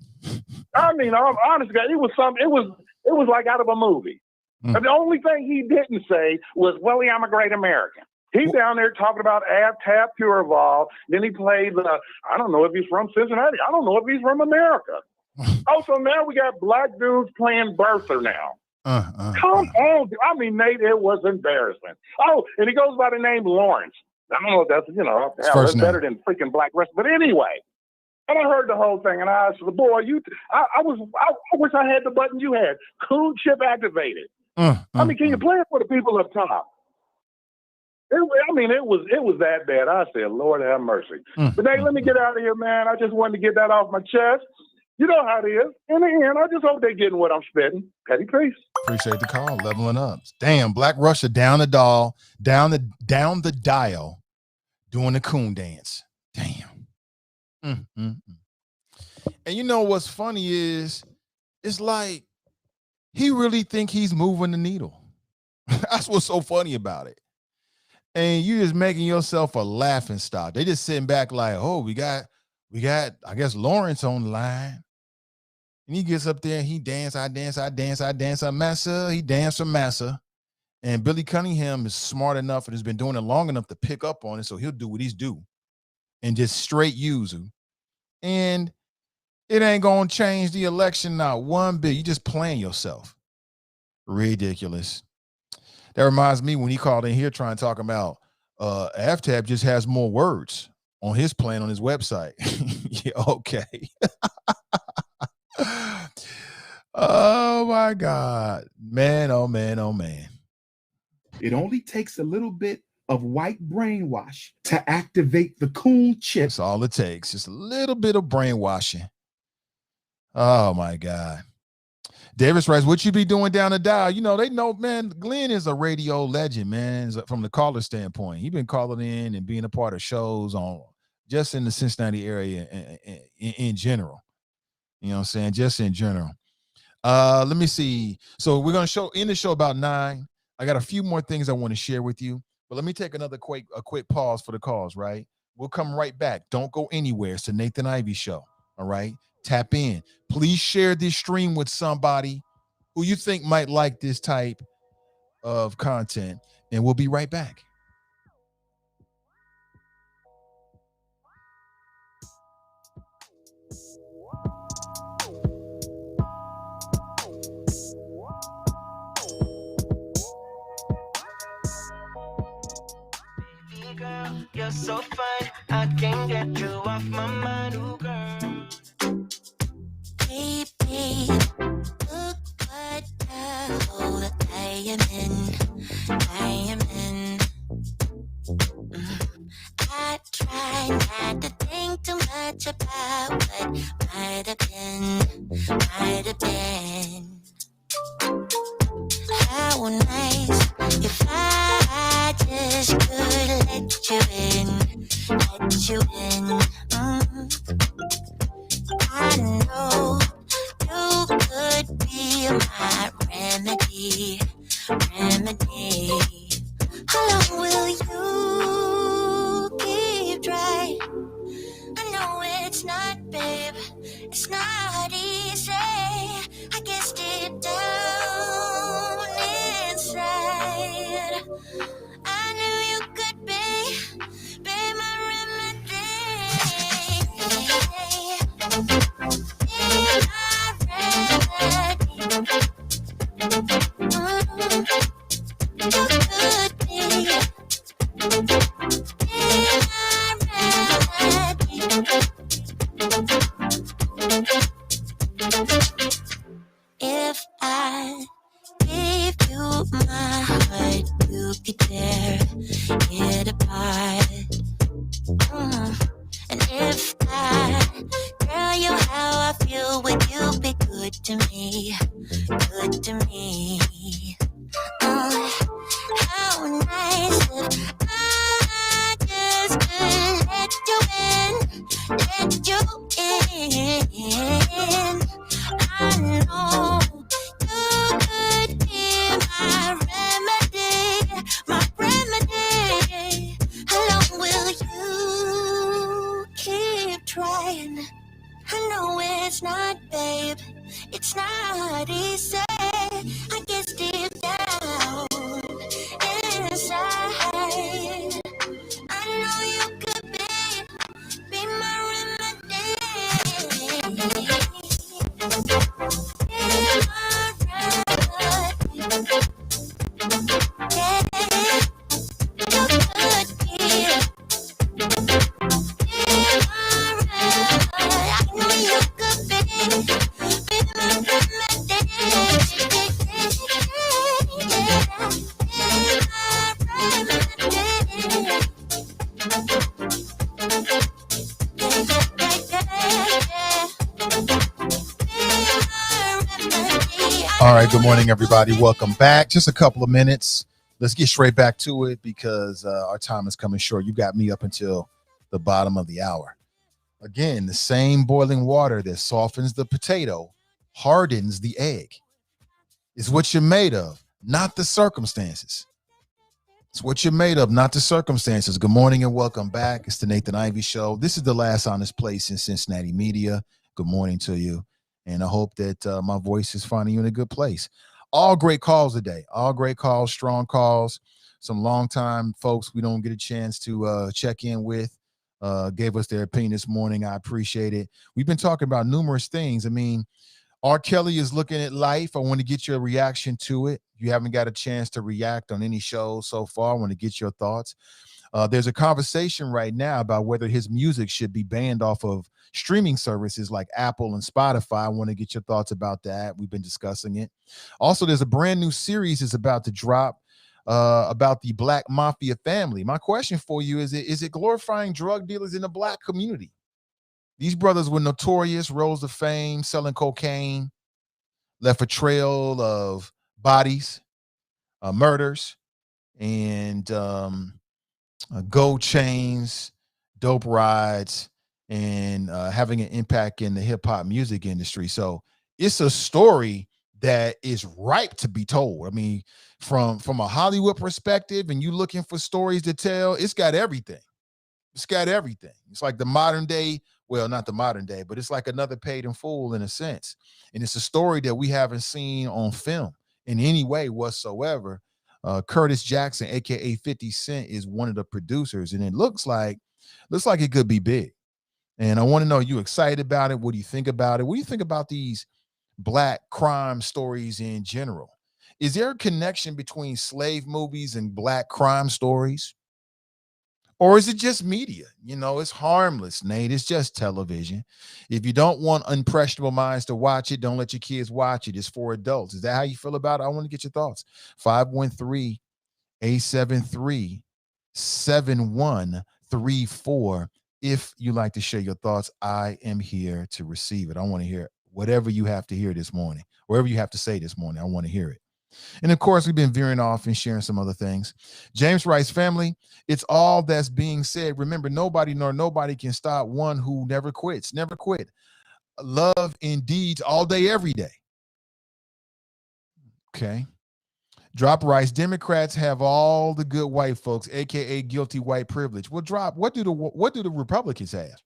I mean, honestly, it was like out of a movie. And the only thing he didn't say was, Willie, I'm a great American. He's down there talking about Tap Puraval. Then he played I don't know if he's from Cincinnati. I don't know if he's from America. So now we got black dudes playing birther now. Come on. I mean, Nate, it was embarrassment. Oh, and he goes by the name Lawrence. I don't know if that's, that's better than freaking Black Rest. But anyway, and I heard the whole thing, and I asked the boy, I wish I had the button you had. Coon chip activated. Can you play it for the people up top? It was that bad. I said, Lord have mercy. But hey, let me get out of here, man. I just wanted to get that off my chest. You know how it is. In the end, I just hope they're getting what I'm spitting. Petty peace. Appreciate the call. Leveling up. Damn, Black Russia down the dial, doing the coon dance. Damn. And you know what's funny is, it's like he really think he's moving the needle. That's what's so funny about it. And you just making yourself a laughing stock. They just sitting back like, oh, we got, I guess, Lawrence on the line. And he gets up there and he dance, I massa. He dance for massa. And Billy Cunningham is smart enough and has been doing it long enough to pick up on it. So he'll do what he's due and just straight use him. And it ain't going to change the election not one bit. You just playing yourself. Ridiculous. That reminds me when he called in here trying to talk about FTAB just has more words on his plan on his website. Yeah, okay. Oh my God. Man, oh man, oh man. It only takes a little bit of white brainwash to activate the coon chip. That's all it takes. Just a little bit of brainwashing. Oh my God. Davis writes, what you be doing down the dial? You know, they know, man, Glenn is a radio legend, man, from the caller standpoint. He's been calling in and being a part of shows on just in the Cincinnati area in general. You know what I'm saying? Just in general. Let me see. So we're going to end the show about 9. I got a few more things I want to share with you, but let me take a quick pause for the calls, right? We'll come right back. Don't go anywhere. It's the Nathan Ivey Show. All right. Tap in. Please share this stream with somebody who you think might like this type of content, and we'll be right back. you're so fine. I can't get you off my mind, ooh, girl. Baby, look what the hole I am in. I am in. I try not to think too much about what might have been, might have been. How nice if I just could let you in, let you in. I know you could be my remedy, remedy. How long will you keep trying? I know it's not, babe, it's not easy. I guess deep down inside, I knew you could be my remedy. If I gave you my heart, you could tear it apart. And if I tell you how I feel, would you be good to me? Good to me. Oh, how nice if I just could let you in, let you in. I know you could be my remedy, my remedy. How long will you keep trying? I know it's not, babe, it's not easy. I guess deep down inside, I know you could be my remedy. All right, good morning, everybody. Welcome back. Just a couple of minutes. Let's get straight back to it because our time is coming short. You got me up until the bottom of the hour. Again, the same boiling water that softens the potato hardens the egg. It's what you're made of, not the circumstances. It's what you're made of, not the circumstances. Good morning and welcome back. It's the Nathan Ivey Show. This is the last honest place in Cincinnati media. Good morning to you. And I hope that my voice is finding you in a good place. All great calls today. All great calls, strong calls. Some longtime folks we don't get a chance to check in with gave us their opinion this morning. I appreciate it. We've been talking about numerous things. I mean, R. Kelly is looking at life. I want to get your reaction to it. You haven't got a chance to react on any shows so far. I want to get your thoughts. There's a conversation right now about whether his music should be banned off of streaming services like Apple and Spotify. I want to get your thoughts about that. We've been discussing it. Also, there's a brand new series that's about to drop about the Black Mafia family. My question for you is it glorifying drug dealers in the Black community? These brothers were notorious, rose to fame, selling cocaine, left a trail of bodies, murders, and gold chains, dope rides, and having an impact in the hip hop music industry. So it's a story that is ripe to be told. I mean, from a Hollywood perspective, and you looking for stories to tell, it's got everything. It's got everything. It's like the modern day, well, not the modern day, but it's like another Paid in Full in a sense. And it's a story that we haven't seen on film in any way whatsoever. Curtis Jackson, aka 50 Cent, is one of the producers, and it looks like it could be big. And I want to know, you excited about it? What do you think about it? What do you think about these Black crime stories in general? Is there a connection between slave movies and Black crime stories? Or is it just media? You know, it's harmless, Nate. It's just television. If you don't want impressionable minds to watch it, don't let your kids watch it. It's for adults. Is that how you feel about it? I want to get your thoughts. 513-873-7134. If you like to share your thoughts, I am here to receive it. I want to hear whatever you have to hear this morning, whatever you have to say this morning. I want to hear it. And of course, we've been veering off and sharing some other things. James writes, family, it's all that's being said. Remember, nobody can stop one who never quits. Never quit. Love in deeds all day, every day. Okay. Drop writes, Democrats have all the good white folks, aka guilty white privilege. Well, Drop, what do the Republicans have?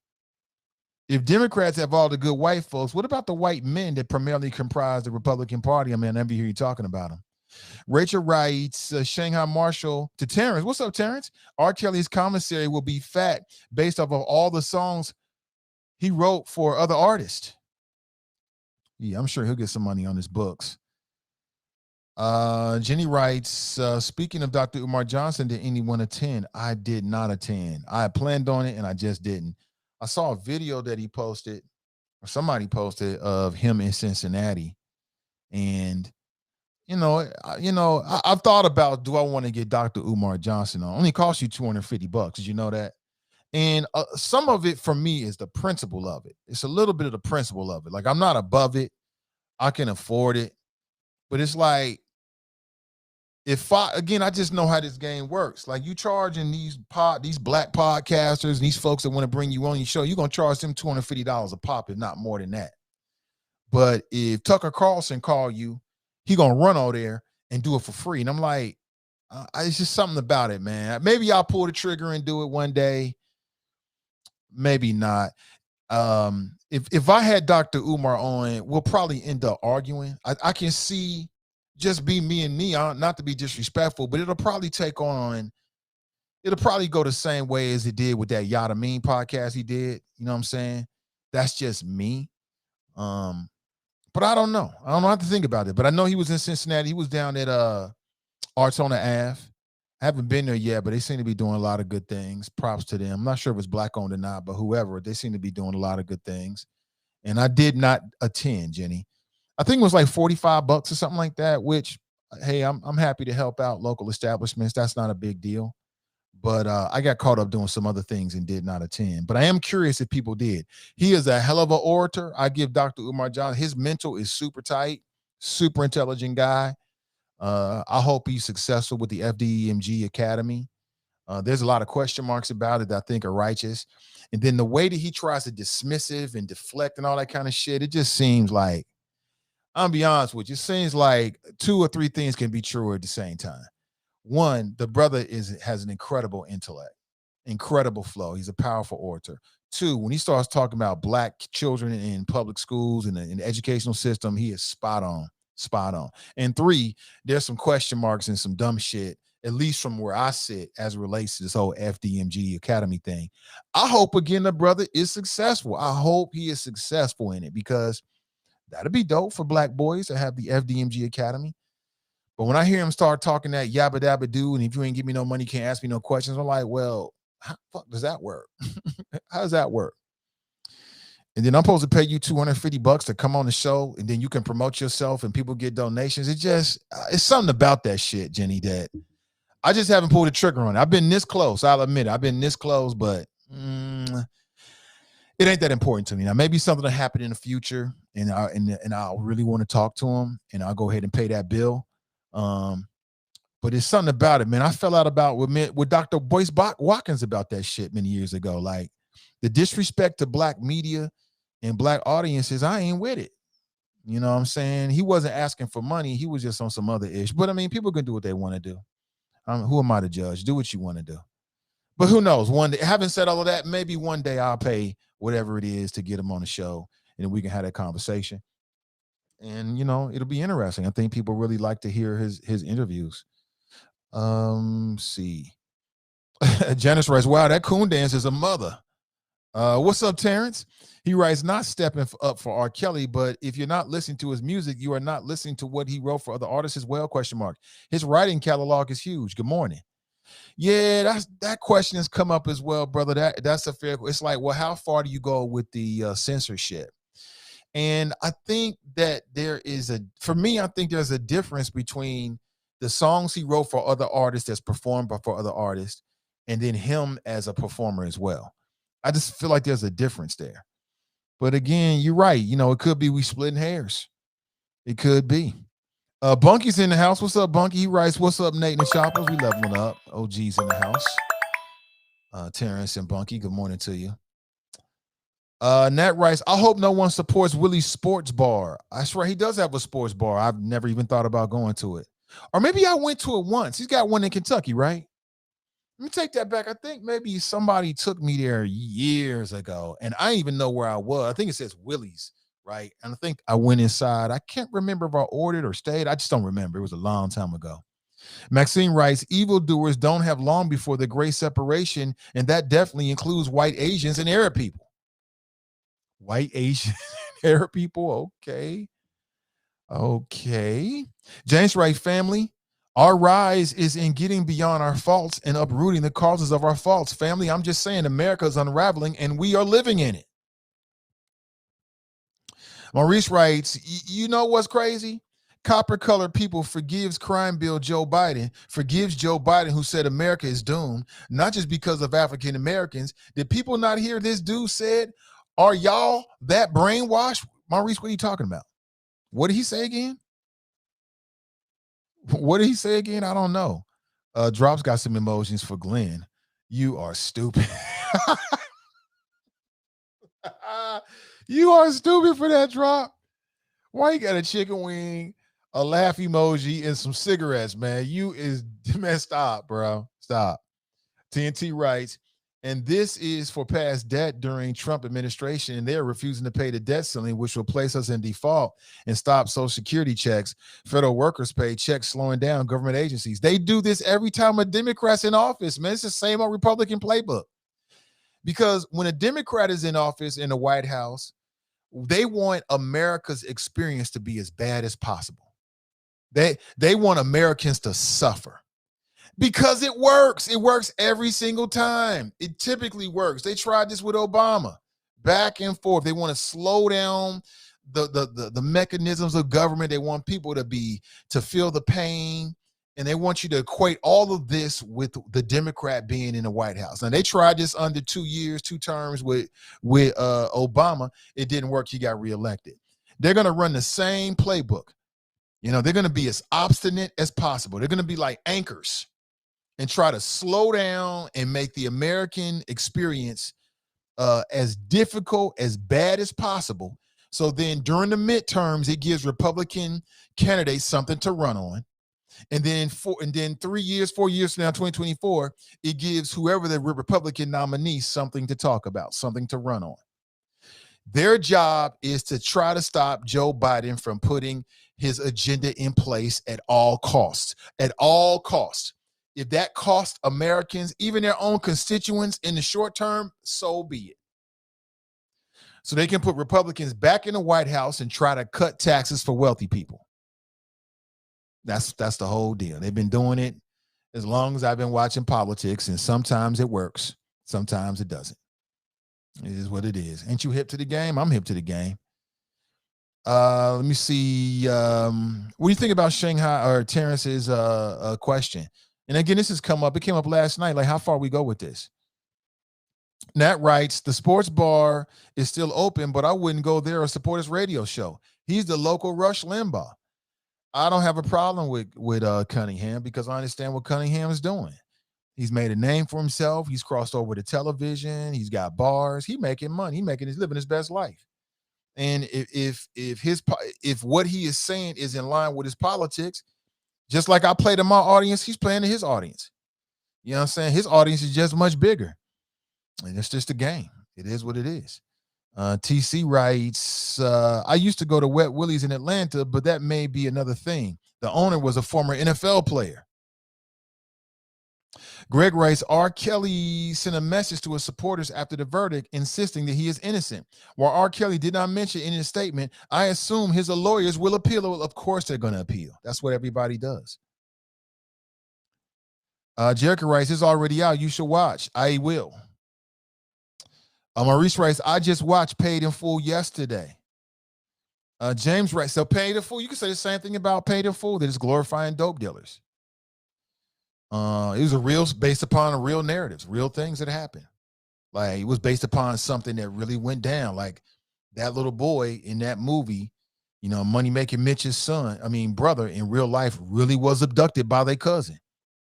If Democrats have all the good white folks, what about the white men that primarily comprise the Republican Party? I mean, I never hear you talking about them. Rachel writes, Shanghai Marshall to Terrence. What's up, Terrence? R. Kelly's commissary will be fat based off of all the songs he wrote for other artists. Yeah, I'm sure he'll get some money on his books. Jenny writes, speaking of Dr. Umar Johnson, did anyone attend? I did not attend. I had planned on it and I just didn't. I saw a video that he posted, or somebody posted, of him in Cincinnati. And, I've thought about, do I want to get Dr. Umar Johnson on? Only costs you $250. Did you know that? And some of it for me is the principle of it. It's a little bit of the principle of it. Like, I'm not above it. I can afford it. But it's like, I just know how this game works. Like, you charging these black podcasters and these folks that want to bring you on your show, you're going to charge them $250 a pop, if not more than that. But if Tucker Carlson call you, he going to run over there and do it for free. And I'm like, it's just something about it, man. Maybe I'll pull the trigger and do it one day. Maybe not. If I had Dr. Umar on, we'll probably end up arguing. I can see just be me and Neon, not to be disrespectful, but it'll probably go the same way as it did with that Yada Mean podcast he did. You know what I'm saying? That's just me. But I don't know. I don't know how to think about it. But I know he was in Cincinnati. He was down at Arts on the Ave. I haven't been there yet, but they seem to be doing a lot of good things. Props to them. I'm not sure if it's black owned or not, but whoever, they seem to be doing a lot of good things. And I did not attend, Jenny. I think it was like $45 or something like that, which, hey, I'm happy to help out local establishments. That's not a big deal. But I got caught up doing some other things and did not attend. But I am curious if people did. He is a hell of an orator. I give Dr. Umar Johnson, his mental is super tight, super intelligent guy. I hope he's successful with the FDEMG Academy. There's a lot of question marks about it that I think are righteous. And then the way that he tries to dismissive and deflect and all that kind of shit, it just seems like, I'll be honest with you, it seems like 2 or 3 things can be true at the same time. One, the brother has an incredible intellect, incredible flow. He's a powerful orator. 2, when he starts talking about black children in public schools and in the educational system, he is spot on. And 3, there's some question marks and some dumb shit, at least from where I sit, as it relates to this whole FDMG Academy thing. I hope, again, the brother is successful. I hope he is successful in it, because that'd be dope for black boys to have the FDMG Academy. But when I hear him start talking that yabba dabba do, and if you ain't give me no money, you can't ask me no questions, I'm like, well, how the fuck does that work? How does that work? And then I'm supposed to pay you $250 to come on the show, and then you can promote yourself and people get donations. It's something about that shit, Jenny, that I just haven't pulled the trigger on it. I've been this close. I'll admit it. I've been this close, but it ain't that important to me. Now, maybe something will happen in the future, and I'll really want to talk to him, and I'll go ahead and pay that bill. But it's something about it, man. I fell out about with Dr. Boyce Watkins about that shit many years ago. Like, the disrespect to black media and black audiences, I ain't with it. You know what I'm saying? He wasn't asking for money. He was just on some other ish. But I mean, people can do what they want to do. Who am I to judge? Do what you want to do. But who knows? One day, having said all of that, maybe one day I'll pay whatever it is to get him on the show, and we can have that conversation. And, it'll be interesting. I think people really like to hear his interviews. See. Janice writes, wow, that coon dance is a mother. What's up, Terrence? He writes, not stepping up for R. Kelly, but if you're not listening to his music, you are not listening to what he wrote for other artists as well, ? His writing catalog is huge. Good morning. Yeah, that question has come up as well, brother. That's a fair. It's like, well, how far do you go with the censorship? And I think that for me, I think there's a difference between the songs he wrote for other artists that's performed for other artists, and then him as a performer as well. I just feel like there's a difference there. But again, you're right. It could be we splitting hairs. It could be. Bunky's in the house. What's up, Bunky? He writes, "What's up, Nate and the Choppers? We leveling up. OG's in the house. Terrence and Bunky, good morning to you." Nat writes, "I hope no one supports Willie's sports bar." That's right. He does have a sports bar. I've never even thought about going to it. Or maybe I went to it once. He's got one in Kentucky, right? Let me take that back. I think maybe somebody took me there years ago, and I didn't even know where I was. I think it says Willie's, right? And I think I went inside. I can't remember if I ordered or stayed. I just don't remember. It was a long time ago. Maxine writes, "Evildoers don't have long before the great separation, and that definitely includes white Asians and Arab people." White Asian Arab people. Okay. James Wright family. "Our rise is in getting beyond our faults and uprooting the causes of our faults." Family, I'm just saying America is unraveling and we are living in it. Maurice writes, "You know what's crazy? Copper-colored people forgives crime bill Joe Biden, forgives Joe Biden who said America is doomed, not just because of African Americans. Did people not hear this dude said, 'Are y'all that brainwashed?'" Maurice, what are you talking about? What did he say again? What did he say again? I don't know. Drops got some emojis for Glenn. "You are stupid." You are stupid for that drop. Why you got a chicken wing, a laugh emoji, and some cigarettes, man? Stop, bro. Stop. TNT writes, "And this is for past debt during Trump administration, and they're refusing to pay the debt ceiling, which will place us in default and stop Social Security checks, federal workers pay checks, slowing down government agencies." They do this every time a Democrat's in office, man. It's the same old Republican playbook. Because when a Democrat is in office in the White House, they want America's experience to be as bad as possible. They want Americans to suffer. Because it works. It works every single time. It typically works. They tried this with Obama. Back and forth. They want to slow down the mechanisms of government. They want people to feel the pain. And they want you to equate all of this with the Democrat being in the White House. Now, they tried this under 2 years, 2 terms with Obama. It didn't work. He got reelected. They're going to run the same playbook. They're going to be as obstinate as possible. They're going to be like anchors and try to slow down and make the American experience as difficult, as bad as possible. So then during the midterms, it gives Republican candidates something to run on. And then 3 years, 4 years from now, 2024, it gives whoever the Republican nominee something to talk about, something to run on. Their job is to try to stop Joe Biden from putting his agenda in place at all costs. At all costs. If that costs Americans, even their own constituents in the short term, so be it. So they can put Republicans back in the White House and try to cut taxes for wealthy people. That's the whole deal. They've been doing it as long as I've been watching politics, and sometimes it works. Sometimes it doesn't. It is what it is. Ain't you hip to the game? I'm hip to the game. Let me see. What do you think about Shanghai or Terrence's question? And again, this has come up. It came up last night. Like, how far we go with this? Nat writes, "The sports bar is still open, but I wouldn't go there or support his radio show. He's the local Rush Limbaugh." I don't have a problem with Cunningham because I understand what Cunningham is doing. He's made a name for himself. He's crossed over to television. He's got bars. He's making money. He's living his best life. And if what he is saying is in line with his politics, just like I play to my audience, he's playing to his audience. You know what I'm saying? His audience is just much bigger. And it's just a game. It is what it is. TC writes, "I used to go to Wet Willie's in Atlanta, but that may be another thing. The owner was a former NFL player." Greg writes, "R. Kelly sent a message to his supporters after the verdict insisting that he is innocent. While R. Kelly did not mention in his statement, I assume his lawyers will appeal." Well, of course they're going to appeal. That's what everybody does. Jericho writes, it's already out. You should watch. I will. Maurice writes, I just watched Paid in Full yesterday. James writes, so Paid in Full, you can say the same thing about Paid in Full, that it's glorifying dope dealers. It was based upon a real narratives, real things that happened. Like, it was based upon something that really went down. Like, that little boy in that movie, you know, Money Making Mitch's brother in real life really was abducted by their cousin.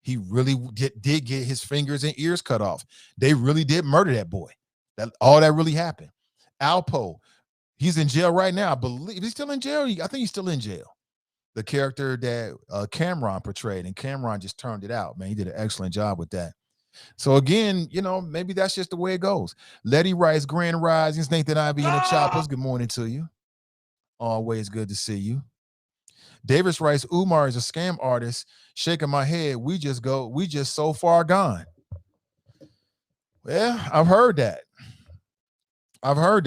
He really did get his fingers and ears cut off. They really did murder that boy. All that really happened. Alpo, he's in jail right now. I believe he's still in jail. I think he's still in jail. The character that Cameron portrayed, and Cameron just turned it out, man. He did an excellent job with that. So again, you know, maybe that's just the way it goes. Letty writes, Grand Risings, Nathan Ivy and the Choppers. Good morning to you. Always good to see you. Davis writes, Umar is a scam artist. Shaking my head. We just so far gone. Well, I've heard that.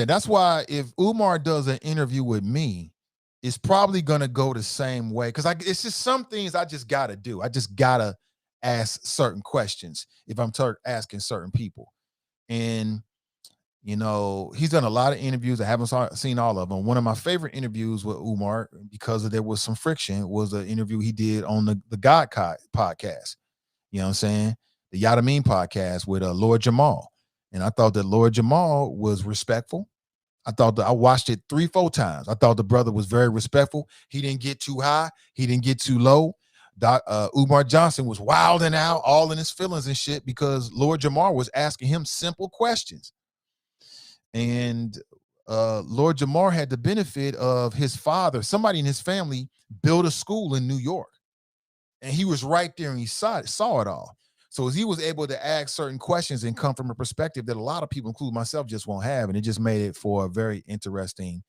That's why if Umar does an interview with me, it's probably gonna go the same way. Because it's just some things I just gotta do. I just gotta ask certain questions if I'm asking certain people. And you know, he's done a lot of interviews. I haven't seen all of them. One of my favorite interviews with Umar, because there was some friction, was an interview he did on the God podcast. You know what I'm saying? The Yadamin podcast with Lord Jamal. And I thought that Lord Jamal was respectful. I watched it 3-4 times. I thought the brother was very respectful. He didn't get too high. He didn't get too low. Umar Johnson was wilding out, all in his feelings and shit, because Lord Jamal was asking him simple questions. And Lord Jamar had the benefit of his father, somebody in his family built a school in New York. And he was right there and he saw it all. So he was able to ask certain questions and come from a perspective that a lot of people, including myself, just won't have. And it just made it for a very interesting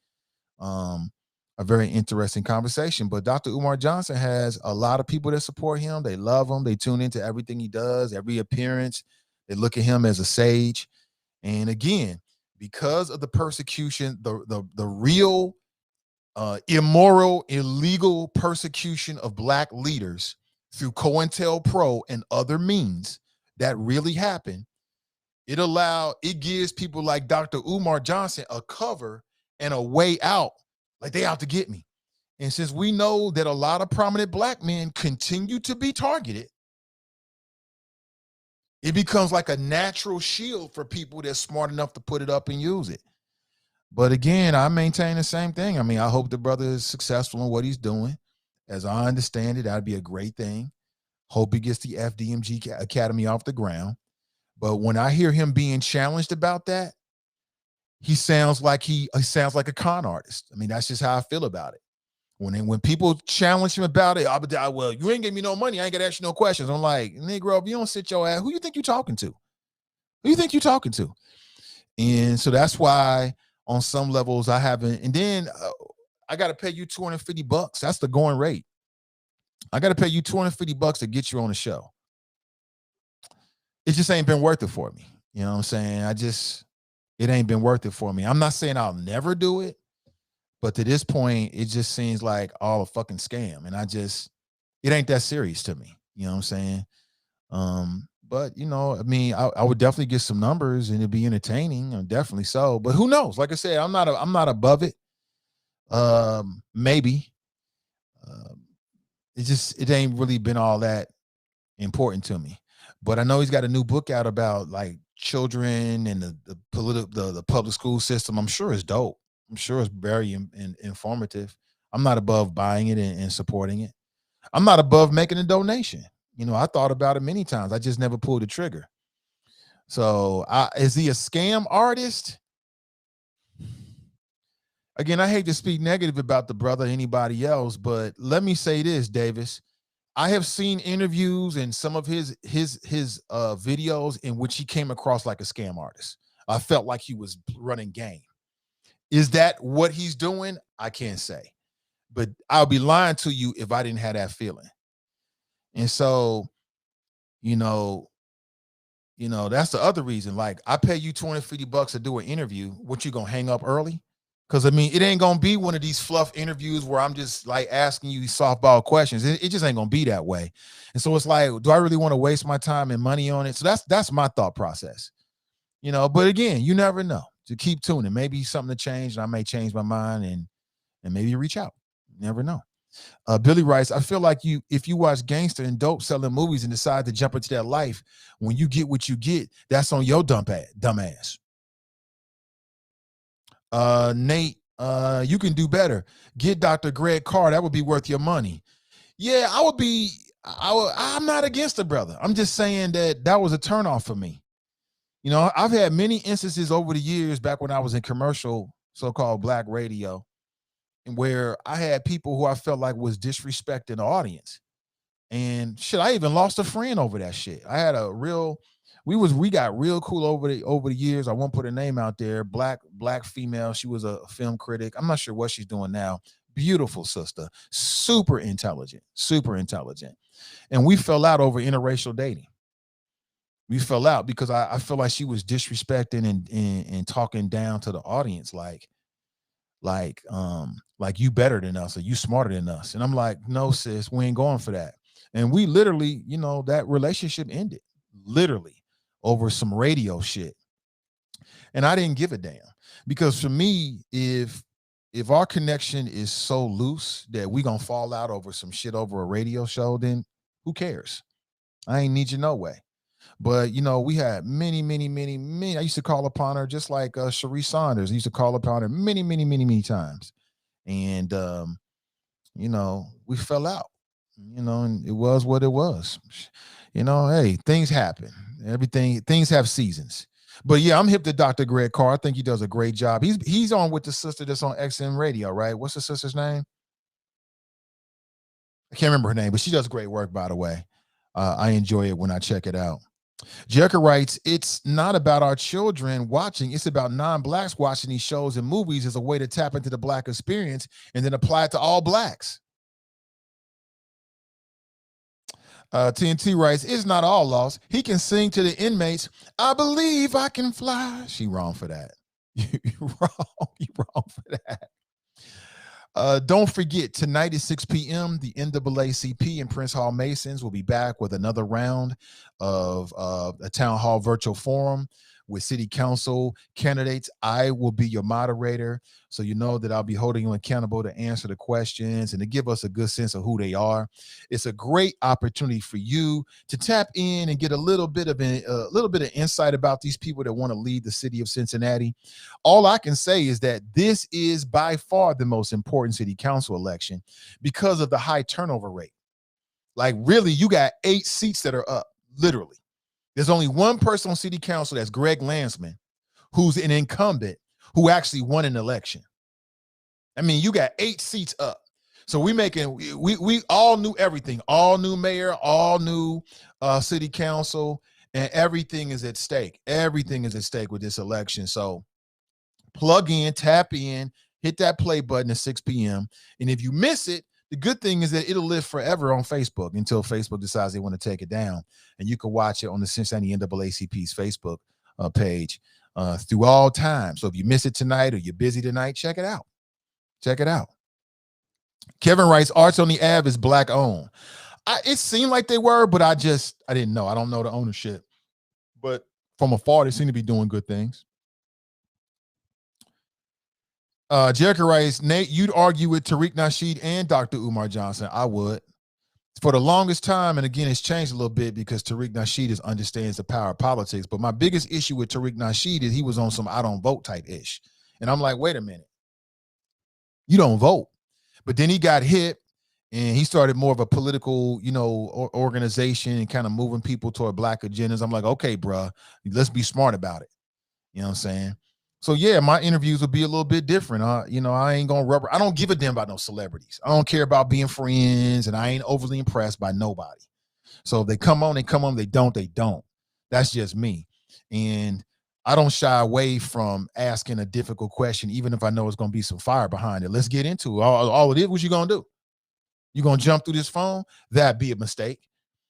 conversation. But Dr. Umar Johnson has a lot of people that support him. They love him. They tune into everything he does, every appearance. They look at him as a sage. And again, because of the persecution, the real immoral, illegal persecution of black leaders through COINTELPRO and other means that really happened, it gives people like Dr. Umar Johnson a cover and a way out. Like, they out to get me. And since we know that a lot of prominent black men continue to be targeted, it becomes like a natural shield for people that's smart enough to put it up and use it. But again, I maintain the same thing. I mean, I hope the brother is successful in what he's doing. As I understand it, that'd be a great thing. Hope he gets the FDMG Academy off the ground. But when I hear him being challenged about that, he sounds like a con artist. I mean, that's just how I feel about it. When people challenge him about it, I'll be like, well, you ain't give me no money. I ain't gonna ask you no questions. I'm like, Negro, if you don't sit your ass, who you think you're talking to? And so that's why on some levels I haven't. And then I got to pay you $250. That's the going rate. I got to pay you $250 to get you on the show. It just ain't been worth it for me. You know what I'm saying? It ain't been worth it for me. I'm not saying I'll never do it, but to this point, it just seems like all a fucking scam. And it ain't that serious to me. You know what I'm saying? But you know, I mean, I would definitely get some numbers and it'd be entertaining, definitely so. But who knows? Like I said, I'm not above it. Maybe. It ain't really been all that important to me. But I know he's got a new book out about like children and the public school system. I'm sure it's dope. I'm sure it's very informative. I'm not above buying it and supporting it. I'm not above making a donation. You know, I thought about it many times. I just never pulled the trigger. So is he a scam artist? Again, I hate to speak negative about the brother or anybody else, but let me say this, Davis. I have seen interviews and some of his videos in which he came across like a scam artist. I felt like he was running game. Is that what he's doing? I can't say. But I'll be lying to you if I didn't have that feeling. And so, you know, that's the other reason. Like, I pay you $250 to do an interview. What, you gonna hang up early? Because I mean, it ain't gonna be one of these fluff interviews where I'm just like asking you these softball questions. It just ain't gonna be that way. And so it's like, do I really want to waste my time and money on it? So that's my thought process. You know, but again, you never know. To keep tuning. Maybe something to change, and I may change my mind and maybe reach out. You never know. Billy writes, I feel like if you watch gangster and dope selling movies and decide to jump into that life, when you get what you get, that's on your dumb ass. Nate, you can do better. Get Dr. Greg Carr. That would be worth your money. Yeah, I'm not against the brother. I'm just saying that was a turnoff for me. You know, I've had many instances over the years back when I was in commercial, so-called black radio, where I had people who I felt like was disrespecting the audience. And shit, I even lost a friend over that shit. I had we got real cool over the years. I won't put her name out there. Black female. She was a film critic. I'm not sure what she's doing now. Beautiful sister, super intelligent. And we fell out over interracial dating. We fell out because I feel like she was disrespecting and talking down to the audience like you better than us or you smarter than us. And I'm like, no, sis, we ain't going for that. And we literally, you know, that relationship ended literally over some radio shit. And I didn't give a damn because for me, if our connection is so loose that we gonna fall out over some shit over a radio show, then who cares? I ain't need you no way. But, you know, we had many. I used to call upon her just like Cherie Saunders. I used to call upon her many times. And, you know, we fell out, you know, and it was what it was. You know, hey, things happen. Things have seasons. But, yeah, I'm hip to Dr. Greg Carr. I think he does a great job. He's on with the sister that's on XM Radio, right? What's the sister's name? I can't remember her name, but she does great work, by the way. I enjoy it when I check it out. Jerica writes, it's not about our children watching. It's about non-blacks watching these shows and movies as a way to tap into the black experience and then apply it to all blacks. TNT writes, it's not all lost. He can sing to the inmates, I believe I can fly. She wrong for that. You wrong for that. Don't forget, tonight at 6 p.m., the NAACP and Prince Hall Masons will be back with another round of a town hall virtual forum with city council candidates. I will be your moderator, so you know that I'll be holding you accountable to answer the questions and to give us a good sense of who they are. It's a great opportunity for you to tap in and get a little bit of insight about these people that want to lead the city of Cincinnati. All I can say is that this is by far the most important city council election because of the high turnover rate. Like, really, you got 8 seats that are up, literally. There's only one person on city council, that's Greg Landsman, who's an incumbent who actually won an election. I mean, you got 8 seats up. So we all knew everything, all new mayor, all new city council, and everything is at stake. Everything is at stake with this election. So plug in, tap in, hit that play button at 6 p.m. And if you miss it, the good thing is that it'll live forever on Facebook until Facebook decides they want to take it down. And you can watch it on the Cincinnati NAACP's Facebook page through all time. So if you miss it tonight or you're busy tonight, check it out. Check it out. Kevin writes, Arts on the Ave is black owned. It seemed like they were, but I didn't know. I don't know the ownership. But from afar, they seem to be doing good things. Jericho writes, Nate, you'd argue with Tariq Nasheed and Dr. Umar Johnson. I would. For the longest time, and again, it's changed a little bit because Tariq Nasheed understands the power of politics. But my biggest issue with Tariq Nasheed is he was on some I don't vote type ish. And I'm like, wait a minute. You don't vote. But then he got hit and he started more of a political, organization and kind of moving people toward black agendas. I'm like, okay, bruh, let's be smart about it. You know what I'm saying? So yeah, my interviews will be a little bit different. I ain't gonna I don't give a damn about no celebrities. I don't care about being friends, and I ain't overly impressed by nobody. So if they come on, they come on. They don't, they don't. That's just me. And I don't shy away from asking a difficult question, even if I know it's gonna be some fire behind it. Let's get into it. All it is, what you gonna do? You gonna jump through this phone? That'd be a mistake.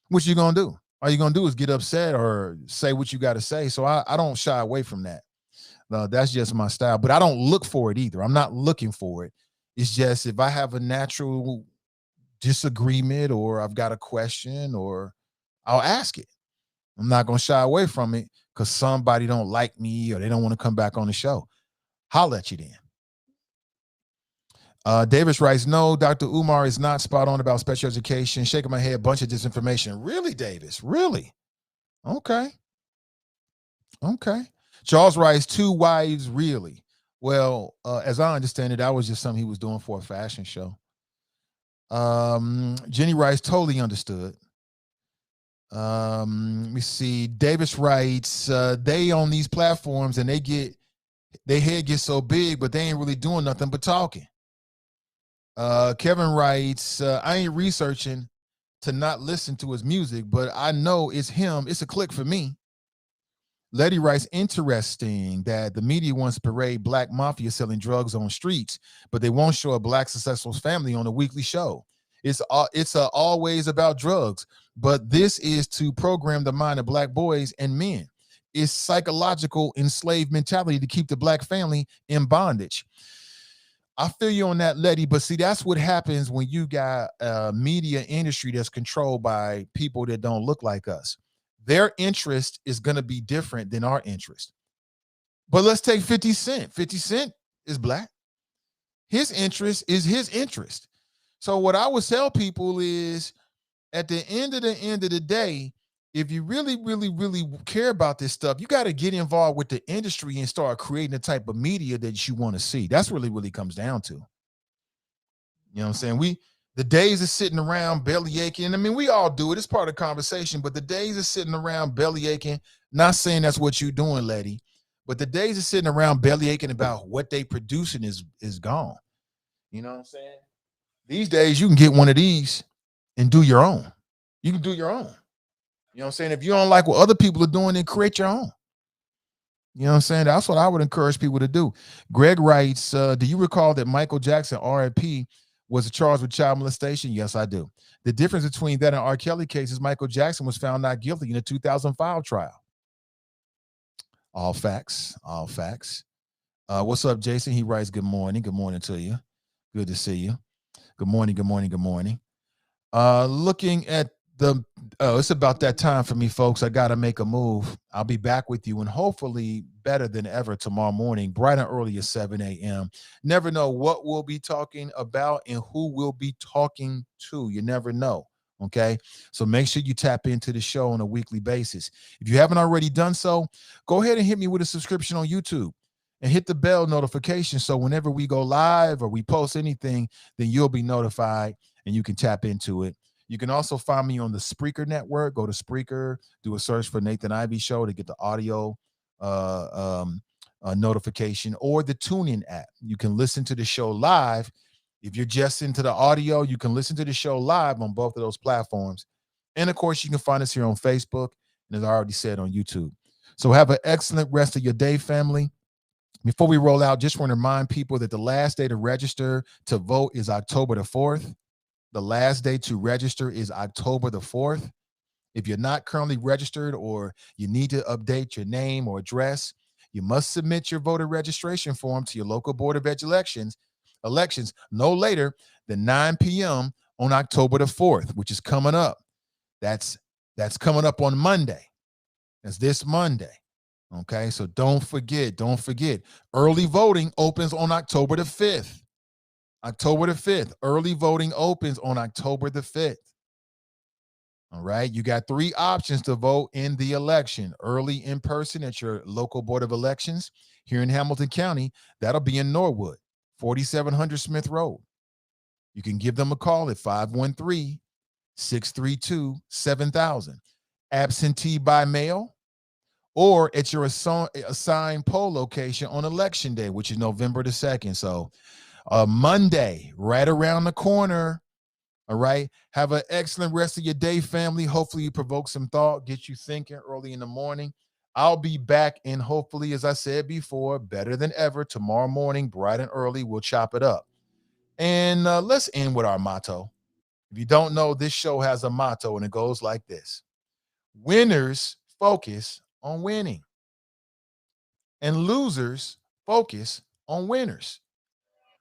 What you gonna do? All you gonna do is get upset or say what you gotta say. So I don't shy away from that. That's just my style. But I don't look for it either. I'm not looking for it. It's just if I have a natural disagreement or I've got a question, or I'll ask it. I'm not gonna shy away from it because somebody don't like me or they don't want to come back on the show. Holler at you then. Davis writes, no, Dr. Umar is not spot on about special education. Shaking my head, bunch of disinformation. Really, Davis? Really? Okay. Okay. Charles writes, two wives, really? Well, as I understand it, that was just something he was doing for a fashion show. Jenny writes, totally understood. Let me see. Davis writes, they on these platforms and their head gets so big, but they ain't really doing nothing but talking. Kevin writes, I ain't researching to not listen to his music, but I know it's him. It's a click for me. Letty writes, interesting that the media wants to parade black mafia selling drugs on streets, but they won't show a black successful family on a weekly show. It's always about drugs, but this is to program the mind of black boys and men. It's psychological enslaved mentality to keep the black family in bondage. I feel you on that, Letty, but see, that's what happens when you got a media industry that's controlled by people that don't look like us. Their interest is going to be different than our interest. But let's take 50 Cent. 50 Cent is black. His interest is his interest. So what I would tell people is at the end of the day, if you really, really, really care about this stuff, you got to get involved with the industry and start creating the type of media that you want to see. That's really comes down to. You know what I'm saying? The days of sitting around belly aching. I mean, we all do it. It's part of the conversation, but the days of sitting around belly aching, not saying that's what you're doing, Letty, but the days of sitting around belly aching about what they producing is gone. You know what I'm saying? These days you can get one of these and do your own. You can do your own. You know what I'm saying? If you don't like what other people are doing, then create your own. You know what I'm saying? That's what I would encourage people to do. Greg writes, do you recall that Michael Jackson, R.I.P., was charged with child molestation? Yes, I do. The difference between that and R. Kelly cases, Michael Jackson was found not guilty in the 2005 trial. All facts, all facts. What's up, Jason? He writes, good morning. Good morning to you. Good to see you. Good morning, good morning, good morning. Looking at it's about that time for me, folks. I got to make a move. I'll be back with you and hopefully better than ever tomorrow morning, bright and early at 7 a.m. Never know what we'll be talking about and who we'll be talking to. You never know. Okay. So make sure you tap into the show on a weekly basis. If you haven't already done so, go ahead and hit me with a subscription on YouTube and hit the bell notification. So whenever we go live or we post anything, then you'll be notified and you can tap into it. You can also find me on the Spreaker network. Go to Spreaker, do a search for Nathan Ivy Show to get the audio notification, or the TuneIn app. You can listen to the show live. If you're just into the audio, you can listen to the show live on both of those platforms. And of course, you can find us here on Facebook, and as I already said, on YouTube. So have an excellent rest of your day, family. Before we roll out, just want to remind people that the last day to register to vote is October the 4th. The last day to register is October the 4th. If you're not currently registered or you need to update your name or address, you must submit your voter registration form to your local Board of elections no later than 9 p.m. on October the 4th, which is coming up. That's coming up on Monday. That's this Monday. Okay, so don't forget. Early voting opens on October the 5th. October the 5th. Early voting opens on October the 5th. All right. You got three options to vote in the election. Early in person at your local Board of Elections here in Hamilton County. That'll be in Norwood, 4700 Smith Road. You can give them a call at 513-632-7000. Absentee by mail or at your assigned poll location on Election Day, which is November the 2nd. So Monday, right around the corner. All right. Have an excellent rest of your day, family. Hopefully you provoke some thought, get you thinking early in the morning. I'll be back and hopefully, as I said before, better than ever tomorrow morning, bright and early. We'll chop it up. And let's end with our motto. If you don't know, this show has a motto and it goes like this. Winners focus on winning. and losers focus on winners.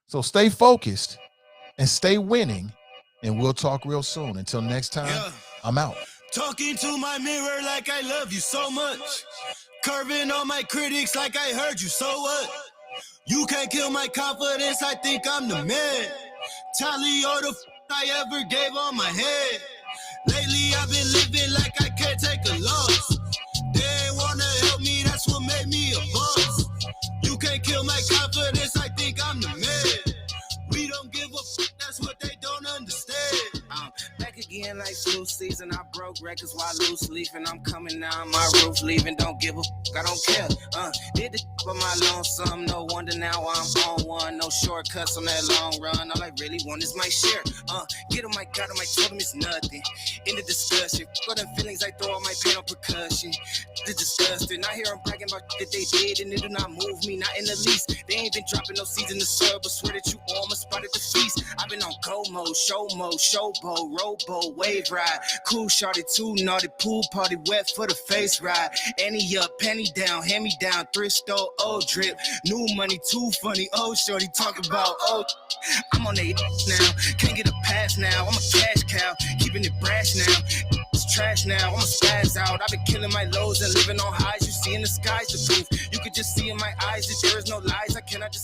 So stay focused and stay winning, and we'll talk real soon. Until next time, I'm out. Talking to my mirror like I love you so much. Curving on my critics like I heard you, so what? You can't kill my confidence, I think I'm the man. Tally all the I ever gave on my head. Lately I've been living like I can't take a loss. They ain't wanna help me, that's what made me a boss. You can't kill my confidence, I think I'm the man. We don't give a that's what they don't understand. Back again like flu season, I broke records while loose leafing. I'm coming down my roof, leaving, don't give a I don't care. Did the for my lonesome, no wonder now I'm on one. No shortcuts on that long run, all I really want is my share. Get on my God, on my told him it's nothing. In the discussion, got them feelings, I throw all my pain on percussion. The disgusting, I hear them bragging about that they did, and it do not move me, not in the least. They ain't been dropping no seeds in the soil, but swear that you almost spotted the feast. I've been on go mode, showboat, rowboat, wave ride. Cool shorty, too naughty, pool party, wet for the face ride. Annie up, penny down, hand me down, thrift store, old drip. New money, too funny, old shorty, talk about old. I'm on they now, can't get a pass now. I'm a cash cow, keeping it brash now. It's trash now, I'm a spaz out. I've been killing my lows and living on highs. You see in the skies the proof. You could just see in my eyes that there is no lies. I cannot just